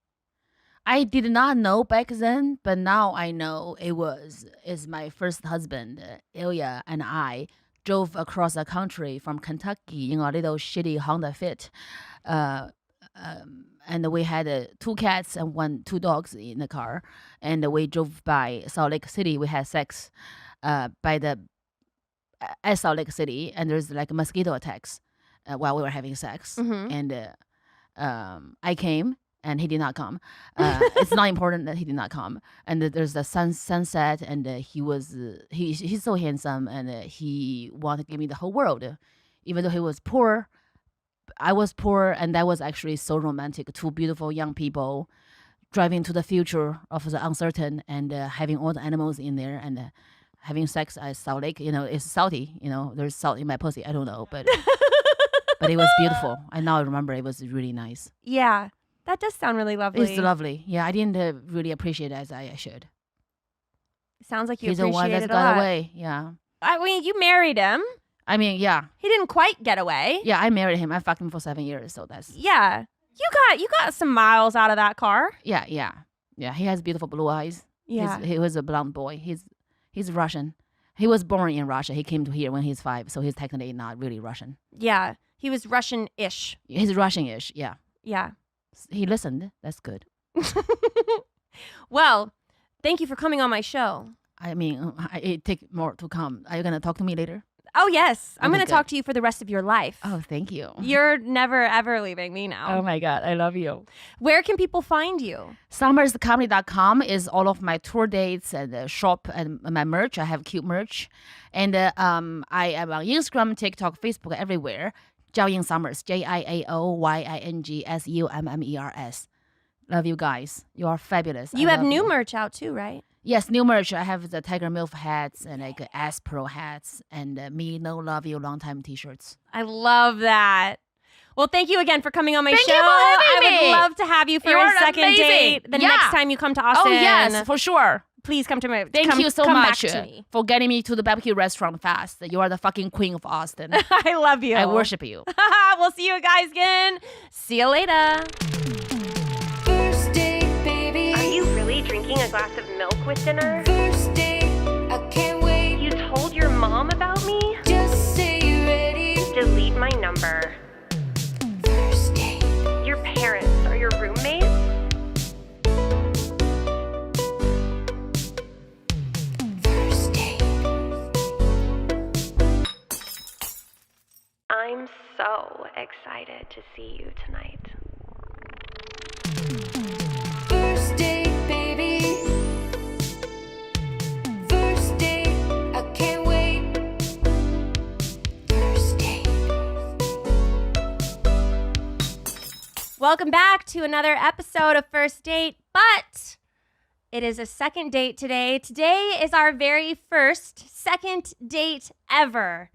I did not know back then, but now I know is my first husband, Ilya, and I drove across the country from Kentucky in a little shitty Honda Fit. And we had 2 cats and 2 dogs in the car. And we drove by Salt Lake City. We had sex at Salt Lake City, and there's like mosquito attacks while we were having sex. Mhm. And I came, and he did not come. It's not important that he did not come. And there's the sunset, and he's so handsome, and he wanted to give me the whole world, even though he was poor. I was poor, and that was actually so romantic. 2 beautiful young people driving to the future of the uncertain, and having all the animals in there, and having sex at Salt Lake. It's salty. There's salt in my pussy. I don't know, but but it was beautiful. I now remember it was really nice. Yeah. That does sound really lovely. It's lovely. Yeah, I didn't really appreciate it as I should. Sounds like you He's the appreciate one that's it a got lot. away. Yeah. I mean, you married him. I mean, yeah. He didn't quite get away. Yeah, I married him. I fucked him for 7 years, so that's Yeah. You got some miles out of that car. yeah. He has beautiful blue eyes. Yeah. He was a blonde boy. He's Russian. He was born in Russia. He came to here when he's 5, so he's technically not really Russian. Yeah. He was Russian-ish. He's Russian-ish. Yeah. Yeah. He listened. That's good. Well, thank you for coming on my show. I mean, it take more to come. Are you gonna talk to me later? Oh, yes. I'm Okay, going to good. talk to you for the rest of your life. Oh, thank you. You're never, ever leaving me now. Oh my God, I love you. Where can people find you? Summerscomedy.com is all of my tour dates and shop and my merch. I have cute merch. And I am on Instagram, TikTok, Facebook, everywhere. Jiaoying Summers, JIAOYINGSUMMERS. Love you guys. You are fabulous. You I have love new you. merch out too, right? Yes, new merch. I have the Tiger MILF hats and like Ass Pro hats and Me No Love You Long Time t-shirts. I love that. Well, thank you again for coming on my Thank show. you for having I would me. love to have you for You a are second amazing. date the Yeah. next time you come to Austin. Oh, yes, for sure. please come to my. Thank you so come much back to me. for getting me to the barbecue restaurant fast. You are the fucking queen of Austin. I love you. I worship you. We'll see you guys again. See you later. First date, baby. Are you really drinking a glass of milk with dinner? First date, I can't wait. You told your mom about me? Just say you're ready. Delete my number. First date. Your parents are your roommates? First date. I'm so excited to see you tonight. First date, baby. First date, I can't wait. First date. Welcome back to another episode of First Date, but it is a second date today. Today is our very first second date ever.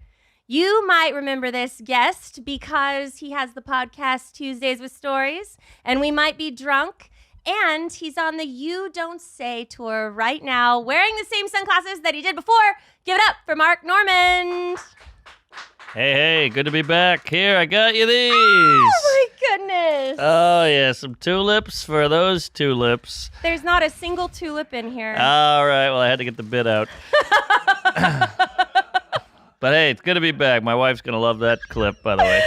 You might remember this guest because he has the podcast Tuesdays with Stories, and we might be drunk. And he's on the You Don't Say tour right now, wearing the same sunglasses that he did before. Give it up for Mark Normand. Hey, good to be back. Here, I got you these. Oh my goodness. Oh, yeah, some tulips for those tulips. There's not a single tulip in here. All right, well, I had to get the bit out. But hey, it's good to be back. My wife's going to love that clip, by the way.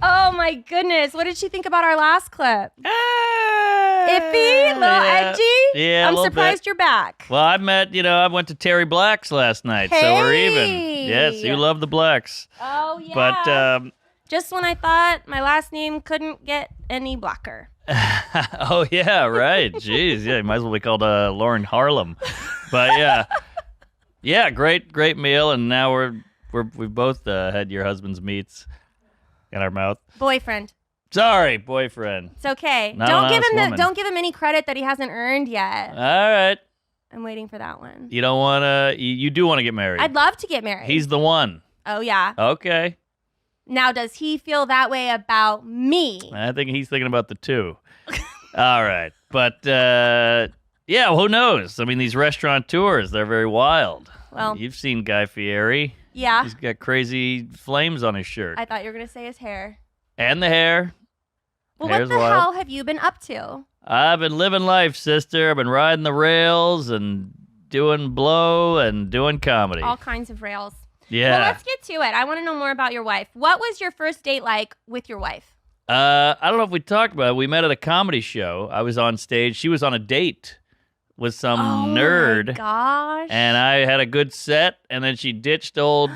Oh my goodness. What did she think about our last clip? Iffy? Little edgy? Yeah, a I'm little surprised bit. you're back. Well, I went to Terry Black's last night, so we're even. Yes, you love the Blacks. Oh, yeah. But, just when I thought my last name couldn't get any blacker. oh, yeah, right. Jeez, yeah, you might as well be called Lauren Harlem. But, yeah. Yeah, great meal, and now we've both had your husband's meats in our mouth. Boyfriend. Sorry, boyfriend. It's okay. Not Don't an give honest him woman. don't give him any credit that he hasn't earned yet. All right. I'm waiting for that one. You don't want to, you do want to get married. I'd love to get married. He's the one. Oh, yeah. Okay. Now, does he feel that way about me? I think he's thinking about the two. All right. But, yeah, well, who knows? I mean, these restaurant tours, they're very wild. Well, You've seen Guy Fieri. yeah. He's got crazy flames on his shirt. I thought you were going to say his hair. And the hair. Well, Hair's what the wild. hell have you been up to? I've been living life, sister. I've been riding the rails and doing blow and doing comedy. All kinds of rails. Yeah. Well, let's get to it. I want to know more about your wife. What was your first date like with your wife? I don't know if we talked about it. We met at a comedy show. I was on stage. She was on a date with some nerd. Oh, my gosh. And I had a good set, and then she ditched old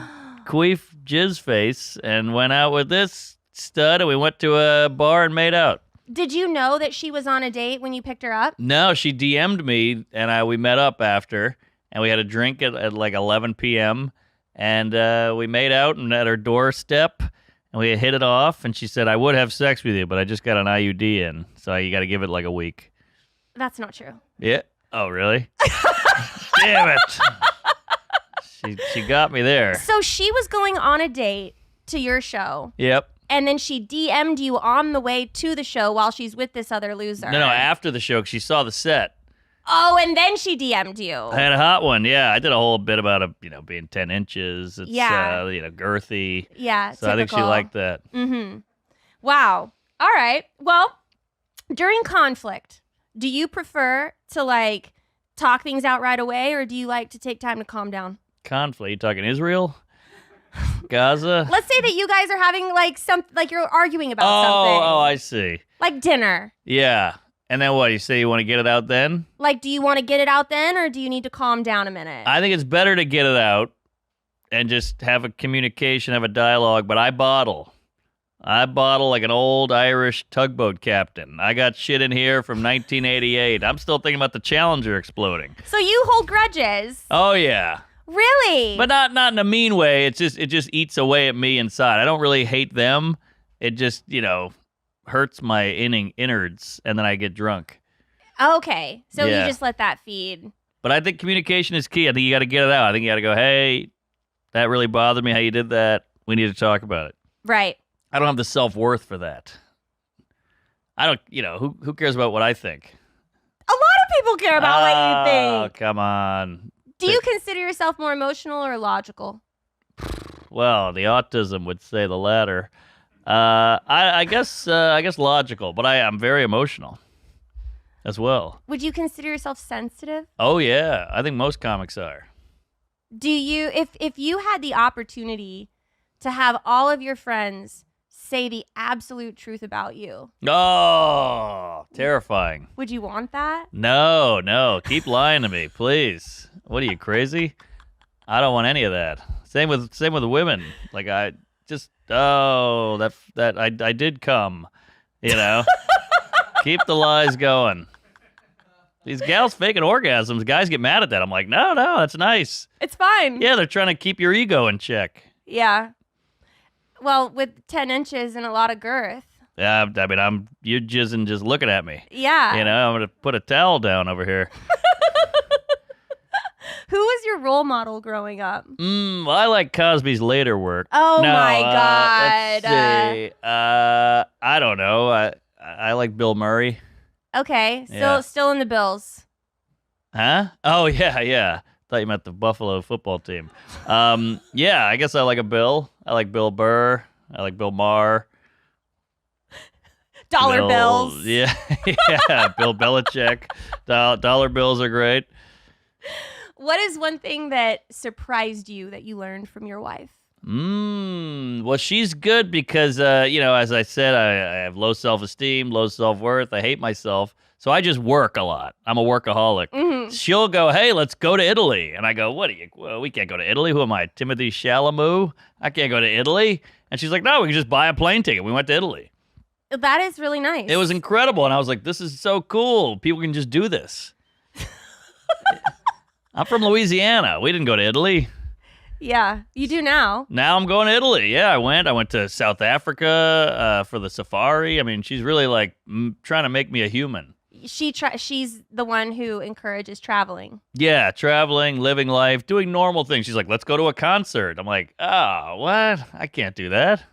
Queef Jizzface and went out with this stud, and we went to a bar and made out. Did you know that she was on a date when you picked her up? No, she DM'd me, and we met up after, and we had a drink at like 11 p.m., and we made out and at her doorstep, and we hit it off, and she said, I would have sex with you, but I just got an IUD in, so you got to give it like a week. That's not true. Yeah. Oh, really? Damn it. She got me there. So she was going on a date to your show, Yep. and then she DM'd you on the way to the show while she's with this other loser. No, after the show, 'cause she saw the set. Oh, and then she DM'd you. I had a hot one. Yeah, I did a whole bit about being 10 inches. It's, Yeah. girthy. Yeah, So I think she typical. liked that. Mm-hmm. Wow. All right. Well, during conflict, do you prefer to talk things out right away, or do you like to take time to calm down? Conflict. You talking Israel? Gaza? Let's say that you guys are having you're arguing about something. Oh, I see. Like dinner. Yeah. And then what? You say you want to get it out then? Like, do you want to get it out then, or do you need to calm down a minute? I think it's better to get it out and just have a communication, have a dialogue, but I bottle like an old Irish tugboat captain. I got shit in here from 1988. I'm still thinking about the Challenger exploding. So you hold grudges. Oh, yeah. Really? But not in a mean way. It just eats away at me inside. I don't really hate them. It just, hurts my innards, and then I get drunk. Okay. So Yeah. you just let that feed. But I think communication is key. I think you got to get it out. I think you got to go, hey, that really bothered me how you did that. We need to talk about it. Right. I don't have the self-worth for that. I don't, who cares about what I think? A lot of people care about what you think. Oh, come on. Do you consider yourself more emotional or logical? Well, the autism would say the latter. I guess logical, but I'm very emotional as well. Would you consider yourself sensitive? Oh yeah, I think most comics are. Do you, if you had the opportunity to have all of your friends say the absolute truth about you, Oh, terrifying. would you want that? No, keep lying to me, please. What are you, crazy? I don't want any of that. Same with women. Like I did come, you know. Keep the lies going. These gals faking orgasms, guys get mad at that. I'm like, no, that's nice. It's fine. Yeah, they're trying to keep your ego in check. Yeah. Well, with 10 inches and a lot of girth. Yeah, I mean, you're jizzing just looking at me. Yeah. You know, I'm gonna put a towel down over here. Who was your role model growing up? Well, I like Cosby's later work. Oh No, my God. Let's see. I don't know. I like Bill Murray. Okay. Yeah. Still in the Bills. Huh? Oh yeah. Thought you meant the Buffalo football team. Yeah, I guess I like a Bill. I like Bill Burr. I like Bill Maher. Dollar bills. Yeah, yeah. Bill Belichick. Dollar bills are great. What is one thing that surprised you that you learned from your wife? Well, she's good because, as I said, I have low self-esteem, low self-worth. I hate myself. So I just work a lot. I'm a workaholic. Mm-hmm. She'll go, hey, let's go to Italy. And I go, well, we can't go to Italy. Who am I, Timothy Chalamet? I can't go to Italy. And she's like, no, we can just buy a plane ticket. We went to Italy. That is really nice. It was incredible. And I was like, this is so cool. People can just do this. I'm from Louisiana. We didn't go to Italy. Yeah, you do now. Now I'm going to Italy. Yeah, I went to South Africa for the safari. I mean, she's really like trying to make me a human. She's the one who encourages traveling. Yeah, traveling, living life, doing normal things. She's like, let's go to a concert. I'm like, oh, what? I can't do that.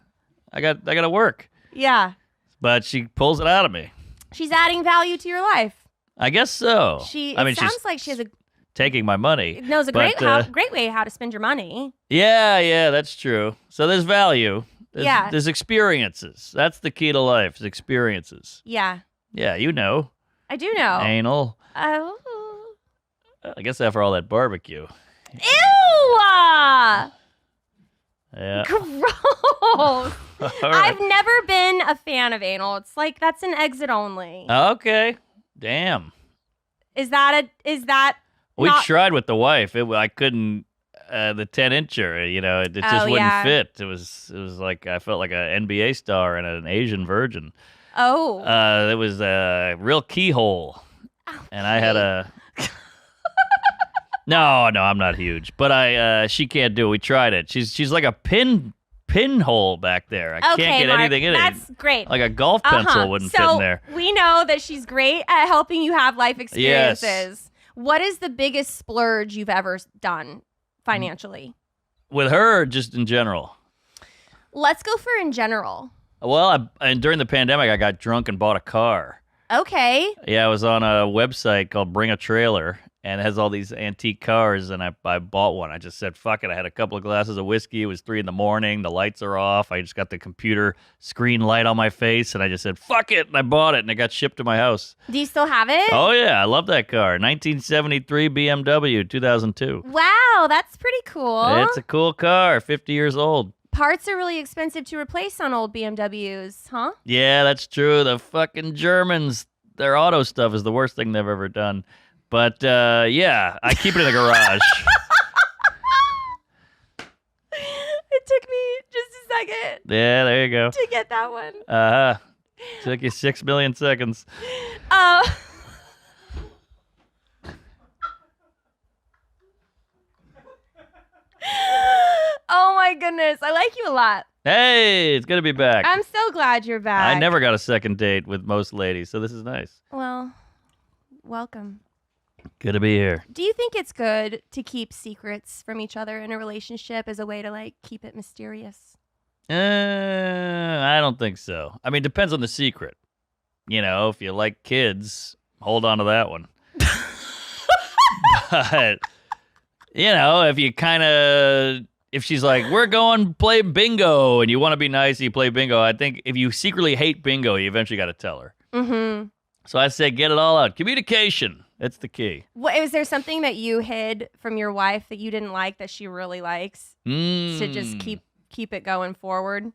I got to work. Yeah. But she pulls it out of me. She's adding value to your life. I guess so. It she's sounds like she has taking my money. knows a but, great way how to spend your money. Yeah, that's true. So there's value. There's experiences. That's the key to life, is experiences. Yeah. Yeah, you know. I do know. Anal. Oh. I guess after all that barbecue. Ew! Yeah. Gross. All right. I've never been a fan of anal. It's like that's an exit only. Okay. Damn. Is that We not- tried with the wife. I couldn't. The 10-incher, it just wouldn't fit. It was like I felt like an NBA star and an Asian virgin. Oh. It was a real keyhole, and I had a. No, I'm not huge, but she can't do it. We tried it. She's like a pinhole back there. I Okay, can't get Mark, anything in that's it. great. Like a golf pencil wouldn't fit in there. We know that she's great at helping you have life experiences. Yes. What is the biggest splurge you've ever done financially? With her, or just in general. Let's go for in general. Well, and during the pandemic, I got drunk and bought a car. Okay. Yeah, I was on a website called Bring a Trailer, and it has all these antique cars, and I bought one. I just said, fuck it. I had a couple of glasses of whiskey. It was 3 a.m. The lights are off. I just got the computer screen light on my face, and I just said, fuck it, and I bought it, and it got shipped to my house. Do you still have it? Oh, yeah, I love that car. 1973 BMW, 2002. Wow, that's pretty cool. It's a cool car, 50 years old. Parts are really expensive to replace on old BMWs, huh? Yeah, that's true. The fucking Germans, their auto stuff is the worst thing they've ever done. But, yeah, I keep it in the garage. It took me just a second Yeah, there you go. to get that one. Uh-huh. Took you 6 million seconds. Oh my goodness. I like you a lot. Hey, it's good to be back. I'm so glad you're back. I never got a second date with most ladies, so this is nice. Well, welcome. Good to be here. Do you think it's good to keep secrets from each other in a relationship as a way to like keep it mysterious? I don't think so. I mean, depends on the secret. If you like kids, hold on to that one. But, if you if she's like, we're going play bingo and you want to be nice and you play bingo, I think if you secretly hate bingo, you eventually got to tell her. Mm-hmm. So I say, get it all out. Communication. That's the key. Is there something that you hid from your wife that you didn't like that she really likes to just keep it going forward?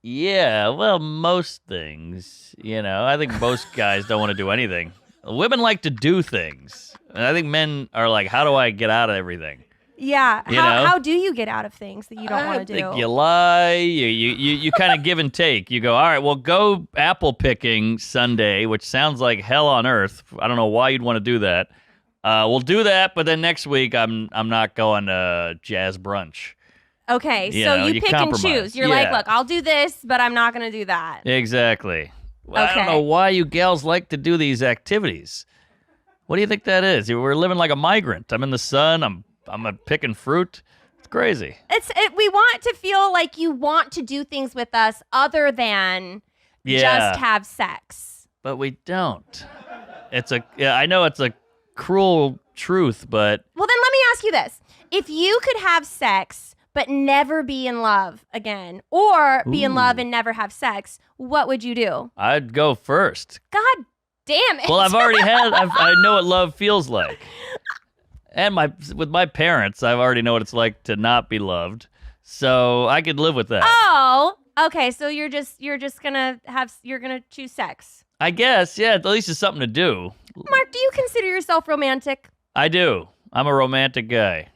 Yeah, well, most things. I think most guys don't want to do anything. Women like to do things. And I think men are like, how do I get out of everything? Yeah. How do you get out of things that you don't want to do? I think you lie. You kind of give and take. You go, all right, well, go apple picking Sunday, which sounds like hell on earth. I don't know why you'd want to do that. We'll do that, but then next week I'm not going to jazz brunch. Okay, You so know, you you pick compromise. and choose. You're like, Yeah. look, I'll do this, but I'm not going to do that. Exactly. Well, I Okay. don't know why you gals like to do these activities. What do you think that is? We're living like a migrant. I'm in the sun. I'm picking fruit. It's crazy. We want to feel like you want to do things with us other than Yeah. just have sex. But we don't. I know it's a cruel truth, but Well, then let me ask you this. If you could have sex but never be in love again, or be in love and never have sex, what would you do? I'd go first. God damn it. Well, I know what love feels like. And with my parents, I already know what it's like to not be loved. So I could live with that. Oh, okay. So you're gonna choose sex. I guess, yeah, at least it's something to do. Mark, do you consider yourself romantic? I do. I'm a romantic guy.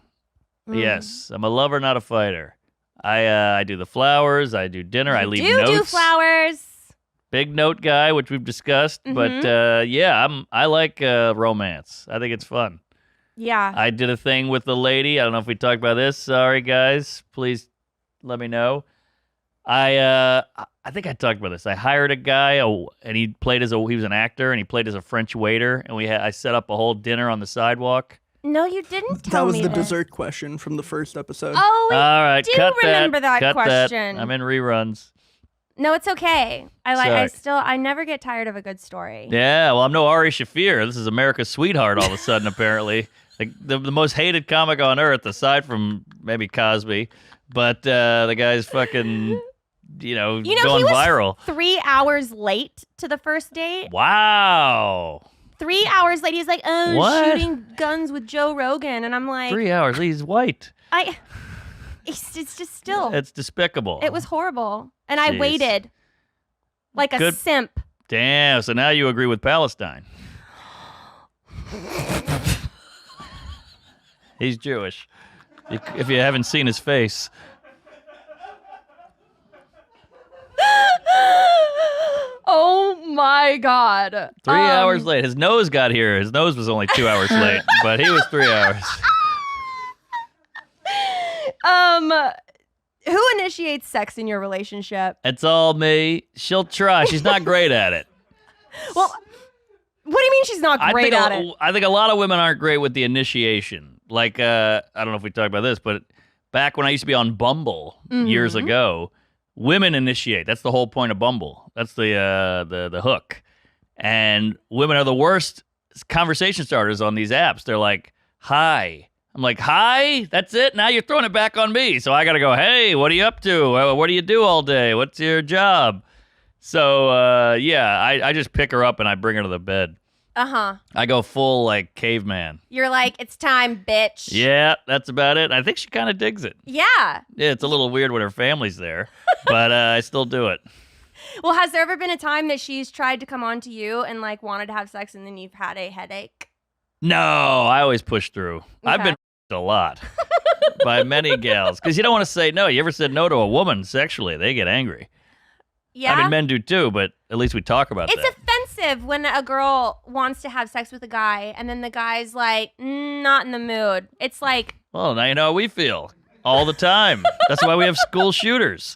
Mm. Yes, I'm a lover, not a fighter. I do the flowers. I do dinner. I leave Do notes. flowers. Big note guy, which we've discussed. But I like romance. I think it's fun. Yeah. I did a thing with the lady. I don't know if we talked about this. Sorry, guys. Please let me know. I think I talked about this. I hired a guy, and he was an actor, and he played as a French waiter, and I set up a whole dinner on the sidewalk. No, you didn't tell me That was the this. dessert question from the first episode. Oh, All right, do cut remember that cut question. I'm in reruns. No, it's okay. Sorry. I never get tired of a good story. Yeah, well, I'm no Ari Shafir. This is America's sweetheart all of a sudden, apparently. Like the most hated comic on earth, aside from maybe Cosby. But the guy's fucking, going he was viral. 3 hours late to the first date. Wow. 3 hours late. He's like, What? shooting guns with Joe Rogan. And I'm like, 3 hours. He's white. it's just still. It's despicable. It was horrible. And I Jeez. waited like a Good. simp. Damn, so now you agree with Palestine. He's Jewish. If you haven't seen his face. Oh my God. 3 hours late. His nose got here. His nose was only 2 hours late, but he was 3 hours. Who initiates sex in your relationship? It's all me. She'll try. She's not great at it. Well, what do you mean she's not great at it? I think a lot of women aren't great with the initiation. Like, I don't know if we talked about this, but back when I used to be on Bumble years ago, women initiate. That's the whole point of Bumble. That's the hook. And women are the worst conversation starters on these apps. They're like, hi. I'm like, hi? That's it? Now you're throwing it back on me. So I got to go, hey, what are you up to? What do you do all day? What's your job? So, I just pick her up and I bring her to the bed. Uh-huh. I go full, like, caveman. You're like, it's time, bitch. Yeah, that's about it. I think she kind of digs it. Yeah. Yeah, it's a little weird when her family's there, but I still do it. Well, has there ever been a time that she's tried to come on to you and, like, wanted to have sex and then you've had a headache? No, I always push through. I've been a lot by many gals because you don't want to say no. You ever said no to a woman sexually? They get angry. Yeah. I mean, men do too, but at least we talk about It's that. offensive when a girl wants to have sex with a guy and then the guy's like, not in the mood. It's like, Well, now you know how we feel all the time. That's why we have school shooters.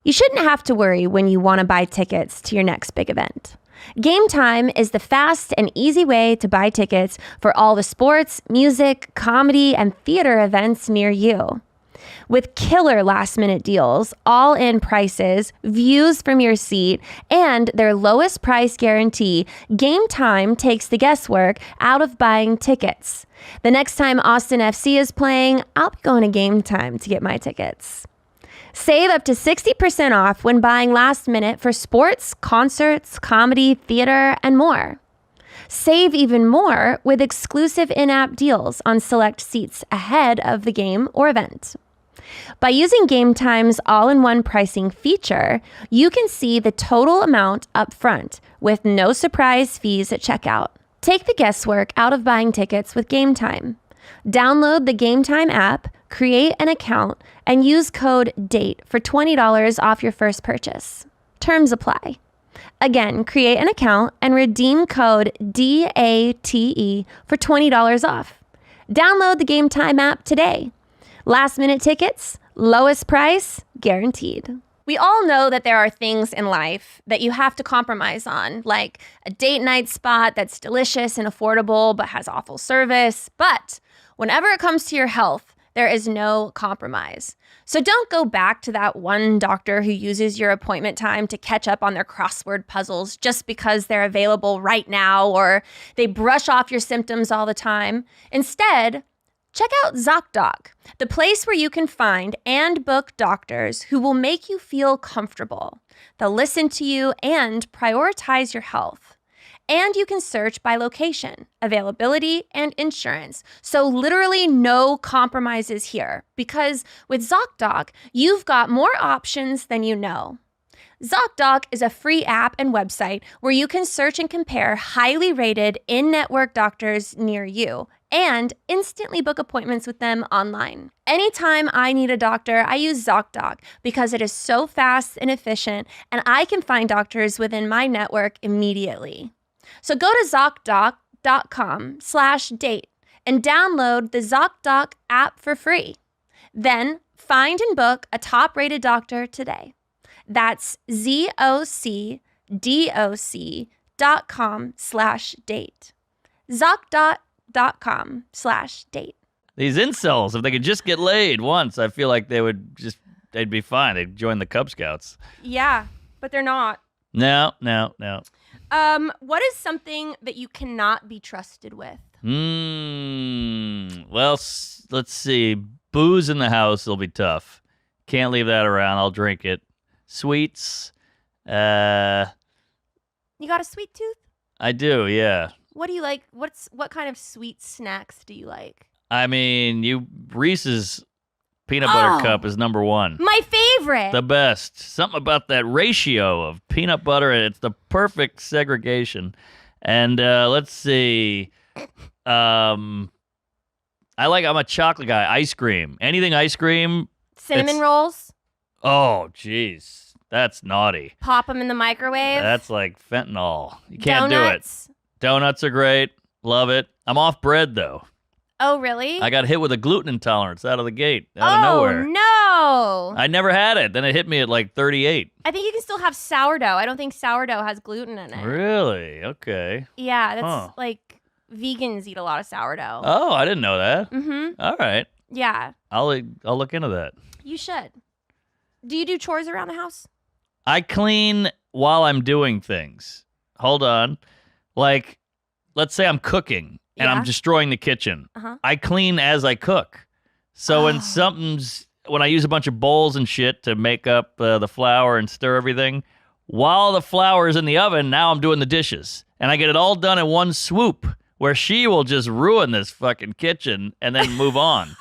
You shouldn't have to worry when you want to buy tickets to your next big event. Game Time is the fast and easy way to buy tickets for all the sports, music, comedy, and theater events near you. With killer last-minute deals, all-in prices, views from your seat, and their lowest price guarantee, Game Time takes the guesswork out of buying tickets. The next time Austin FC is playing, I'll be going to Game Time to get my tickets. Save up to 60% off when buying last minute for sports, concerts, comedy, theater, and more. Save even more with exclusive in-app deals on select seats ahead of the game or event. By using Game Time's all-in-one pricing feature, you can see the total amount up front with no surprise fees at checkout. Take the guesswork out of buying tickets with Game Time. Download the Game Time app, create an account, and use code DATE for $20 off your first purchase. Terms apply. Again, create an account and redeem code DATE for $20 off. Download the Game Time app today. Last minute tickets, lowest price, guaranteed. We all know that there are things in life that you have to compromise on, like a date night spot that's delicious and affordable but has awful service. But whenever it comes to your health, there is no compromise. So don't go back to that one doctor who uses your appointment time to catch up on their crossword puzzles just because they're available right now, or they brush off your symptoms all the time. Instead, check out ZocDoc, the place where you can find and book doctors who will make you feel comfortable. They'll listen to you and prioritize your health. And you can search by location, availability, and insurance. So literally no compromises here, because with ZocDoc, you've got more options than you know. ZocDoc is a free app and website where you can search and compare highly rated in-network doctors near you and instantly book appointments with them online. Anytime I need a doctor, I use ZocDoc because it is so fast and efficient, and I can find doctors within my network immediately. So go to ZocDoc.com/date and download the ZocDoc app for free. Then find and book a top-rated doctor today. That's ZocDoc.com/date. ZocDoc.com/date. These incels, if they could just get laid once, I feel like they'd be fine. They'd join the Cub Scouts. Yeah, but they're not. No. What is something that you cannot be trusted with? Well, let's see. Booze in the house will be tough. Can't leave that around. I'll drink it. Sweets. You got a sweet tooth? I do, yeah. What do you like? What kind of sweet snacks do you like? I mean, Reese's peanut butter cup is number one. My favorite. The best. Something about that ratio of peanut butter, and it's the perfect segregation. And let's see. I'm a chocolate guy. Ice cream. Anything ice cream. Cinnamon rolls. Oh, jeez. That's naughty. Pop them in the microwave. That's like fentanyl. You can't Donuts. do it. Donuts are great. Love it. I'm off bread, though. Oh, really? I got hit with a gluten intolerance out of the gate, out of nowhere. Oh, no. I never had it. Then it hit me at like 38. I think you can still have sourdough. I don't think sourdough has gluten in it. Really? Okay. Yeah, that's like vegans eat a lot of sourdough. Oh, I didn't know that. Mm-hmm. All right. Yeah. I'll look into that. You should. Do you do chores around the house? I clean while I'm doing things. Hold on. Like, let's say I'm cooking and I'm destroying the kitchen. Uh-huh. I clean as I cook. So when I use a bunch of bowls and shit to make up the flour and stir everything, while the flour is in the oven, now I'm doing the dishes. And I get it all done in one swoop, where she will just ruin this fucking kitchen and then move on.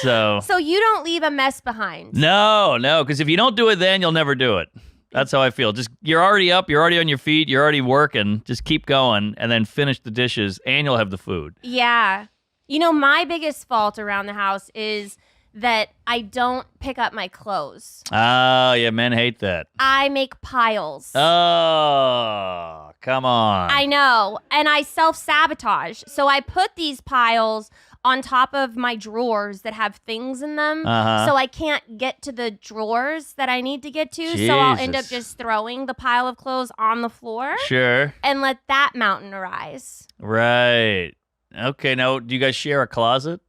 So you don't leave a mess behind. No, because if you don't do it then, you'll never do it. That's how I feel. Just you're already up, you're already on your feet, you're already working. Just keep going and then finish the dishes and you'll have the food. Yeah. You know, my biggest fault around the house is that I don't pick up my clothes. Oh, yeah, men hate that. I make piles. Oh, come on. I know. And I self-sabotage. So I put these piles on top of my drawers that have things in them. So I can't get to the drawers that I need to get to. Jesus. So I'll end up just throwing the pile of clothes on the floor. Sure. And let that mountain arise. Right. Okay, now, do you guys share a closet?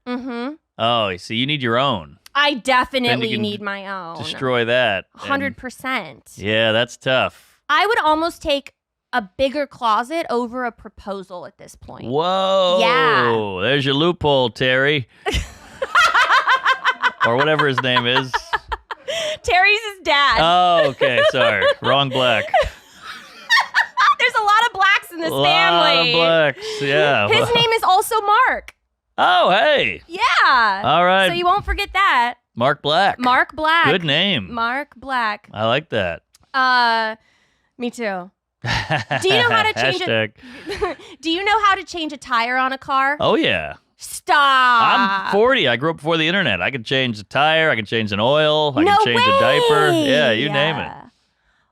Mm-hmm. Oh, so you need your own. I Then definitely you can need my own. Destroy that. and- 100%. Yeah, that's tough. I would almost take a bigger closet over a proposal at this point. Whoa. Yeah. There's your loophole, Terry. Or whatever his name is. Terry's his dad. Oh, okay. Sorry. Wrong black. There's a lot of blacks in this Lot family. of blacks. Yeah. His name is also Mark. Oh, hey. Yeah. All right. So you won't forget that. Mark Black. Mark Black. Good name. Mark Black. I like that. Me too. Do you know how to change Hashtag. Do you know how to change a tire on a car? Oh, yeah. Stop. I'm 40. I grew up before the internet. I can change the tire. I can change an oil. I No can change a diaper. way. Yeah, you name it.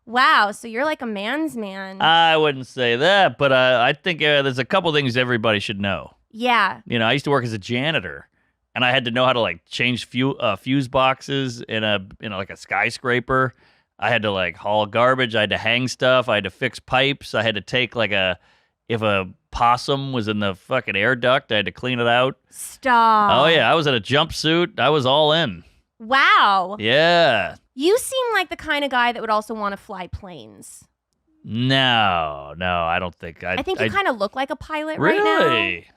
Wow, so you're like a man's man. I wouldn't say that, but I think there's a couple things everybody should know. Yeah. You know, I used to work as a janitor, and I had to know how to like change fuse boxes in a like a skyscraper. I had to like haul garbage. I had to hang stuff. I had to fix pipes. I had to take if a possum was in the fucking air duct, I had to clean it out. Stop. Oh yeah, I was in a jumpsuit. I was all in. Wow. Yeah. You seem like the kind of guy that would also want to fly planes. No, I don't think. I think you kind of look like a pilot really. right now.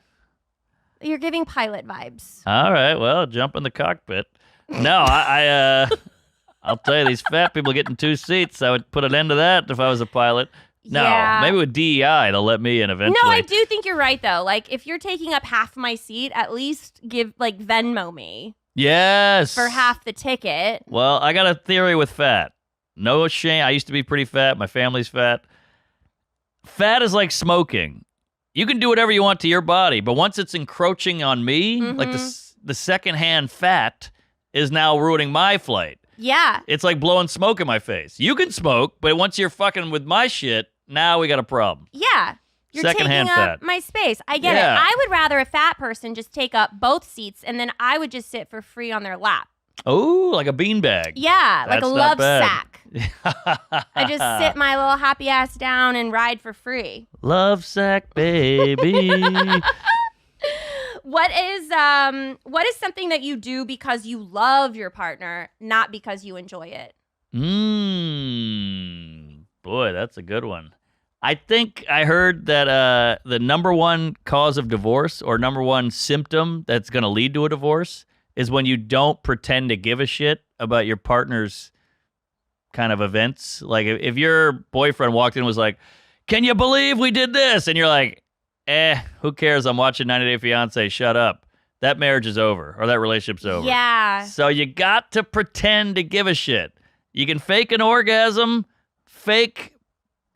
You're giving pilot vibes. All right, well, jump in the cockpit. No, I'll tell you, these fat people getting 2 seats, I would put an end to that if I was a pilot. No, Yeah. maybe with DEI, they'll let me in eventually. No, I do think you're right though. Like if you're taking up half my seat, at least give like Venmo me Yes. for half the ticket. Well, I got a theory with fat. No shame. I used to be pretty fat. My family's fat. Fat is like smoking. You can do whatever you want to your body, but once it's encroaching on me, like the secondhand fat is now ruining my flight. Yeah. It's like blowing smoke in my face. You can smoke, but once you're fucking with my shit, now we got a problem. Yeah. You're Secondhand taking up fat. my space. I get Yeah. it. I would rather a fat person just take up both seats and then I would just sit for free on their lap. Oh, like a beanbag. Yeah, like a That's not love bad. sack. I just sit my little happy ass down and ride for free. Love sack, baby. What is something that you do because you love your partner, not because you enjoy it? Boy, that's a good one. I think I heard that the number one cause of divorce or number one symptom that's going to lead to a divorce is when you don't pretend to give a shit about your partner's kind of events. Like if your boyfriend walked in and was like, "Can you believe we did this?" And you're like, who cares? I'm watching 90 Day Fiancé. Shut up. That marriage is over or that relationship's over. Yeah. So you got to pretend to give a shit. You can fake an orgasm, fake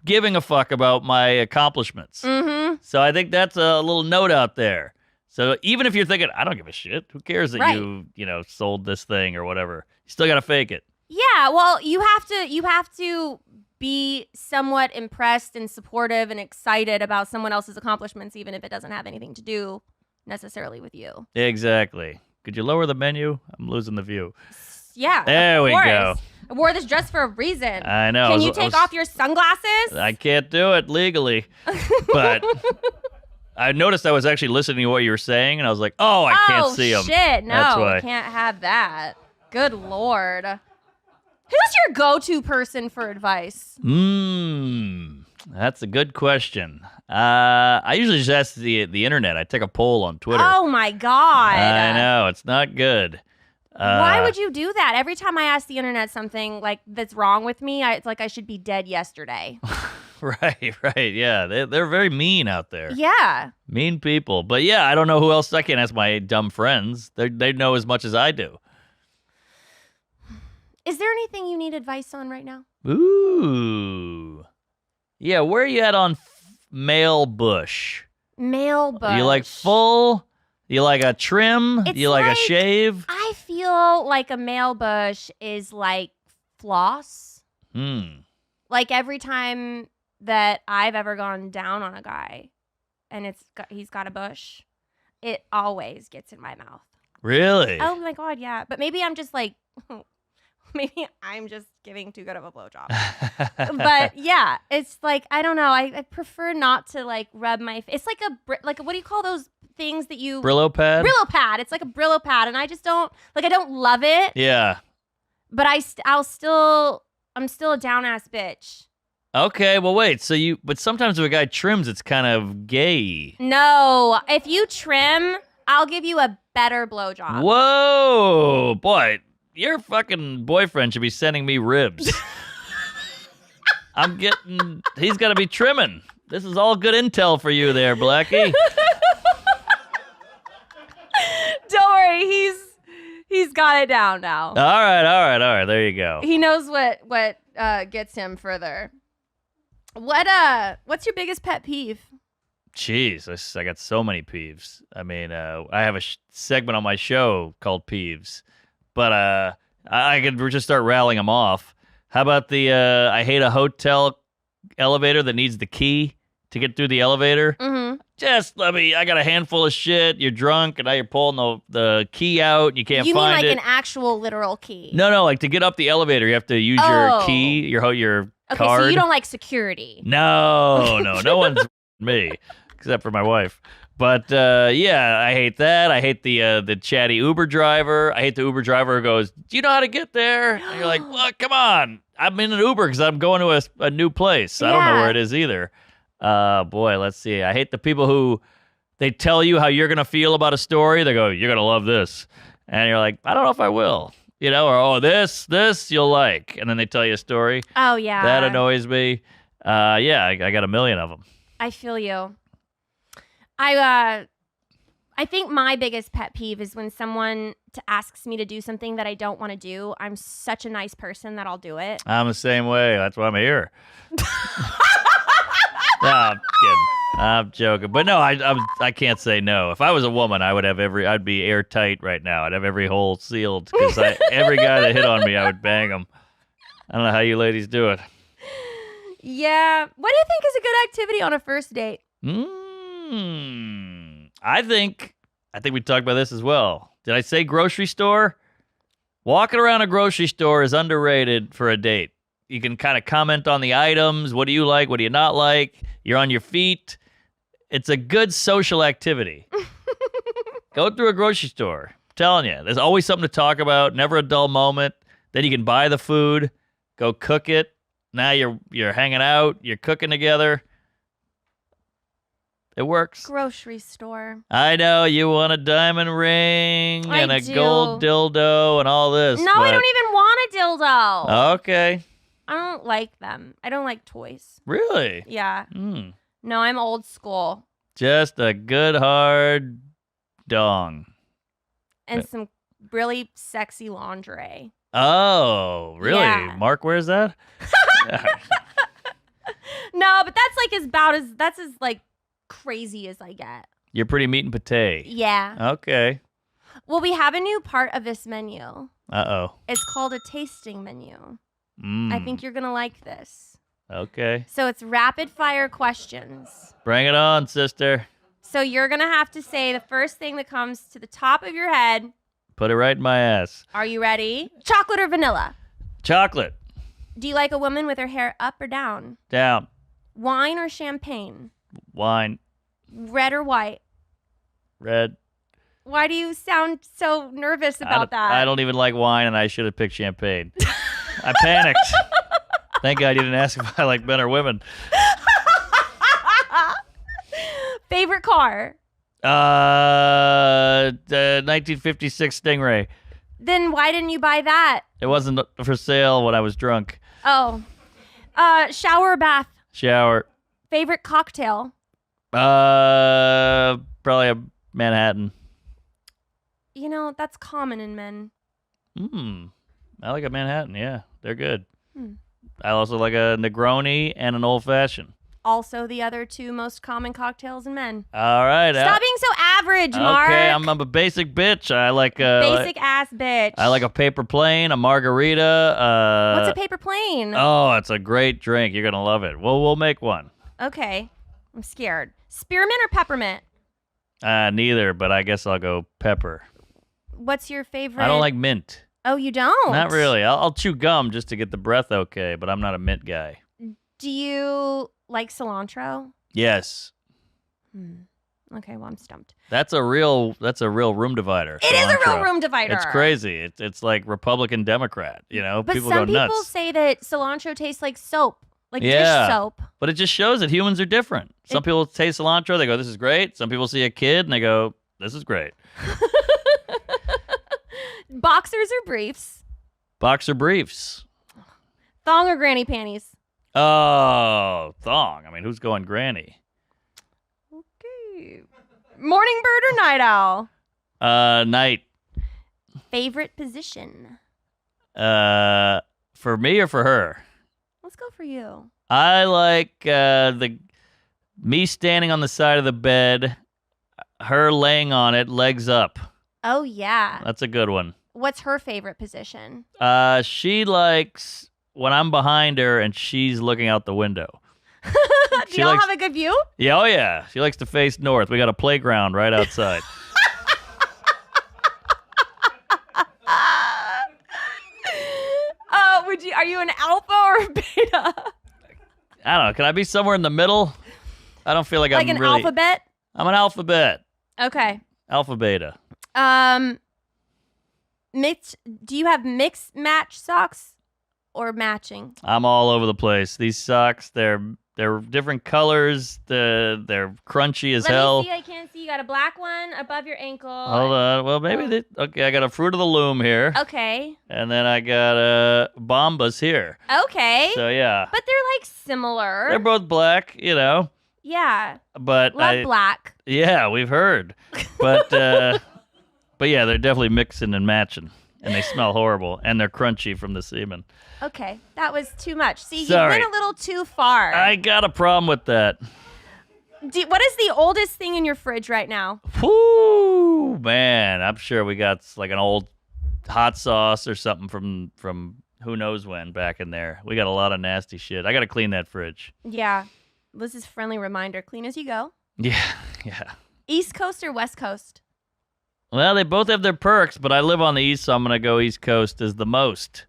giving a fuck about my accomplishments. Mm-hmm. So I think that's a little note out there. So even if you're thinking, I don't give a shit, who cares that Right. you sold this thing or whatever, you still got to fake it. Yeah, well, you have to be somewhat impressed and supportive and excited about someone else's accomplishments, even if it doesn't have anything to do necessarily with you. Exactly. Could you lower the menu? I'm losing the view. Yeah. There of we course. go. I wore this dress for a reason. I know. Can you take off your sunglasses? I can't do it legally, but I noticed I was actually listening to what you were saying, and I was like, oh, I can't see them. Oh, shit. No, That's why. can't have that. Good Lord. Who's your go-to person for advice? That's a good question. I usually just ask the internet. I take a poll on Twitter. Oh, my God. I know. It's not good. Why would you do that? Every time I ask the internet something like that's wrong with me, it's like I should be dead yesterday. Right. Yeah. They're very mean out there. Yeah. Mean people. But yeah, I don't know who else. I can't ask my dumb friends. They know as much as I do. Is there anything you need advice on right now? Ooh. Yeah, where are you at on male bush? Male bush. Do you like full? Do you like a trim? It's Do you like a like- shave? I feel like a male bush is like floss. Like every time that I've ever gone down on a guy and he's got a bush, it always gets in my mouth. Really? Oh my God, yeah. But maybe I'm just like, maybe I'm just giving too good of a blowjob. But yeah, it's like, I don't know. I prefer not to like rub my face. It's like like what do you call those things that you Brillo pad? Brillo pad. It's like a Brillo pad, and I just don't like. I don't love it, Yeah. but I'm still a down ass bitch. Okay, well, wait. But sometimes if a guy trims, it's kind of gay. No, if you trim, I'll give you a better blowjob. Whoa, boy, your fucking boyfriend should be sending me ribs. He's got to be trimming. This is all good intel for you there, Blackie. Don't worry, he's got it down now. All right. There you go. He knows what gets him further. What's your biggest pet peeve? Jeez, I got so many peeves. I mean, I have a segment on my show called Peeves, but I could just start rattling them off. How about I hate a hotel elevator that needs the key to get through the elevator. Mm-hmm. I got a handful of shit. You're drunk, and now you're pulling the key out, and you can't You mean find like it. an actual literal key? No, like to get up the elevator, you have to use your key, your Okay, card. so you don't like security. No one's me except for my wife. But yeah, I hate that. I hate the chatty Uber driver. I hate the Uber driver who goes, "Do you know how to get there?" And you're like, "Well, come on, I'm in an Uber because I'm going to a new place. I don't know where it is either." Boy, let's see. I hate the people who they tell you how you're gonna feel about a story. They go, "You're gonna love this," and you're like, "I don't know if I will." Or this you'll like, and then they tell you a story. Oh yeah, That annoys me. Yeah, I got a million of them. I feel you. I think my biggest pet peeve is when someone asks me to do something that I don't want to do. I'm such a nice person that I'll do it. I'm the same way. That's why I'm here. No, I'm kidding. I'm joking. But no, I can't say no. If I was a woman, I'd be airtight right now. I'd have every hole sealed because every guy that hit on me, I would bang him. I don't know how you ladies do it. Yeah. What do you think is a good activity on a first date? I think we talked about this as well. Did I say grocery store? Walking around a grocery store is underrated for a date. You can kind of comment on the items. What do you like? What do you not like? You're on your feet. It's a good social activity. Go through a grocery store. I'm telling you, there's always something to talk about. Never a dull moment. Then you can buy the food, go cook it. Now you're hanging out. You're cooking together. It works. Grocery store. I know you want a diamond ring I and a do. gold dildo and all this. No, I don't even want a dildo. Okay. I don't like them. I don't like toys. Really? Yeah. No, I'm old school. Just a good hard dong. And some really sexy lingerie. Oh, really? Yeah. Mark wears that? No, but that's as like crazy as I get. You're pretty meat and potay. Yeah. Okay. Well, we have a new part of this menu. Uh-oh. It's called a tasting menu. Mm. I think you're going to like this. Okay. So it's rapid fire questions. Bring it on, sister. So you're going to have to say the first thing that comes to the top of your head. Put it right in my ass. Are you ready? Chocolate or vanilla? Chocolate. Do you like a woman with her hair up or down? Down. Wine or champagne? Wine. Red or white? Red. Why do you sound so nervous about that? I don't even like wine, and I should have picked champagne. I panicked. Thank God you didn't ask if I like men or women. Favorite car? The 1956 Stingray. Then why didn't you buy that? It wasn't for sale when I was drunk. Oh. Shower or bath? Shower. Favorite cocktail? Probably a Manhattan. You know, that's common in men. I like a Manhattan, yeah. They're good. Hmm. I also like a Negroni and an old fashioned. Also the other two most common cocktails in men. All right. Stop being so average, Mark. Okay, I'm a basic bitch. I like Basic ass bitch. I like a paper plane, a margarita. What's a paper plane? Oh, it's a great drink. You're gonna love it. We'll make one. Okay. I'm scared. Spearmint or peppermint? Neither, but I guess I'll go pepper. What's your favorite? I don't like mint. Oh, you don't? Not really. I'll chew gum just to get the breath okay, but I'm not a mint guy. Do you like cilantro? Yes. Okay, well, I'm stumped. That's a real room divider. It is a real cilantro. room divider. It's crazy. It's like Republican Democrat. You know, But people some go people nuts. say that cilantro tastes like soap, like Yeah. dish soap. But it just shows that humans are different. Some people taste cilantro, they go, "This is great." Some people see a kid and they go, "This is great." Boxers or briefs? Boxer briefs. Thong or granny panties? Oh, thong. I mean, who's going granny? Okay. Morning bird or night owl? Night. Favorite position? For me or for her? Let's go for you. I like me standing on the side of the bed, her laying on it, legs up. Oh, yeah. That's a good one. What's her favorite position? She likes when I'm behind her and she's looking out the window. Do y'all have a good view? Yeah, oh yeah. She likes to face north. We got a playground right outside. Are you an alpha or a beta? I don't know. Can I be somewhere in the middle? I don't feel like Like I'm an really. alphabet? I'm an alphabet. Okay. Alpha beta. Do you have mixed match socks or matching? I'm all over the place. These socks, they're different colors. They're crunchy as hell. Let me see. I can't see. You got a black one above your ankle. Hold on. Well, maybe okay. I got a fruit of the loom here, Okay. and then I got bombas here. Okay. So yeah, But they're like similar. they're both black, you know. Yeah. But Love black. yeah, we've heard. But but yeah, they're definitely mixing and matching, and they smell horrible, and they're crunchy from the semen. Okay. That was too much. See, Sorry. you went a little too far. I got a problem with that. What is the oldest thing in your fridge right now? Whoo, man! I'm sure we got like an old hot sauce or something from who knows when back in there. We got a lot of nasty shit. I got to clean that fridge. Yeah. This is friendly reminder. Clean as you go. Yeah, yeah. East Coast or West Coast? Well, they both have their perks, but I live on the east, so I'm gonna go East Coast as the most.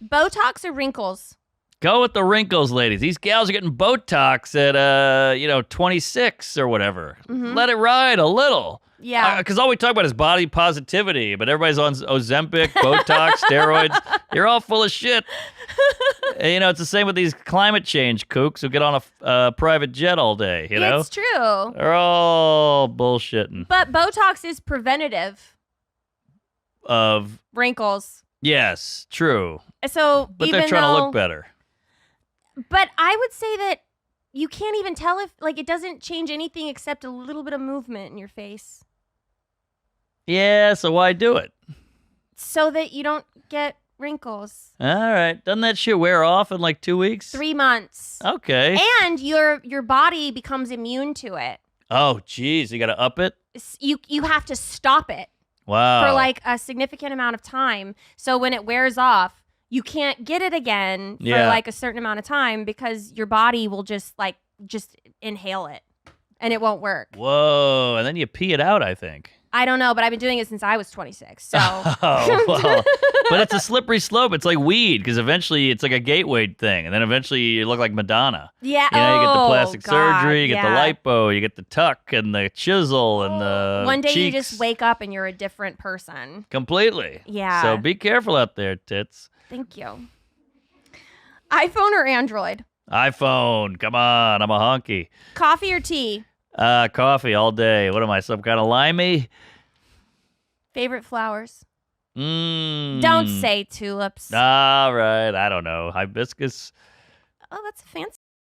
Botox or wrinkles? Go with the wrinkles, ladies. These gals are getting Botox at 26 or whatever. Let it ride a little. Yeah. Because all we talk about is body positivity, but everybody's on Ozempic, Botox, steroids. You're all full of shit. And, it's the same with these climate change kooks who get on a private jet all day, you know? It's true. They're all bullshitting. But Botox is preventative Of, wrinkles. yes, true. So But even they're trying though, to look better. But I would say that you can't even tell if it doesn't change anything except a little bit of movement in your face, Yeah, so why do it? so that you don't get wrinkles. All right. Doesn't that shit wear off in like 2 weeks? 3 months. Okay. And your body becomes immune to it. Oh, geez. You got to up it? You have to stop it Wow. for like a significant amount of time. So when it wears off, you can't get it again for Yeah. like a certain amount of time because your body will just inhale it and it won't work. Whoa. And then you pee it out, I think. I don't know, but I've been doing it since I was 26. So Oh, well. But it's a slippery slope. It's like weed because eventually it's like a gateway thing. And then eventually you look like Madonna. yeah, You know, you get the oh, plastic God, surgery, you get the yeah. lipo, you get the tuck and the chisel and the One day you cheeks. just wake up and you're a different person. Completely. Yeah. So be careful out there, tits. Thank you. iPhone or Android? iPhone. Come on. I'm a honky. Coffee or tea? Coffee all day. What am I, some kind of limey? Favorite flowers? Mmm. Don't say tulips. All right. I don't know. Hibiscus. Oh, that's a fancy